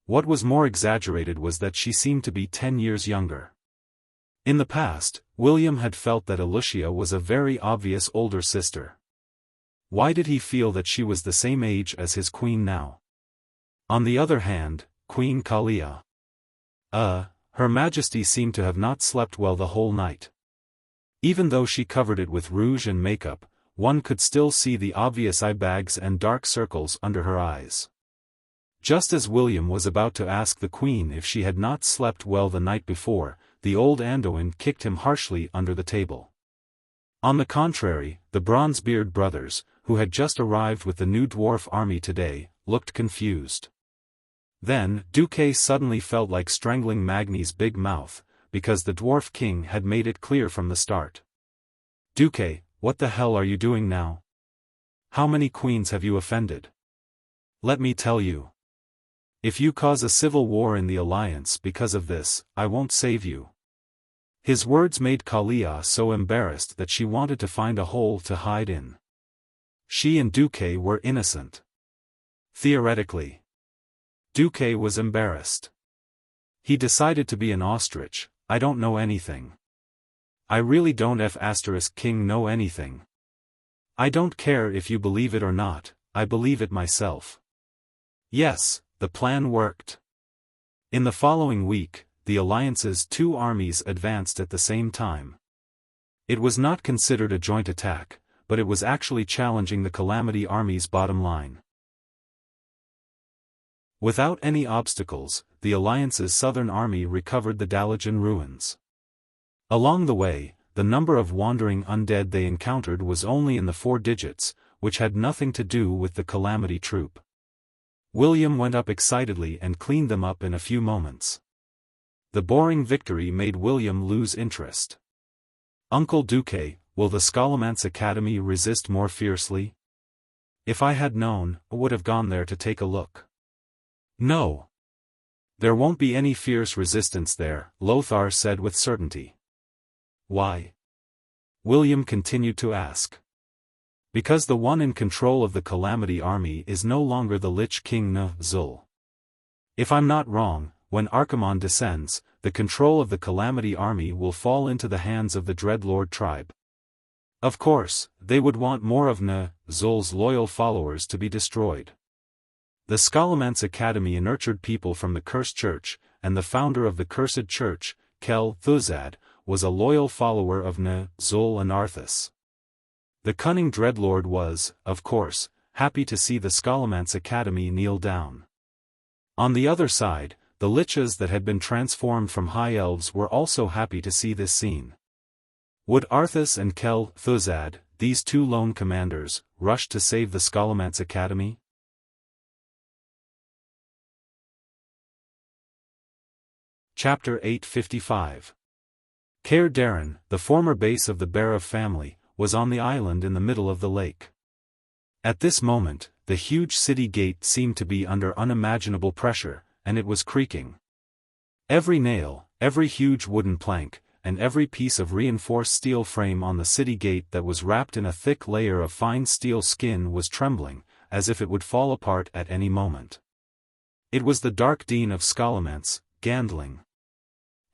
What was more exaggerated was that she seemed to be 10 years younger. In the past, William had felt that Alicia was a very obvious older sister. Why did he feel that she was the same age as his queen now? On the other hand, Queen Kalia. Her Majesty seemed to have not slept well the whole night. Even though she covered it with rouge and makeup, one could still see the obvious eye bags and dark circles under her eyes. Just as William was about to ask the queen if she had not slept well the night before, the old Anduin kicked him harshly under the table. On the contrary, the Bronzebeard brothers, who had just arrived with the new dwarf army today, looked confused. Then, Duque suddenly felt like strangling Magni's big mouth, because the dwarf king had made it clear from the start. "Duque, what the hell are you doing now? How many queens have you offended? Let me tell you. If you cause a civil war in the alliance because of this, I won't save you." His words made Kalia so embarrassed that she wanted to find a hole to hide in. She and Duque were innocent. Theoretically. Duque was embarrassed. He decided to be an ostrich. "I don't know anything. I really don't *king know anything. I don't care if you believe it or not, I believe it myself." Yes, the plan worked. In the following week, the alliance's two armies advanced at the same time. It was not considered a joint attack, but it was actually challenging the Calamity Army's bottom line. Without any obstacles, the Alliance's southern army recovered the Dalajan ruins. Along the way, the number of wandering undead they encountered was only in the 4 digits, which had nothing to do with the Calamity troop. William went up excitedly and cleaned them up in a few moments. The boring victory made William lose interest. "Uncle Duque, will the Scholomance Academy resist more fiercely? If I had known, I would have gone there to take a look." "No. There won't be any fierce resistance there," Lothar said with certainty. "Why?" William continued to ask. "Because the one in control of the Calamity Army is no longer the Lich King Zul. If I'm not wrong, when Archimonde descends, the control of the Calamity Army will fall into the hands of the Dreadlord tribe. Of course, they would want more of Zul's loyal followers to be destroyed. The Scholomance Academy nurtured people from the Cursed Church, and the founder of the Cursed Church, Kel Thuzad, was a loyal follower of Zul and Arthas. The cunning Dreadlord was, of course, happy to see the Scholomance Academy kneel down. On the other side, the Liches that had been transformed from High Elves were also happy to see this scene. Would Arthas and Kel Thuzad, these 2 lone commanders, rush to save the Scholomance Academy? Chapter 855. Caer Daren, the former base of the Barav family, was on the island in the middle of the lake. At this moment, the huge city gate seemed to be under unimaginable pressure, and it was creaking. Every nail, every huge wooden plank, and every piece of reinforced steel frame on the city gate that was wrapped in a thick layer of fine steel skin was trembling, as if it would fall apart at any moment. It was the Dark Dean of Scholomance, Gandling.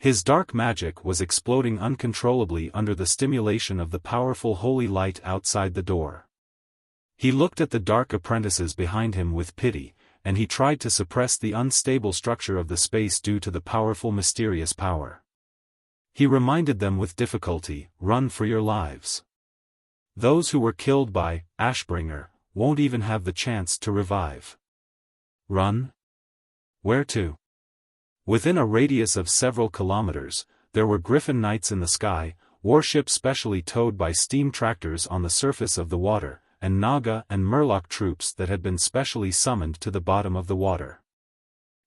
His dark magic was exploding uncontrollably under the stimulation of the powerful holy light outside the door. He looked at the dark apprentices behind him with pity, and he tried to suppress the unstable structure of the space due to the powerful mysterious power. He reminded them with difficulty, "Run for your lives. Those who were killed by Ashbringer won't even have the chance to revive." Run? Where to? Within a radius of several kilometers, there were Griffin Knights in the sky, warships specially towed by steam tractors on the surface of the water, and Naga and Murloc troops that had been specially summoned to the bottom of the water.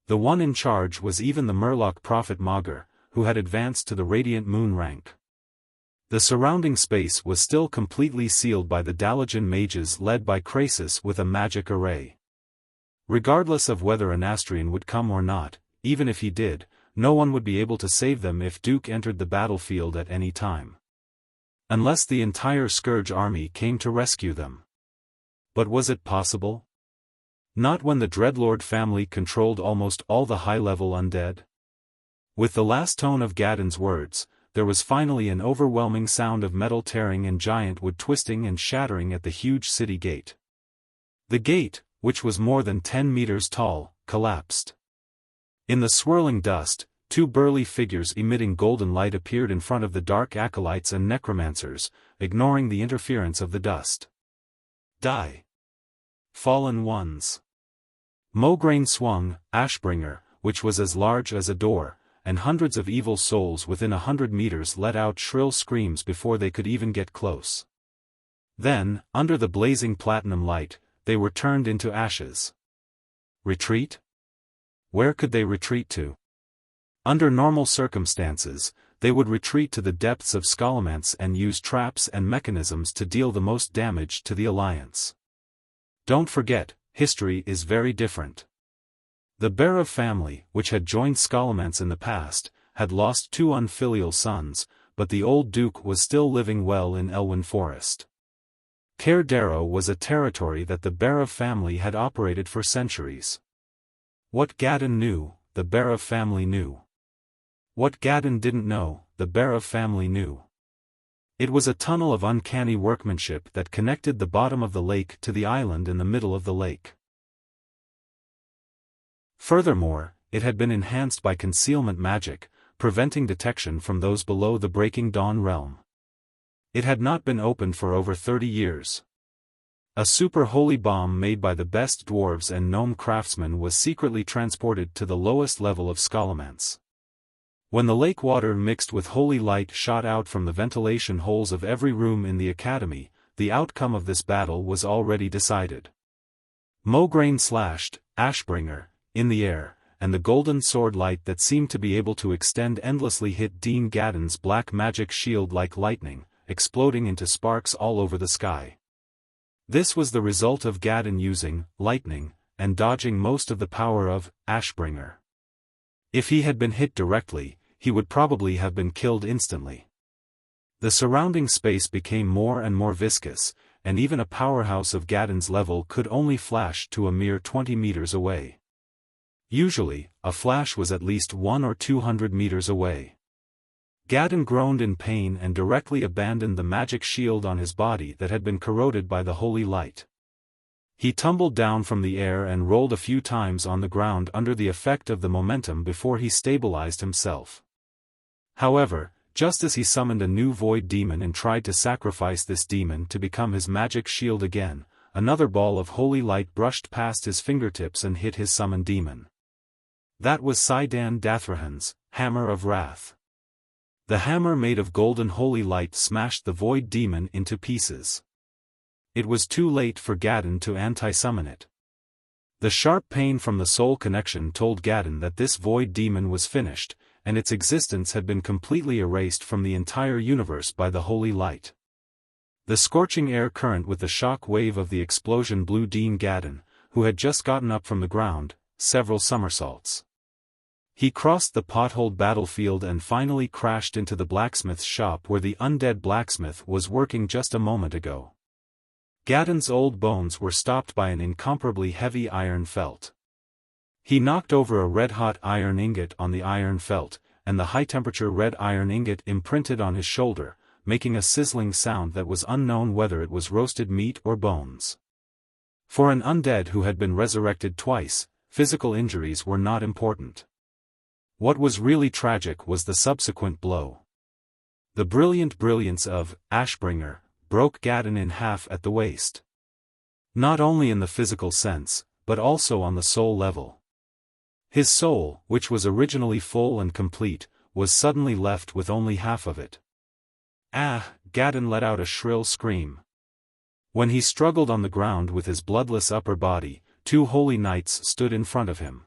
The one in charge was even the Murloc prophet Maugr, who had advanced to the Radiant Moon rank. The surrounding space was still completely sealed by the Dalajan mages led by Krasis with a magic array. Regardless of whether Anastrian would come or not, even if he did, no one would be able to save them if Duke entered the battlefield at any time. Unless the entire Scourge army came to rescue them. But was it possible? Not when the Dreadlord family controlled almost all the high-level undead. With the last tone of Gadon's words, there was finally an overwhelming sound of metal tearing and giant wood twisting and shattering at the huge city gate. The gate, which was more than 10 meters tall, collapsed. In the swirling dust, 2 burly figures emitting golden light appeared in front of the dark acolytes and necromancers, ignoring the interference of the dust. "Die! Fallen ones!" Mograine swung, Ashbringer, which was as large as a door, and hundreds of evil souls within 100 meters let out shrill screams before they could even get close. Then, under the blazing platinum light, they were turned into ashes. Retreat? Where could they retreat to? Under normal circumstances, they would retreat to the depths of Scholomance and use traps and mechanisms to deal the most damage to the Alliance. Don't forget, history is very different. The Barav family, which had joined Scholomance in the past, had lost 2 unfilial sons, but the old duke was still living well in Elwyn Forest. Caer Daren was a territory that the Barav family had operated for centuries. What Gadon knew, the Barav family knew. What Gadon didn't know, the Barav family knew. It was a tunnel of uncanny workmanship that connected the bottom of the lake to the island in the middle of the lake. Furthermore, it had been enhanced by concealment magic, preventing detection from those below the Breaking Dawn realm. It had not been opened for over 30 years. A super holy bomb made by the best dwarves and gnome craftsmen was secretly transported to the lowest level of scholomance. When the lake water mixed with holy light shot out from the ventilation holes of every room in the academy, the outcome of this battle was already decided. Mograine slashed, Ashbringer, in the air, and the golden sword light that seemed to be able to extend endlessly hit Dean Gaddon's black magic shield like lightning, exploding into sparks all over the sky. This was the result of Gaddon using lightning and dodging most of the power of Ashbringer. If he had been hit directly, he would probably have been killed instantly. The surrounding space became more and more viscous, and even a powerhouse of Gaddon's level could only flash to a mere 20 meters away. Usually, a flash was at least 100 or 200 meters away. Gaddon groaned in pain and directly abandoned the magic shield on his body that had been corroded by the holy light. He tumbled down from the air and rolled a few times on the ground under the effect of the momentum before he stabilized himself. However, just as he summoned a new void demon and tried to sacrifice this demon to become his magic shield again, another ball of holy light brushed past his fingertips and hit his summoned demon. That was Saidan Dathrahan's Hammer of Wrath. The hammer made of golden holy light smashed the void demon into pieces. It was too late for Gaddon to anti-summon it. The sharp pain from the soul connection told Gaddon that this void demon was finished, and its existence had been completely erased from the entire universe by the holy light. The scorching air current with the shock wave of the explosion blew Dean Gaddon, who had just gotten up from the ground, several somersaults. He crossed the potholed battlefield and finally crashed into the blacksmith's shop where the undead blacksmith was working just a moment ago. Gaddon's old bones were stopped by an incomparably heavy iron felt. He knocked over a red-hot iron ingot on the iron felt, and the high-temperature red iron ingot imprinted on his shoulder, making a sizzling sound that was unknown whether it was roasted meat or bones. For an undead who had been resurrected twice, physical injuries were not important. What was really tragic was the subsequent blow. The brilliant brilliance of Ashbringer broke Gaddon in half at the waist. Not only in the physical sense, but also on the soul level. His soul, which was originally full and complete, was suddenly left with only half of it. Ah! Gaddon let out a shrill scream. When he struggled on the ground with his bloodless upper body, two holy knights stood in front of him.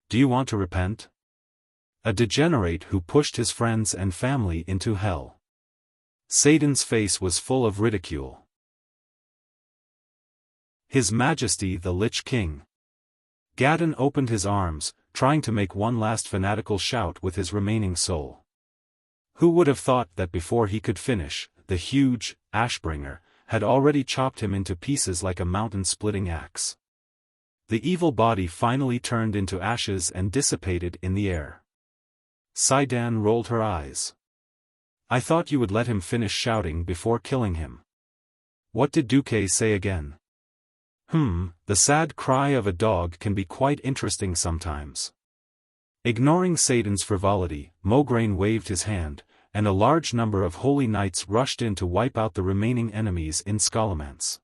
Do you want to repent? A degenerate who pushed his friends and family into hell. Saidan's face was full of ridicule. His Majesty the Lich King. Gaddon opened his arms, trying to make one last fanatical shout with his remaining soul. Who would have thought that before he could finish, the huge Ashbringer had already chopped him into pieces like a mountain-splitting axe. The evil body finally turned into ashes and dissipated in the air. Saidan rolled her eyes. I thought you would let him finish shouting before killing him. What did Duque say again? The sad cry of a dog can be quite interesting sometimes. Ignoring Saidan's frivolity, Mograine waved his hand, and a large number of holy knights rushed in to wipe out the remaining enemies in Scholomance.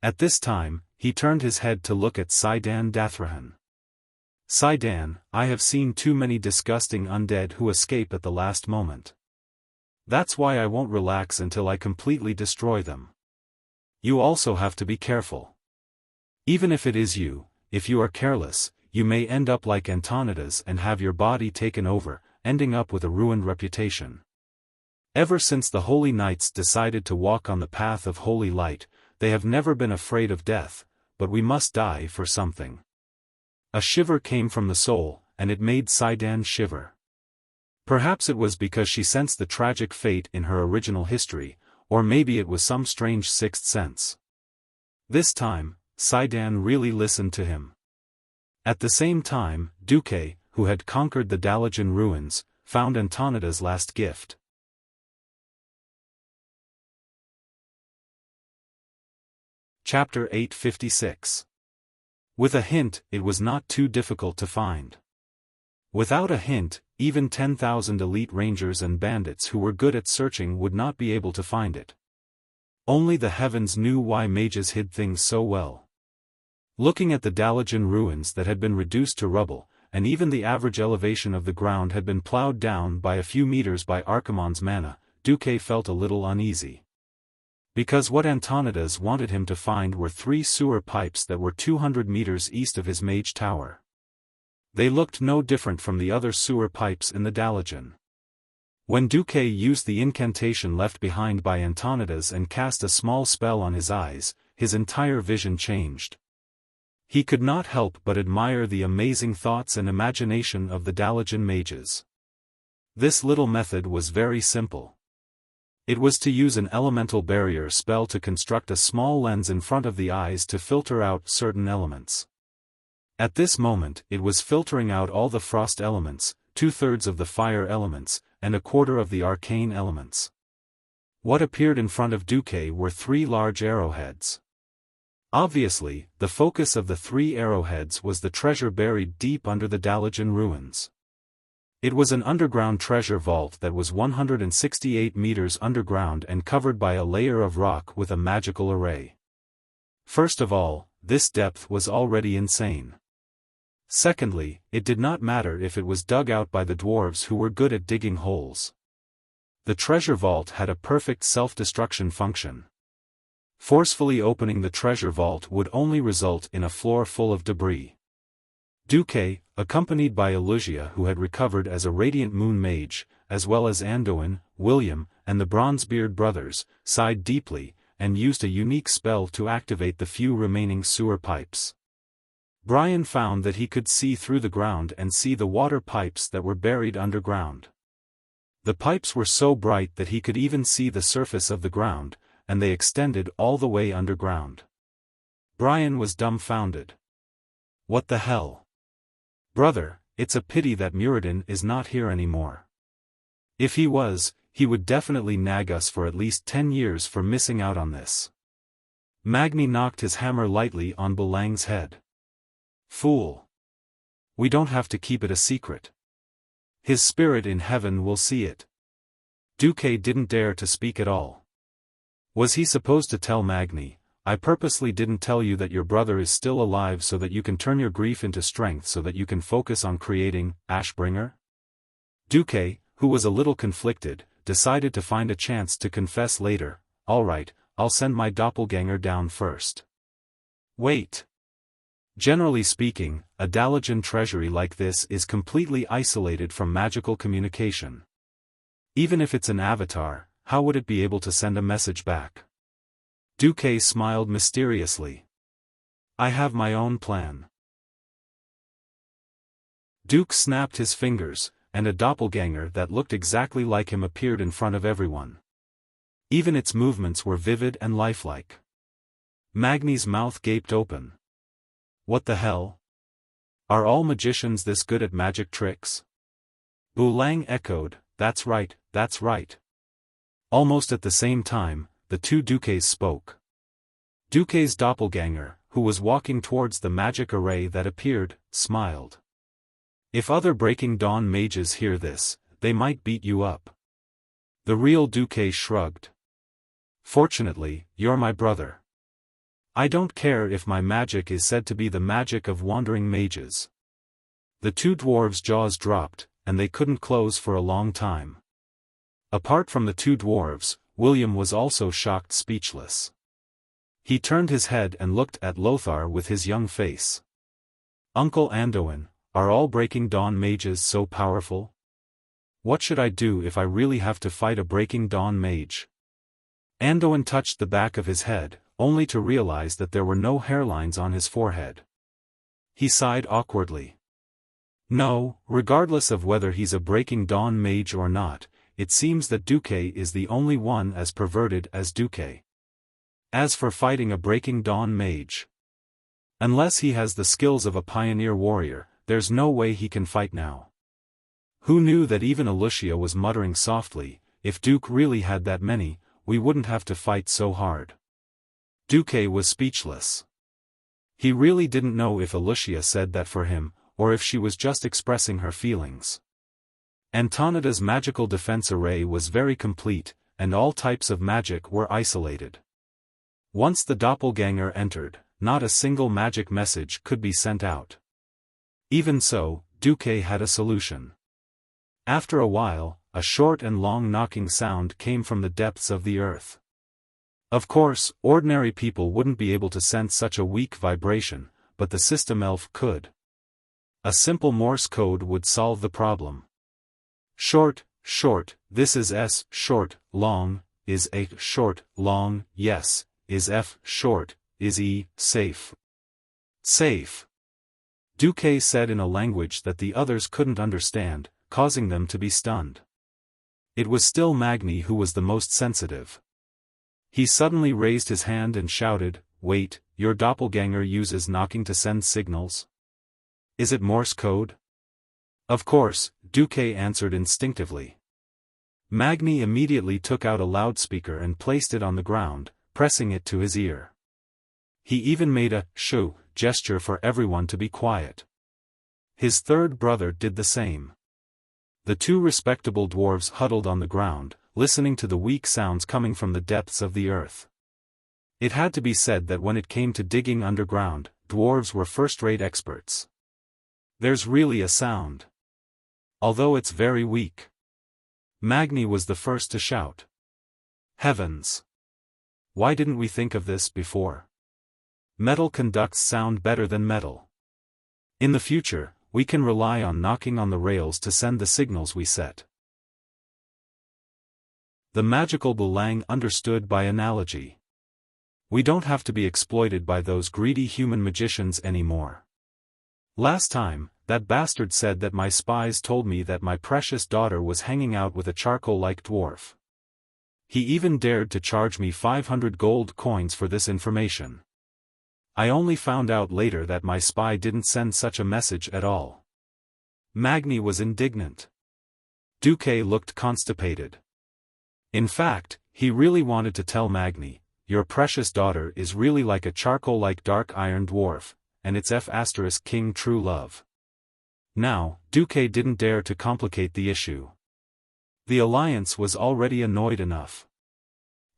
At this time, he turned his head to look at Saidan Dathrahan. Saidan, I have seen too many disgusting undead who escape at the last moment. That's why I won't relax until I completely destroy them. You also have to be careful. Even if it is you, if you are careless, you may end up like Antonidas and have your body taken over, ending up with a ruined reputation. Ever since the Holy Knights decided to walk on the path of holy light, they have never been afraid of death, but we must die for something. A shiver came from the soul, and it made Saidan shiver. Perhaps it was because she sensed the tragic fate in her original history, or maybe it was some strange sixth sense. This time, Saidan really listened to him. At the same time, Duque, who had conquered the Dalajan ruins, found Antonida's last gift. Chapter 856. With a hint, it was not too difficult to find. Without a hint, even 10,000 elite rangers and bandits who were good at searching would not be able to find it. Only the heavens knew why mages hid things so well. Looking at the Dalajan ruins that had been reduced to rubble, and even the average elevation of the ground had been plowed down by a few meters by Archimonde's mana, Duque felt a little uneasy. Because what Antonidas wanted him to find were 3 sewer pipes that were 200 meters east of his mage tower. They looked no different from the other sewer pipes in the Dalajan. When Duque used the incantation left behind by Antonidas and cast a small spell on his eyes, his entire vision changed. He could not help but admire the amazing thoughts and imagination of the Dalajan mages. This little method was very simple. It was to use an elemental barrier spell to construct a small lens in front of the eyes to filter out certain elements. At this moment it was filtering out all the frost elements, 2/3 of the fire elements, and 1/4 of the arcane elements. What appeared in front of Duque were 3 large arrowheads. Obviously, the focus of the 3 arrowheads was the treasure buried deep under the Dalajan ruins. It was an underground treasure vault that was 168 meters underground and covered by a layer of rock with a magical array. First of all, this depth was already insane. Secondly, it did not matter if it was dug out by the dwarves who were good at digging holes. The treasure vault had a perfect self-destruction function. Forcefully opening the treasure vault would only result in a floor full of debris. Duque, accompanied by Wuxia who had recovered as a Radiant Moon mage, as well as Anduin, William, and the Bronzebeard brothers, sighed deeply, and used a unique spell to activate the few remaining sewer pipes. Brian found that he could see through the ground and see the water pipes that were buried underground. The pipes were so bright that he could even see the surface of the ground, and they extended all the way underground. Brian was dumbfounded. What the hell? Brother, it's a pity that Muradin is not here anymore. If he was, he would definitely nag us for at least 10 years for missing out on this. Magni knocked his hammer lightly on Bulang's head. Fool! We don't have to keep it a secret. His spirit in heaven will see it. Duque didn't dare to speak at all. Was he supposed to tell Magni, I purposely didn't tell you that your brother is still alive so that you can turn your grief into strength so that you can focus on creating Ashbringer? Duque, who was a little conflicted, decided to find a chance to confess later. Alright, I'll send my doppelganger down first. Wait. Generally speaking, a Dalajan treasury like this is completely isolated from magical communication. Even if it's an avatar, how would it be able to send a message back? Duque smiled mysteriously. I have my own plan. Duke snapped his fingers, and a doppelganger that looked exactly like him appeared in front of everyone. Even its movements were vivid and lifelike. Magni's mouth gaped open. What the hell? Are all magicians this good at magic tricks? Bulang echoed, that's right, that's right. Almost at the same time, the 2 Duques spoke. Duque's doppelganger, who was walking towards the magic array that appeared, smiled. If other Breaking Dawn mages hear this, they might beat you up. The real Duque shrugged. Fortunately, you're my brother. I don't care if my magic is said to be the magic of wandering mages. The 2 dwarves' jaws dropped, and they couldn't close for a long time. Apart from the 2 dwarves, William was also shocked speechless. He turned his head and looked at Lothar with his young face. Uncle Anduin, are all Breaking Dawn mages so powerful? What should I do if I really have to fight a Breaking Dawn mage? Anduin touched the back of his head, only to realize that there were no hairlines on his forehead. He sighed awkwardly. No, regardless of whether he's a Breaking Dawn mage or not, it seems that Duque is the only one as perverted as Duque. As for fighting a Breaking Dawn mage, unless he has the skills of a pioneer warrior, there's no way he can fight now. Who knew that even Wuxia was muttering softly, if Duke really had that many, we wouldn't have to fight so hard. Duque was speechless. He really didn't know if Wuxia said that for him, or if she was just expressing her feelings. Antonida's magical defense array was very complete, and all types of magic were isolated. Once the doppelganger entered, not a single magic message could be sent out. Even so, Duque had a solution. After a while, a short and long knocking sound came from the depths of the earth. Of course, ordinary people wouldn't be able to sense such a weak vibration, but the system elf could. A simple Morse code would solve the problem. Short, short, this is S, short, long, is A, short, long, yes, is F, short, is E, safe. Safe. Duque said in a language that the others couldn't understand, causing them to be stunned. It was still Magni who was the most sensitive. He suddenly raised his hand and shouted, "Wait, your doppelganger uses knocking to send signals? Is it Morse code?" Of course, Duque answered instinctively. Magni immediately took out a loudspeaker and placed it on the ground, pressing it to his ear. He even made a shoo gesture for everyone to be quiet. His third brother did the same. The two respectable dwarves huddled on the ground, listening to the weak sounds coming from the depths of the earth. It had to be said that when it came to digging underground, dwarves were first-rate experts. There's really a sound. Although it's very weak. Magni was the first to shout. Heavens! Why didn't we think of this before? Metal conducts sound better than metal. In the future, we can rely on knocking on the rails to send the signals we set. The magical Bulang understood by analogy. We don't have to be exploited by those greedy human magicians anymore. Last time, that bastard said that my spies told me that my precious daughter was hanging out with a charcoal-like dwarf. He even dared to charge me 500 gold coins for this information. I only found out later that my spy didn't send such a message at all. Magni was indignant. Duque looked constipated. In fact, he really wanted to tell Magni, "Your precious daughter is really like a charcoal-like dark iron dwarf, and it's F** King true love." Now, Duque didn't dare to complicate the issue. The alliance was already annoyed enough.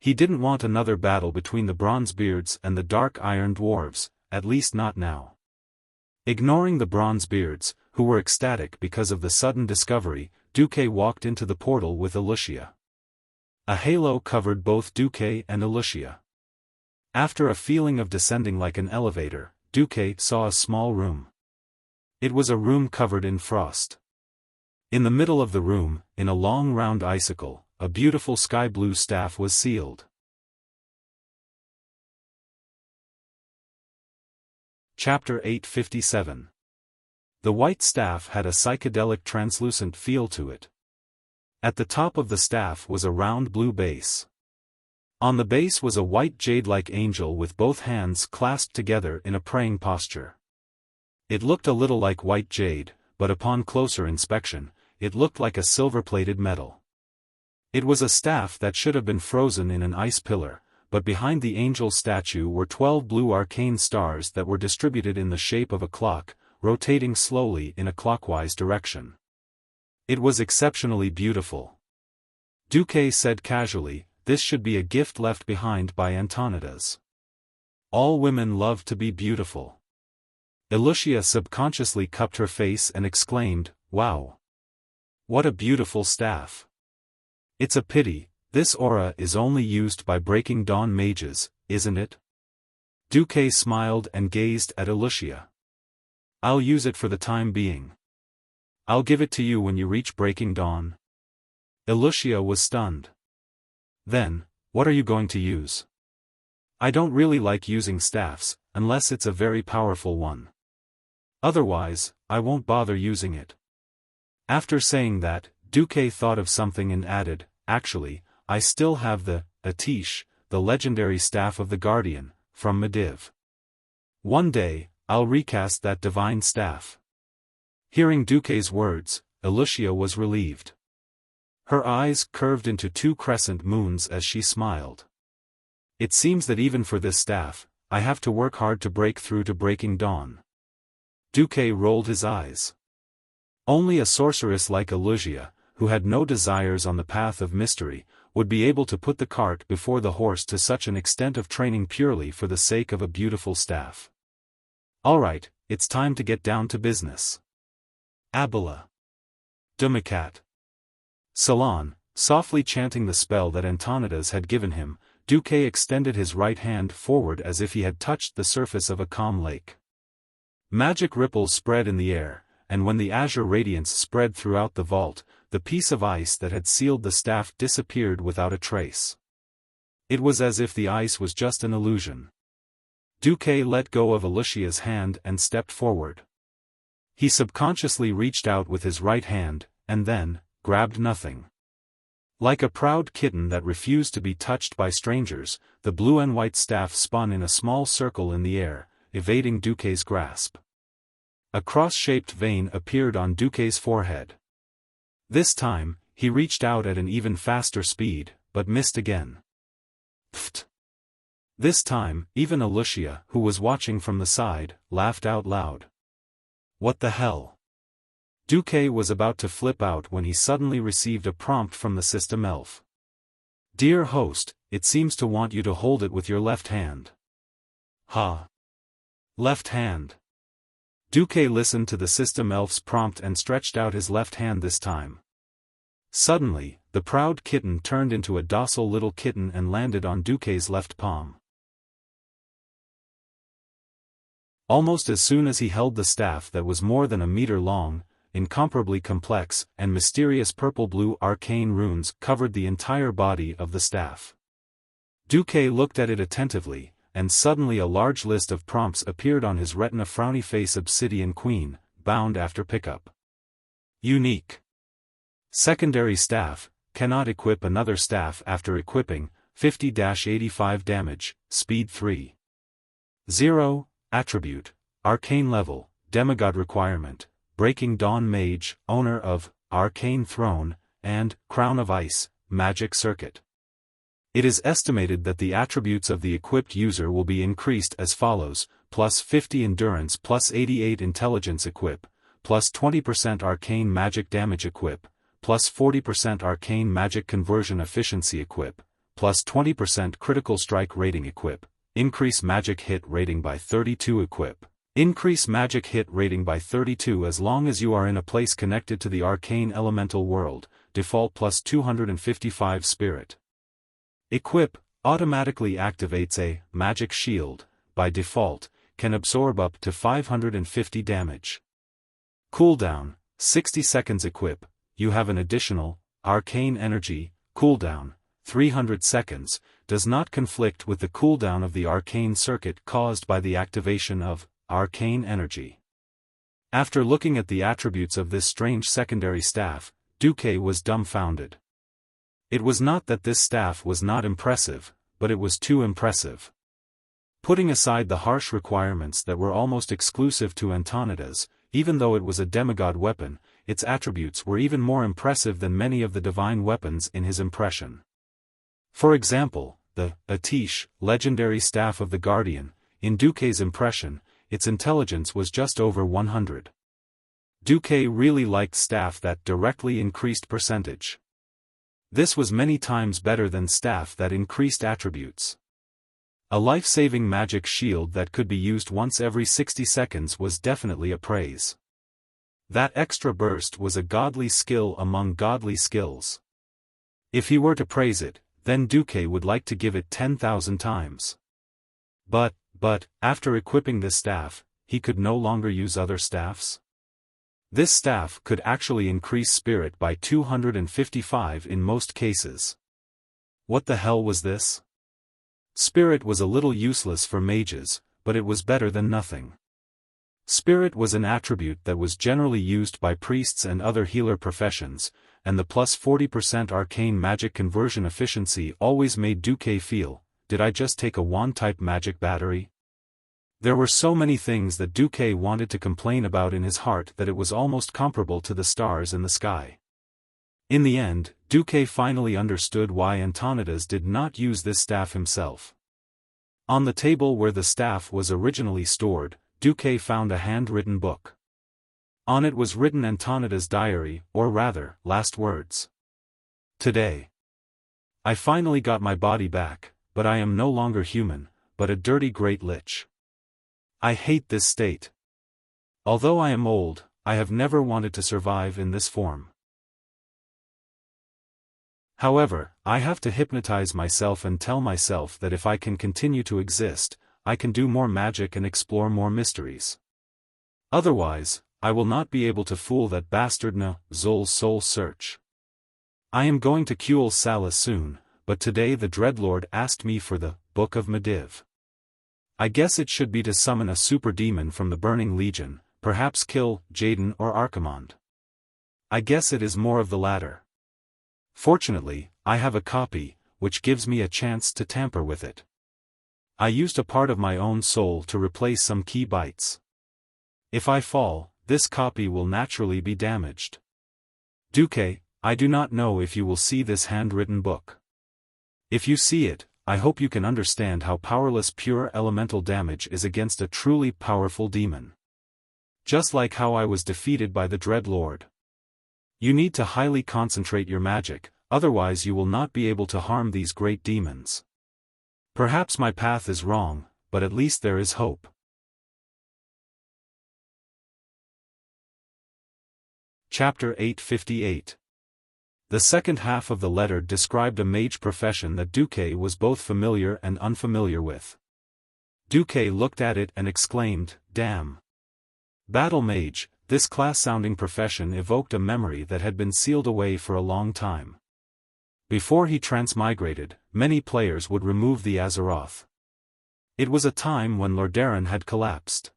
He didn't want another battle between the Bronzebeards and the Dark Iron Dwarves, at least not now. Ignoring the Bronzebeards, who were ecstatic because of the sudden discovery, Duque walked into the portal with Alicia. A halo covered both Duque and Alicia. After a feeling of descending like an elevator, Duque saw a small room. It was a room covered in frost. In the middle of the room, in a long round icicle, a beautiful sky-blue staff was sealed. Chapter 857. The white staff had a psychedelic translucent feel to it. At the top of the staff was a round blue base. On the base was a white jade-like angel with both hands clasped together in a praying posture. It looked a little like white jade, but upon closer inspection, it looked like a silver-plated metal. It was a staff that should have been frozen in an ice pillar, but behind the angel's statue were 12 blue arcane stars that were distributed in the shape of a clock, rotating slowly in a clockwise direction. It was exceptionally beautiful. Duque said casually, "This should be a gift left behind by Antonidas. All women love to be beautiful." Alicia subconsciously cupped her face and exclaimed, "Wow! What a beautiful staff. It's a pity, this aura is only used by Breaking Dawn mages, isn't it?" Duque smiled and gazed at Alicia. "I'll use it for the time being. I'll give it to you when you reach Breaking Dawn." Alicia was stunned. "Then, what are you going to use?" "I don't really like using staffs, unless it's a very powerful one. Otherwise, I won't bother using it." After saying that, Duque thought of something and added, "Actually, I still have the Atish, the legendary staff of the Guardian, from Mediv. One day, I'll recast that divine staff." Hearing Duque's words, Alicia was relieved. Her eyes curved into 2 crescent moons as she smiled. "It seems that even for this staff, I have to work hard to break through to Breaking Dawn." Duque rolled his eyes. Only a sorceress like Wuxia, who had no desires on the path of mystery, would be able to put the cart before the horse to such an extent of training purely for the sake of a beautiful staff. Alright, it's time to get down to business. Abila. Dumakat. Salon, softly chanting the spell that Antonidas had given him, Duque extended his right hand forward as if he had touched the surface of a calm lake. Magic ripples spread in the air, and when the azure radiance spread throughout the vault, the piece of ice that had sealed the staff disappeared without a trace. It was as if the ice was just an illusion. Duque let go of Alicia's hand and stepped forward. He subconsciously reached out with his right hand, and then, grabbed nothing. Like a proud kitten that refused to be touched by strangers, the blue and white staff spun in a small circle in the air, evading Duque's grasp. A cross-shaped vein appeared on Duque's forehead. This time, he reached out at an even faster speed, but missed again. Pfft! This time, even Alicia, who was watching from the side, laughed out loud. What the hell? Duque was about to flip out when he suddenly received a prompt from the system elf. Dear host, it seems to want you to hold it with your left hand. Ha! Left hand. Duque listened to the system elf's prompt and stretched out his left hand this time. Suddenly, the proud kitten turned into a docile little kitten and landed on Duque's left palm. Almost as soon as he held the staff that was more than a meter long, incomparably complex and mysterious purple-blue arcane runes covered the entire body of the staff. Duque looked at it attentively, and suddenly a large list of prompts appeared on his retina. Frowny face Obsidian Queen, bound after pickup. Unique. Secondary staff, cannot equip another staff after equipping, 50-85 damage, speed 3. 0, attribute, arcane level, demigod requirement, Breaking Dawn Mage, owner of, Arcane Throne, and, Crown of Ice, Magic Circuit. It is estimated that the attributes of the equipped user will be increased as follows, plus 50 endurance plus 88 intelligence equip, plus 20% arcane magic damage equip, plus 40% arcane magic conversion efficiency equip, plus 20% critical strike rating equip, increase magic hit rating by 32 equip. Increase magic hit rating by 32 as long as you are in a place connected to the arcane elemental world, default plus 255 spirit. Equip, automatically activates a magic shield, by default, can absorb up to 550 damage. Cooldown, 60 seconds equip, you have an additional, arcane energy, cooldown, 300 seconds, does not conflict with the cooldown of the arcane circuit caused by the activation of arcane energy. After looking at the attributes of this strange secondary staff, Duque was dumbfounded. It was not that this staff was not impressive, but it was too impressive. Putting aside the harsh requirements that were almost exclusive to Antonidas, even though it was a demigod weapon, its attributes were even more impressive than many of the divine weapons in his impression. For example, the Atish, legendary staff of the Guardian, in Duque's impression, its intelligence was just over 100. Duque really liked staff that directly increased percentage. This was many times better than staff that increased attributes. A life-saving magic shield that could be used once every 60 seconds was definitely a praise. That extra burst was a godly skill among godly skills. If he were to praise it, then Duque would like to give it 10,000 times. But, after equipping this staff, he could no longer use other staffs? This staff could actually increase spirit by 255 in most cases. What the hell was this? Spirit was a little useless for mages, but it was better than nothing. Spirit was an attribute that was generally used by priests and other healer professions, and the plus 40% arcane magic conversion efficiency always made Duque feel, did I just take a wand-type magic battery? There were so many things that Duque wanted to complain about in his heart that it was almost comparable to the stars in the sky. In the end, Duque finally understood why Antonidas did not use this staff himself. On the table where the staff was originally stored, Duque found a handwritten book. On it was written Antonita's diary, or rather, last words. Today. I finally got my body back, but I am no longer human, but a dirty great lich. I hate this state. Although I am old, I have never wanted to survive in this form. However, I have to hypnotize myself and tell myself that if I can continue to exist, I can do more magic and explore more mysteries. Otherwise, I will not be able to fool that bastardna, Zol's soul search. I am going to Kuel Sala soon, but today the Dreadlord asked me for the Book of Mediv. I guess it should be to summon a super demon from the Burning Legion, perhaps kill Jaden or Archimond. I guess it is more of the latter. Fortunately, I have a copy, which gives me a chance to tamper with it. I used a part of my own soul to replace some key bytes. If I fall, this copy will naturally be damaged. Duque, I do not know if you will see this handwritten book. If you see it, I hope you can understand how powerless pure elemental damage is against a truly powerful demon. Just like how I was defeated by the Dreadlord. You need to highly concentrate your magic, otherwise you will not be able to harm these great demons. Perhaps my path is wrong, but at least there is hope. Chapter 858. The second half of the letter described a mage profession that Duque was both familiar and unfamiliar with. Duque looked at it and exclaimed, "Damn! Battle mage." This class-sounding profession evoked a memory that had been sealed away for a long time. Before he transmigrated, many players would remove the Azeroth. It was a time when Lordaeron had collapsed.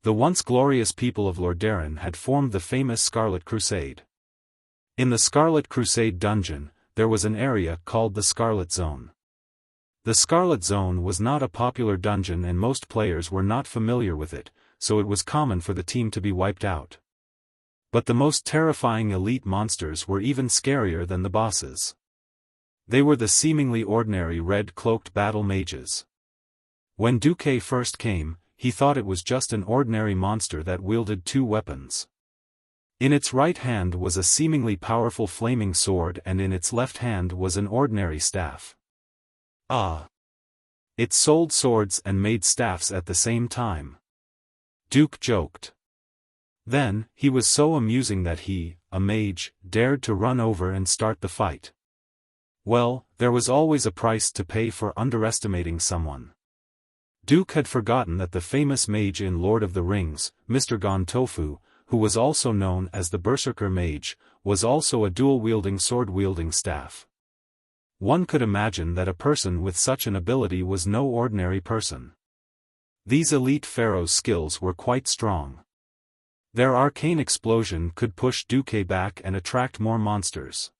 The once glorious people of Lordaeron had formed the famous Scarlet Crusade. In the Scarlet Crusade dungeon, there was an area called the Scarlet Zone. The Scarlet Zone was not a popular dungeon and most players were not familiar with it, so it was common for the team to be wiped out. But the most terrifying elite monsters were even scarier than the bosses. They were the seemingly ordinary red-cloaked battle mages. When Duque first came, he thought it was just an ordinary monster that wielded two weapons. In its right hand was a seemingly powerful flaming sword and in its left hand was an ordinary staff. Ah! It sold swords and made staffs at the same time. Duke joked. Then, he was so amusing that he, a mage, dared to run over and start the fight. Well, there was always a price to pay for underestimating someone. Duke had forgotten that the famous mage in Lord of the Rings, Mr. Gon Tofu, who was also known as the Berserker Mage, was also a dual-wielding sword-wielding staff. One could imagine that a person with such an ability was no ordinary person. These elite pharaohs' skills were quite strong. Their arcane explosion could push Duque back and attract more monsters.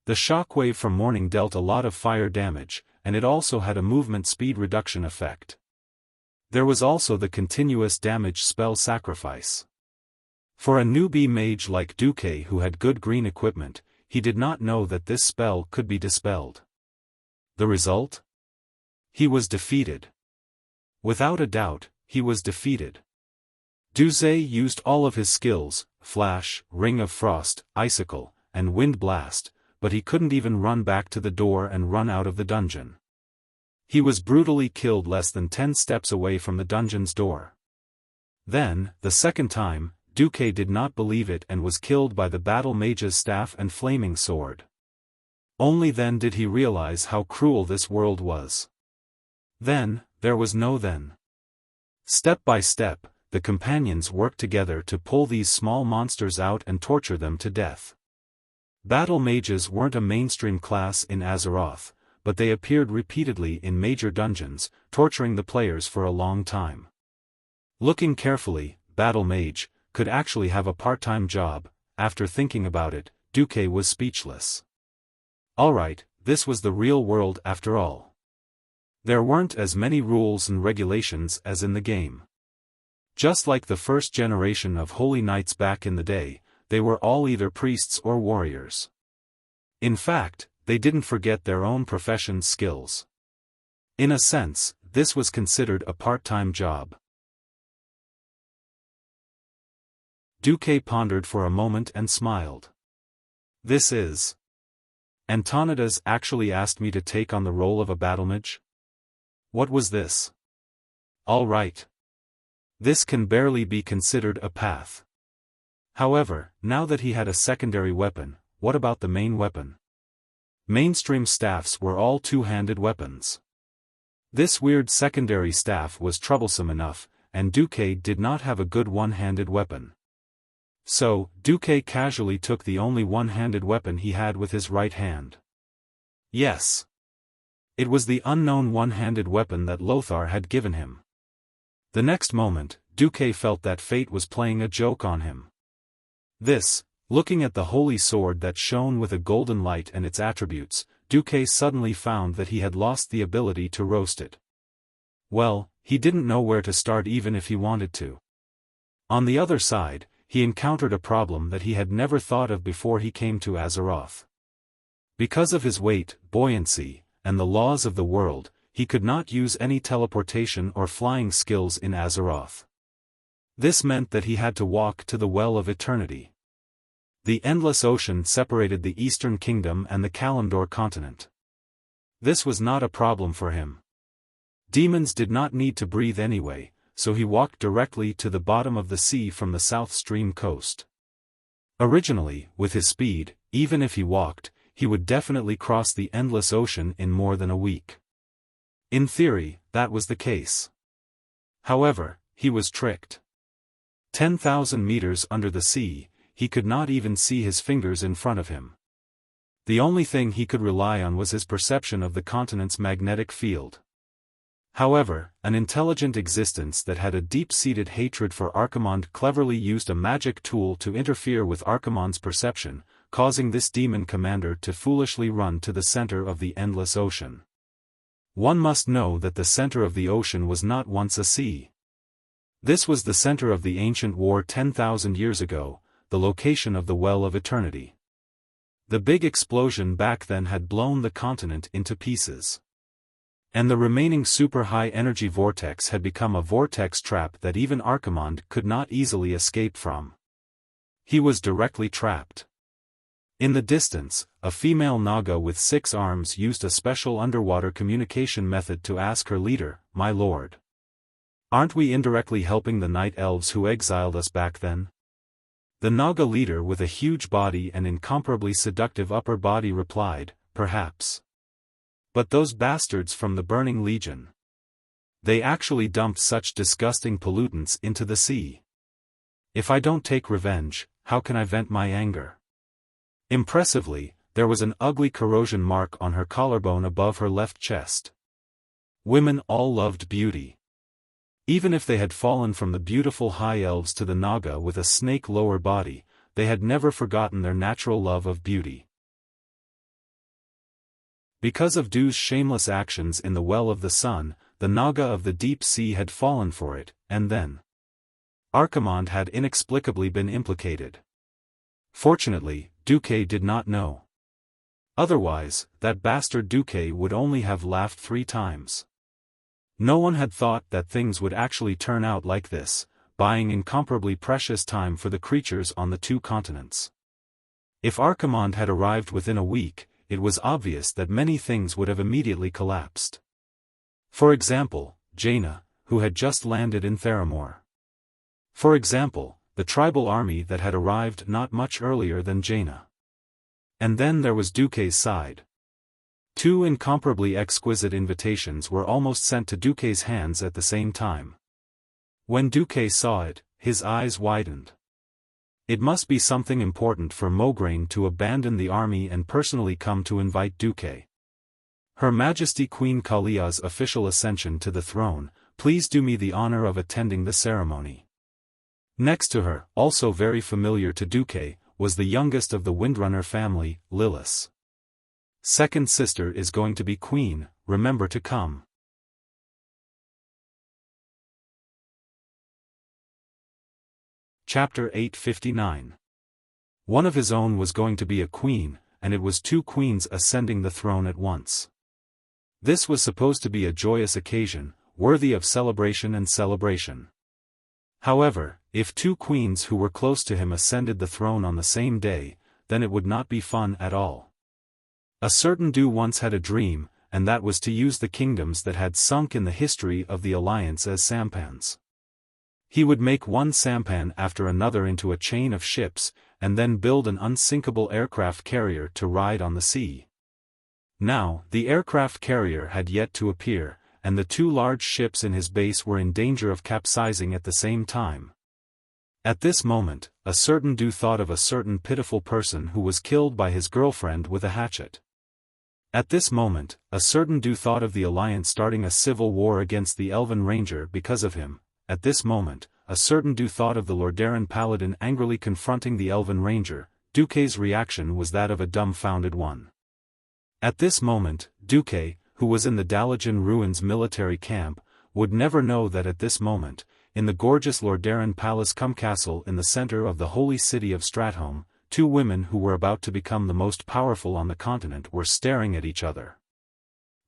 The shockwave from Morning dealt a lot of fire damage, and it also had a movement speed reduction effect. There was also the continuous damage spell sacrifice. For a newbie mage like Duque who had good green equipment, he did not know that this spell could be dispelled. The result? He was defeated. Without a doubt, he was defeated. Duque used all of his skills, Flash, Ring of Frost, Icicle, and Wind Blast, but he couldn't even run back to the door and run out of the dungeon. He was brutally killed less than 10 steps away from the dungeon's door. Then, the second time, Duque did not believe it and was killed by the battle mage's staff and flaming sword. Only then did he realize how cruel this world was. Then, there was no then. Step by step, the companions worked together to pull these small monsters out and torture them to death. Battle mages weren't a mainstream class in Azeroth, but they appeared repeatedly in major dungeons, torturing the players for a long time. Looking carefully, battle mage could actually have a part-time job. After thinking about it, Duque was speechless. Alright, this was the real world after all. There weren't as many rules and regulations as in the game. Just like the first generation of holy knights back in the day, they were all either priests or warriors. In fact, they didn't forget their own profession's skills. In a sense, this was considered a part-time job. Duque pondered for a moment and smiled. This is. Antonidas actually asked me to take on the role of a battlemage? What was this? All right. This can barely be considered a path. However, now that he had a secondary weapon, what about the main weapon? Mainstream staffs were all two-handed weapons. This weird secondary staff was troublesome enough, and Duque did not have a good one-handed weapon. So, Duque casually took the only one-handed weapon he had with his right hand. Yes. It was the unknown one-handed weapon that Lothar had given him. The next moment, Duque felt that fate was playing a joke on him. Looking at the holy sword that shone with a golden light and its attributes, Duque suddenly found that he had lost the ability to roast it. Well, he didn't know where to start even if he wanted to. On the other side, he encountered a problem that he had never thought of before he came to Azeroth. Because of his weight, buoyancy, and the laws of the world, he could not use any teleportation or flying skills in Azeroth. This meant that he had to walk to the Well of Eternity. The endless ocean separated the Eastern Kingdom and the Kalimdor continent. This was not a problem for him. Demons did not need to breathe anyway, so he walked directly to the bottom of the sea from the South Stream coast. Originally, with his speed, even if he walked, he would definitely cross the endless ocean in more than a week. In theory, that was the case. However, he was tricked. 10,000 meters under the sea, he could not even see his fingers in front of him. The only thing he could rely on was his perception of the continent's magnetic field. However, an intelligent existence that had a deep-seated hatred for Archimonde cleverly used a magic tool to interfere with Archimonde's perception, causing this demon commander to foolishly run to the center of the endless ocean. One must know that the center of the ocean was not once a sea. This was the center of the ancient war 10,000 years ago, the location of the Well of Eternity. The big explosion back then had blown the continent into pieces. And the remaining super-high-energy vortex had become a vortex trap that even Archimonde could not easily escape from. He was directly trapped. In the distance, a female Naga with 6 arms used a special underwater communication method to ask her leader, "My lord. Aren't we indirectly helping the night elves who exiled us back then?" The Naga leader with a huge body and incomparably seductive upper body replied, "Perhaps. But those bastards from the Burning Legion. They actually dumped such disgusting pollutants into the sea. If I don't take revenge, how can I vent my anger?" Impressively, there was an ugly corrosion mark on her collarbone above her left chest. Women all loved beauty. Even if they had fallen from the beautiful high elves to the Naga with a snake lower body, they had never forgotten their natural love of beauty. Because of Du's shameless actions in the Well of the Sun, the Naga of the deep sea had fallen for it, and then Archimonde had inexplicably been implicated. Fortunately, Duque did not know. Otherwise, that bastard Duque would only have laughed 3 times. No one had thought that things would actually turn out like this, buying incomparably precious time for the creatures on the 2 continents. If Archimonde had arrived within a week, it was obvious that many things would have immediately collapsed. For example, Jaina, who had just landed in Theramore. For example, the tribal army that had arrived not much earlier than Jaina. And then there was Duque's side. 2 incomparably exquisite invitations were almost sent to Duque's hands at the same time. When Duque saw it, his eyes widened. It must be something important for Mograine to abandon the army and personally come to invite Duque. Her Majesty Queen Kalia's official ascension to the throne, please do me the honor of attending the ceremony. Next to her, also very familiar to Duque, was the youngest of the Windrunner family, Lilith. Second sister is going to be queen, remember to come. Chapter 859. One of his own was going to be a queen, and it was 2 queens ascending the throne at once. This was supposed to be a joyous occasion, worthy of celebration and celebration. However, If two queens who were close to him ascended the throne on the same day, then it would not be fun at all. A certain Du once had a dream, and that was to use the kingdoms that had sunk in the history of the alliance as sampans. He would make one sampan after another into a chain of ships, and then build an unsinkable aircraft carrier to ride on the sea. Now, the aircraft carrier had yet to appear, and the two large ships in his base were in danger of capsizing at the same time. At this moment, a certain Du thought of a certain pitiful person who was killed by his girlfriend with a hatchet. At this moment, a certain Du thought of the Alliance starting a civil war against the Elven Ranger because of him. At this moment, a certain Du thought of the Lordaeron Paladin angrily confronting the Elven Ranger. Duque's reaction was that of a dumbfounded one. At this moment, Duque, who was in the Dalajan Ruins military camp, would never know that at this moment, in the gorgeous Lordaeron Palace cum castle in the center of the holy city of Stratholme, two women who were about to become the most powerful on the continent were staring at each other.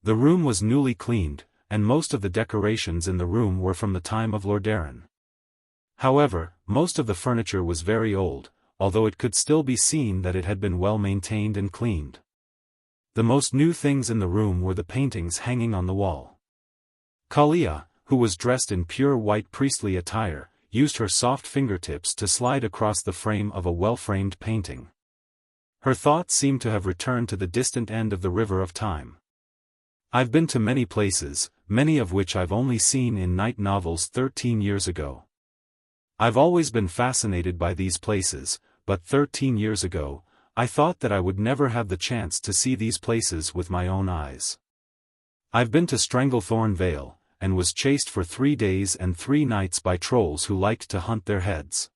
The room was newly cleaned, and most of the decorations in the room were from the time of Lordaeron. However, most of the furniture was very old, although it could still be seen that it had been well maintained and cleaned. The most new things in the room were the paintings hanging on the wall. Kalia, who was dressed in pure white priestly attire, used her soft fingertips to slide across the frame of a well-framed painting. Her thoughts seemed to have returned to the distant end of the river of time. I've been to many places, many of which I've only seen in night novels 13 years ago. I've always been fascinated by these places, but 13 years ago, I thought that I would never have the chance to see these places with my own eyes. I've been to Stranglethorn Vale, and was chased for 3 days and 3 nights by trolls who liked to hunt their heads.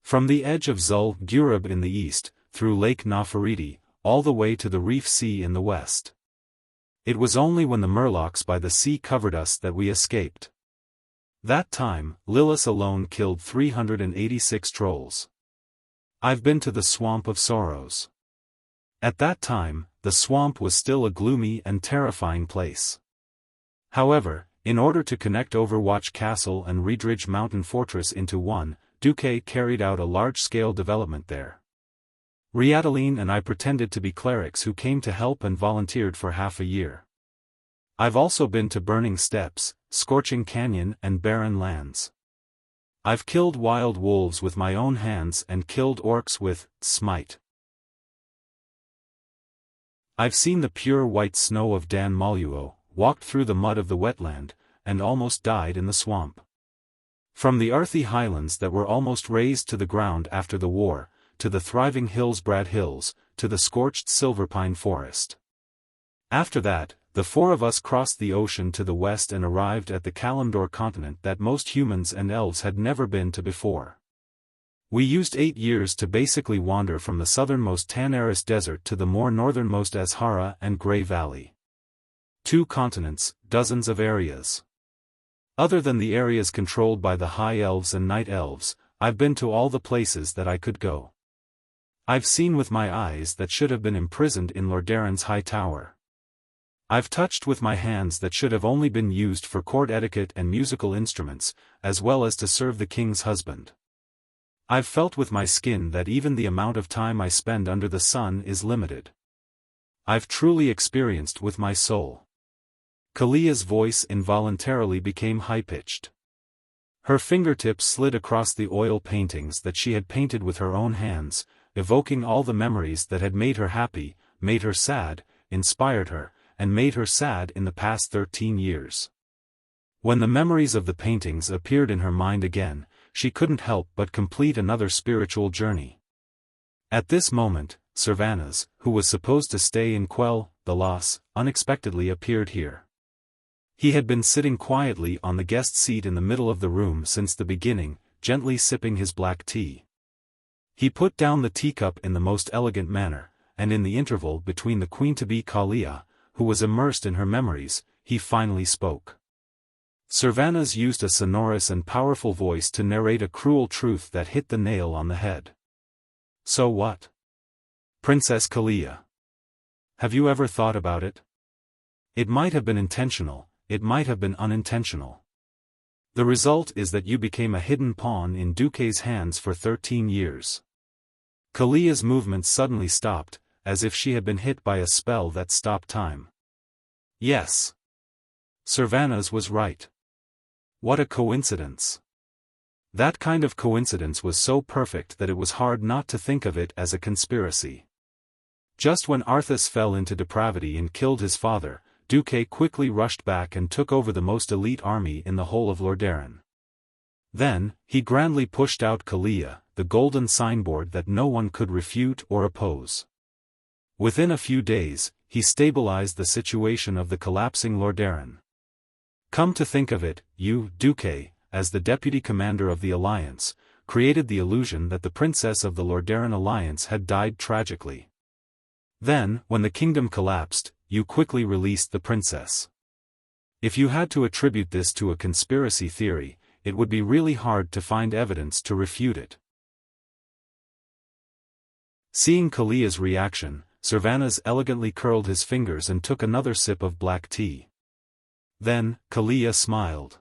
From the edge of Zul Gurub in the east, through Lake Nafaridi, all the way to the Reef Sea in the west. It was only when the murlocs by the sea covered us that we escaped. That time, Lilith alone killed 386 trolls. I've been to the Swamp of Sorrows. At that time, the swamp was still a gloomy and terrifying place. However, in order to connect Overwatch Castle and Riedridge Mountain Fortress into one, Duque carried out a large-scale development there. Riadaline and I pretended to be clerics who came to help and volunteered for half a year. I've also been to Burning Steppes, Scorching Canyon and Barren Lands. I've killed wild wolves with my own hands and killed orcs with Smite. I've seen the pure white snow of Dan Moluo, walked through the mud of the wetland, and almost died in the swamp. From the earthy highlands that were almost razed to the ground after the war, to the thriving Hillsbrad Hills, to the scorched Silverpine Forest. After that, the 4 of us crossed the ocean to the west and arrived at the Kalimdor continent that most humans and elves had never been to before. We used 8 years to basically wander from the southernmost Tanaris Desert to the more northernmost Azhara and Grey Valley. 2 continents, dozens of areas. Other than the areas controlled by the High Elves and Night Elves, I've been to all the places that I could go. I've seen with my eyes that should have been imprisoned in Lordaeron's high tower. I've touched with my hands that should have only been used for court etiquette and musical instruments, as well as to serve the king's husband. I've felt with my skin that even the amount of time I spend under the sun is limited. I've truly experienced with my soul. Kalia's voice involuntarily became high-pitched. Her fingertips slid across the oil paintings that she had painted with her own hands, evoking all the memories that had made her happy, made her sad, inspired her, and made her sad in the past 13 years. When the memories of the paintings appeared in her mind again, she couldn't help but complete another spiritual journey. At this moment, Servanas, who was supposed to stay in Quell, the Loss, unexpectedly appeared here. He had been sitting quietly on the guest seat in the middle of the room since the beginning, gently sipping his black tea. He put down the teacup in the most elegant manner, and in the interval between the queen-to-be Kalia, who was immersed in her memories, he finally spoke. Servanas used a sonorous and powerful voice to narrate a cruel truth that hit the nail on the head. So what? Princess Kalia. Have you ever thought about it? It might have been intentional, it might have been unintentional. The result is that you became a hidden pawn in Duque's hands for 13 years. Kalia's movements suddenly stopped, as if she had been hit by a spell that stopped time. Yes. Servanas was right. What a coincidence. That kind of coincidence was so perfect that it was hard not to think of it as a conspiracy. Just when Arthas fell into depravity and killed his father, Duque quickly rushed back and took over the most elite army in the whole of Lordaeron. Then, he grandly pushed out Kalia, the golden signboard that no one could refute or oppose. Within a few days, he stabilized the situation of the collapsing Lordaeron. Come to think of it, you, Duque, as the deputy commander of the alliance, created the illusion that the princess of the Lordaeron alliance had died tragically. Then, when the kingdom collapsed, you quickly released the princess. If you had to attribute this to a conspiracy theory, it would be really hard to find evidence to refute it. Seeing Kalia's reaction, Servanas elegantly curled his fingers and took another sip of black tea. Then, Kalia smiled.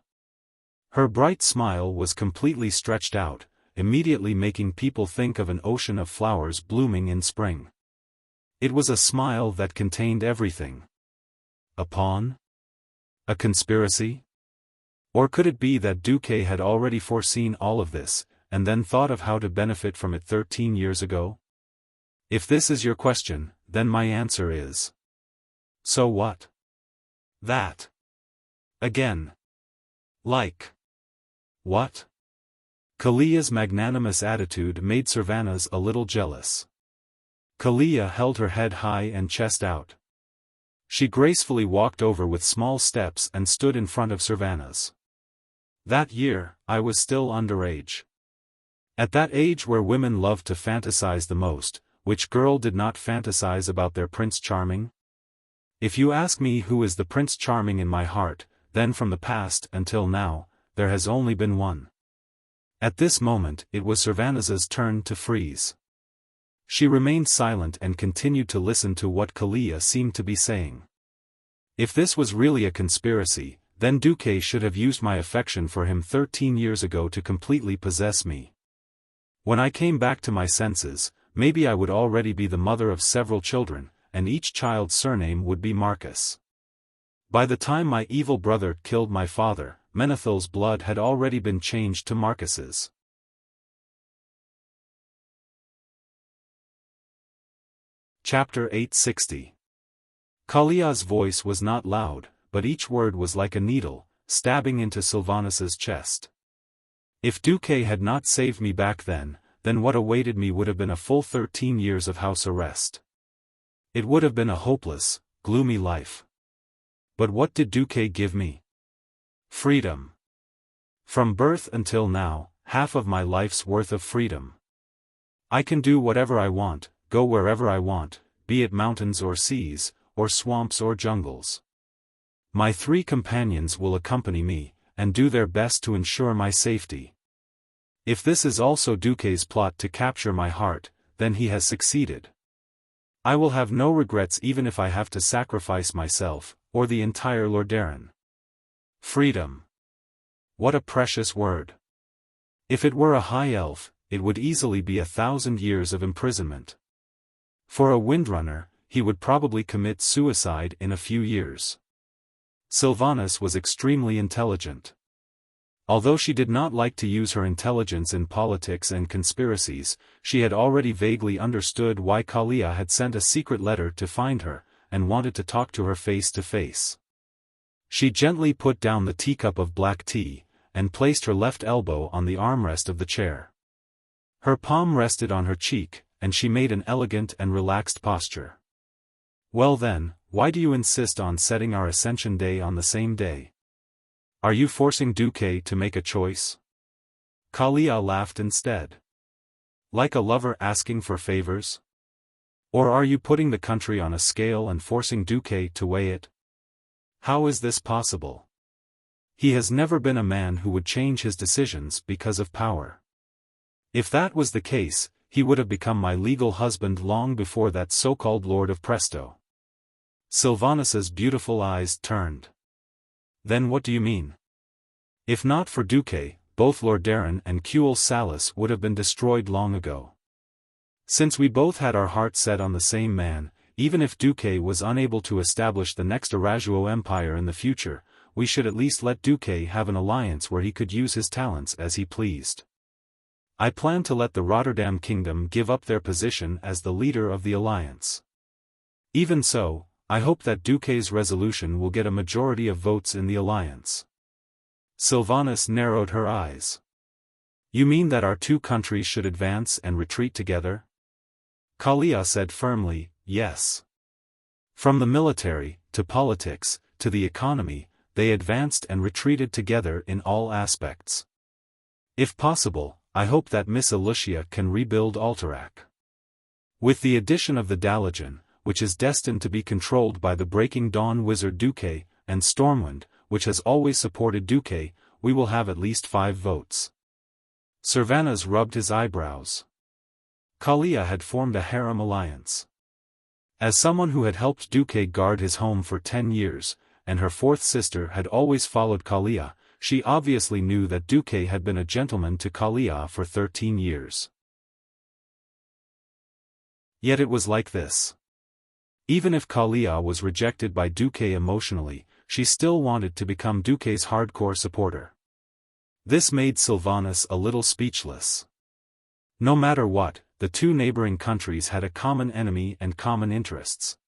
Her bright smile was completely stretched out, immediately making people think of an ocean of flowers blooming in spring. It was a smile that contained everything. A pawn? A conspiracy? Or could it be that Duque had already foreseen all of this, and then thought of how to benefit from it 13 years ago? If this is your question, then my answer is... So what? That. Again. Like. What? Kalia's magnanimous attitude made Servanas a little jealous. Kalia held her head high and chest out. She gracefully walked over with small steps and stood in front of Servanas. That year, I was still underage. At that age where women love to fantasize the most, which girl did not fantasize about their Prince Charming? If you ask me who is the Prince Charming in my heart, then from the past until now, there has only been one. At this moment it was Servanas's turn to freeze. She remained silent and continued to listen to what Kalia seemed to be saying. If this was really a conspiracy, then Duque should have used my affection for him 13 years ago to completely possess me. When I came back to my senses, maybe I would already be the mother of several children, and each child's surname would be Marcus. By the time my evil brother killed my father, Menethel's blood had already been changed to Marcus's. Chapter 860. Kalia's voice was not loud, but each word was like a needle, stabbing into Sylvanas's chest. If Duque had not saved me back then what awaited me would have been a full 13 years of house arrest. It would have been a hopeless, gloomy life. But what did Duque give me? Freedom. From birth until now, half of my life's worth of freedom. I can do whatever I want, go wherever I want, be it mountains or seas, or swamps or jungles. My 3 companions will accompany me, and do their best to ensure my safety. If this is also Duque's plot to capture my heart, then he has succeeded. I will have no regrets even if I have to sacrifice myself, or the entire Lordaeron. Freedom. What a precious word. If it were a high elf, it would easily be 1,000 years of imprisonment. For a windrunner, he would probably commit suicide in a few years. Sylvanas was extremely intelligent. Although she did not like to use her intelligence in politics and conspiracies, she had already vaguely understood why Kalia had sent a secret letter to find her, and wanted to talk to her face to face. She gently put down the teacup of black tea, and placed her left elbow on the armrest of the chair. Her palm rested on her cheek, and she made an elegant and relaxed posture. Well then, why do you insist on setting our Ascension Day on the same day? Are you forcing Duque to make a choice? Kalia laughed instead. Like a lover asking for favors? Or are you putting the country on a scale and forcing Duque to weigh it? How is this possible? He has never been a man who would change his decisions because of power. If that was the case, he would have become my legal husband long before that so-called Lord of Presto. Sylvanas's beautiful eyes turned. Then what do you mean? If not for Duque, both Lordaeron and Cuel Salis would have been destroyed long ago. Since we both had our hearts set on the same man, even if Duque was unable to establish the next Arajuo Empire in the future, we should at least let Duque have an alliance where he could use his talents as he pleased. I plan to let the Rotterdam Kingdom give up their position as the leader of the alliance. Even so, I hope that Duque's resolution will get a majority of votes in the alliance. Sylvanas narrowed her eyes. You mean that our two countries should advance and retreat together? Kalia said firmly, yes. From the military, to politics, to the economy, they advanced and retreated together in all aspects. If possible, I hope that Miss Alicia can rebuild Alterac. With the addition of the Dalajan, which is destined to be controlled by the Breaking Dawn wizard Duque, and Stormwind, which has always supported Duque, we will have at least 5 votes. Sylvanas rubbed his eyebrows. Kalia had formed a harem alliance. As someone who had helped Duque guard his home for 10 years, and her 4th sister had always followed Kalia, she obviously knew that Duque had been a gentleman to Kalia for 13 years. Yet it was like this. Even if Kalia was rejected by Duque emotionally, she still wanted to become Duque's hardcore supporter. This made Sylvanas a little speechless. No matter what, the two neighboring countries had a common enemy and common interests.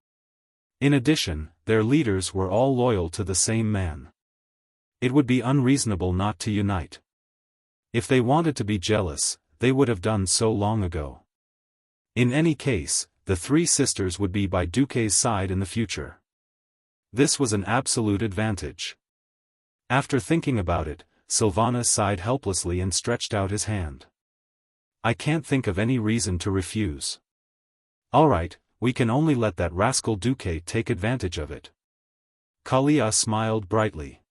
In addition, their leaders were all loyal to the same man. It would be unreasonable not to unite. If they wanted to be jealous, they would have done so long ago. In any case, the 3 sisters would be by Duque's side in the future. This was an absolute advantage. After thinking about it, Sylvanas sighed helplessly and stretched out his hand. I can't think of any reason to refuse. All right, we can only let that rascal Duque take advantage of it. Kalia smiled brightly.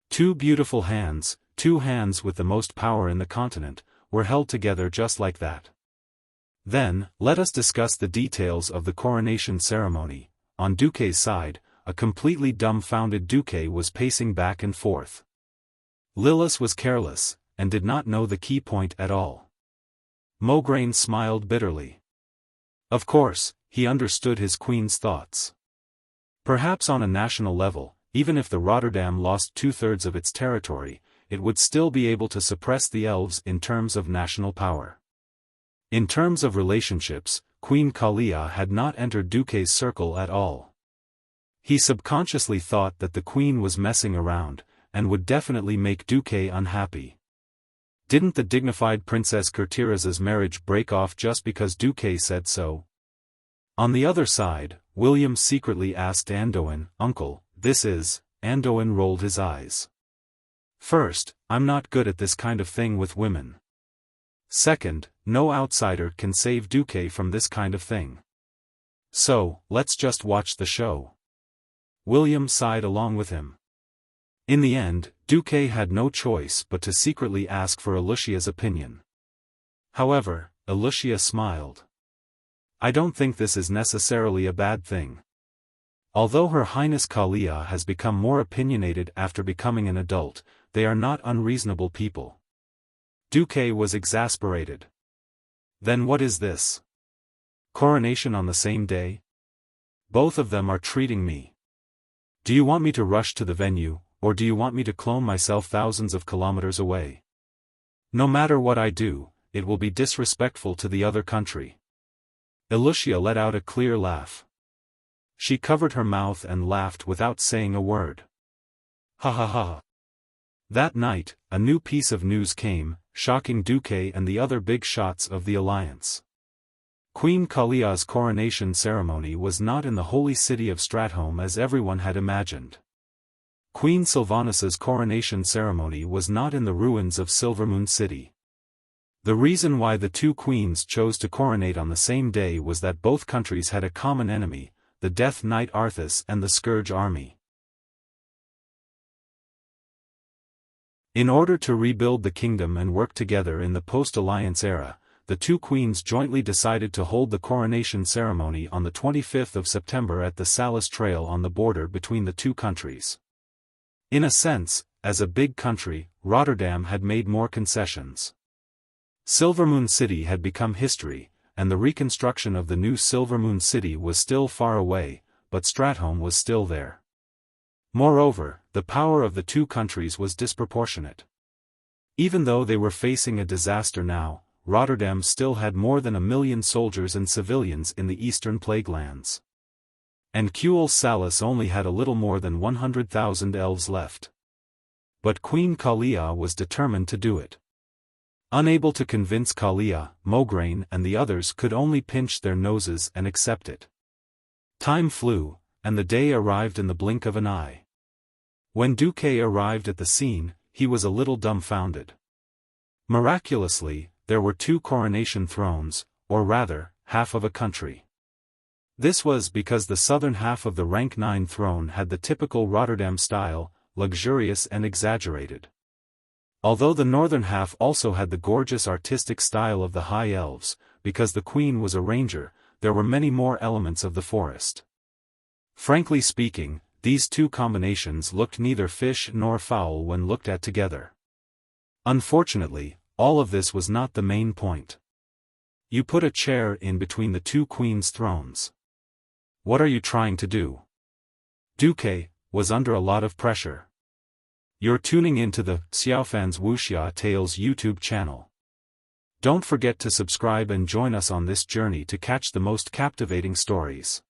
2 beautiful hands, 2 hands with the most power in the continent, were held together just like that. Then, let us discuss the details of the coronation ceremony. On Duque's side, a completely dumbfounded Duque was pacing back and forth. Lillis was careless, and did not know the key point at all. Mograine smiled bitterly. Of course, he understood his queen's thoughts. Perhaps on a national level, even if the Rotterdam lost 2/3 of its territory, it would still be able to suppress the elves in terms of national power. In terms of relationships, Queen Kalia had not entered Duque's circle at all. He subconsciously thought that the queen was messing around, and would definitely make Duque unhappy. Didn't the dignified Princess Kurtiraz's marriage break off just because Duque said so? On the other side, William secretly asked Andoin, "Uncle, this is?" Andoin rolled his eyes. First, I'm not good at this kind of thing with women. Second, no outsider can save Duque from this kind of thing. So, let's just watch the show. William sighed along with him. In the end, Duque had no choice but to secretly ask for Alicia's opinion. However, Alicia smiled. I don't think this is necessarily a bad thing. Although Her Highness Kalia has become more opinionated after becoming an adult, they are not unreasonable people. Duque was exasperated. Then what is this? Coronation on the same day? Both of them are treating me. Do you want me to rush to the venue, or do you want me to clone myself thousands of kilometers away? No matter what I do, it will be disrespectful to the other country. Alicia let out a clear laugh. She covered her mouth and laughed without saying a word. Ha ha ha. That night, a new piece of news came, shocking Duque and the other big shots of the alliance. Queen Kalia's coronation ceremony was not in the holy city of Stratholme as everyone had imagined. Queen Sylvanas's coronation ceremony was not in the ruins of Silvermoon City. The reason why the two queens chose to coronate on the same day was that both countries had a common enemy, the Death Knight Arthas and the Scourge Army. In order to rebuild the kingdom and work together in the post-alliance era, the two queens jointly decided to hold the coronation ceremony on the 25th of September at the Salis Trail on the border between the two countries. In a sense, as a big country, Rotterdam had made more concessions. Silvermoon City had become history, and the reconstruction of the new Silvermoon City was still far away, but Stratholme was still there. Moreover, the power of the two countries was disproportionate. Even though they were facing a disaster now, Rotterdam still had more than 1 million soldiers and civilians in the eastern plague lands. And Kuel Salis only had a little more than 100,000 elves left. But Queen Kalia was determined to do it. Unable to convince Kalia, Mograine and the others could only pinch their noses and accept it. Time flew, and the day arrived in the blink of an eye. When Duque arrived at the scene, he was a little dumbfounded. Miraculously, there were 2 coronation thrones, or rather, half of a country. This was because the southern half of the rank 9 throne had the typical Rotterdam style, luxurious and exaggerated. Although the northern half also had the gorgeous artistic style of the High Elves, because the queen was a ranger, there were many more elements of the forest. Frankly speaking, these 2 combinations looked neither fish nor fowl when looked at together. Unfortunately, all of this was not the main point. You put a chair in between the 2 queens' thrones. What are you trying to do? Duque was under a lot of pressure. You're tuning into the Xiaofan's Wuxia Tales YouTube channel. Don't forget to subscribe and join us on this journey to catch the most captivating stories.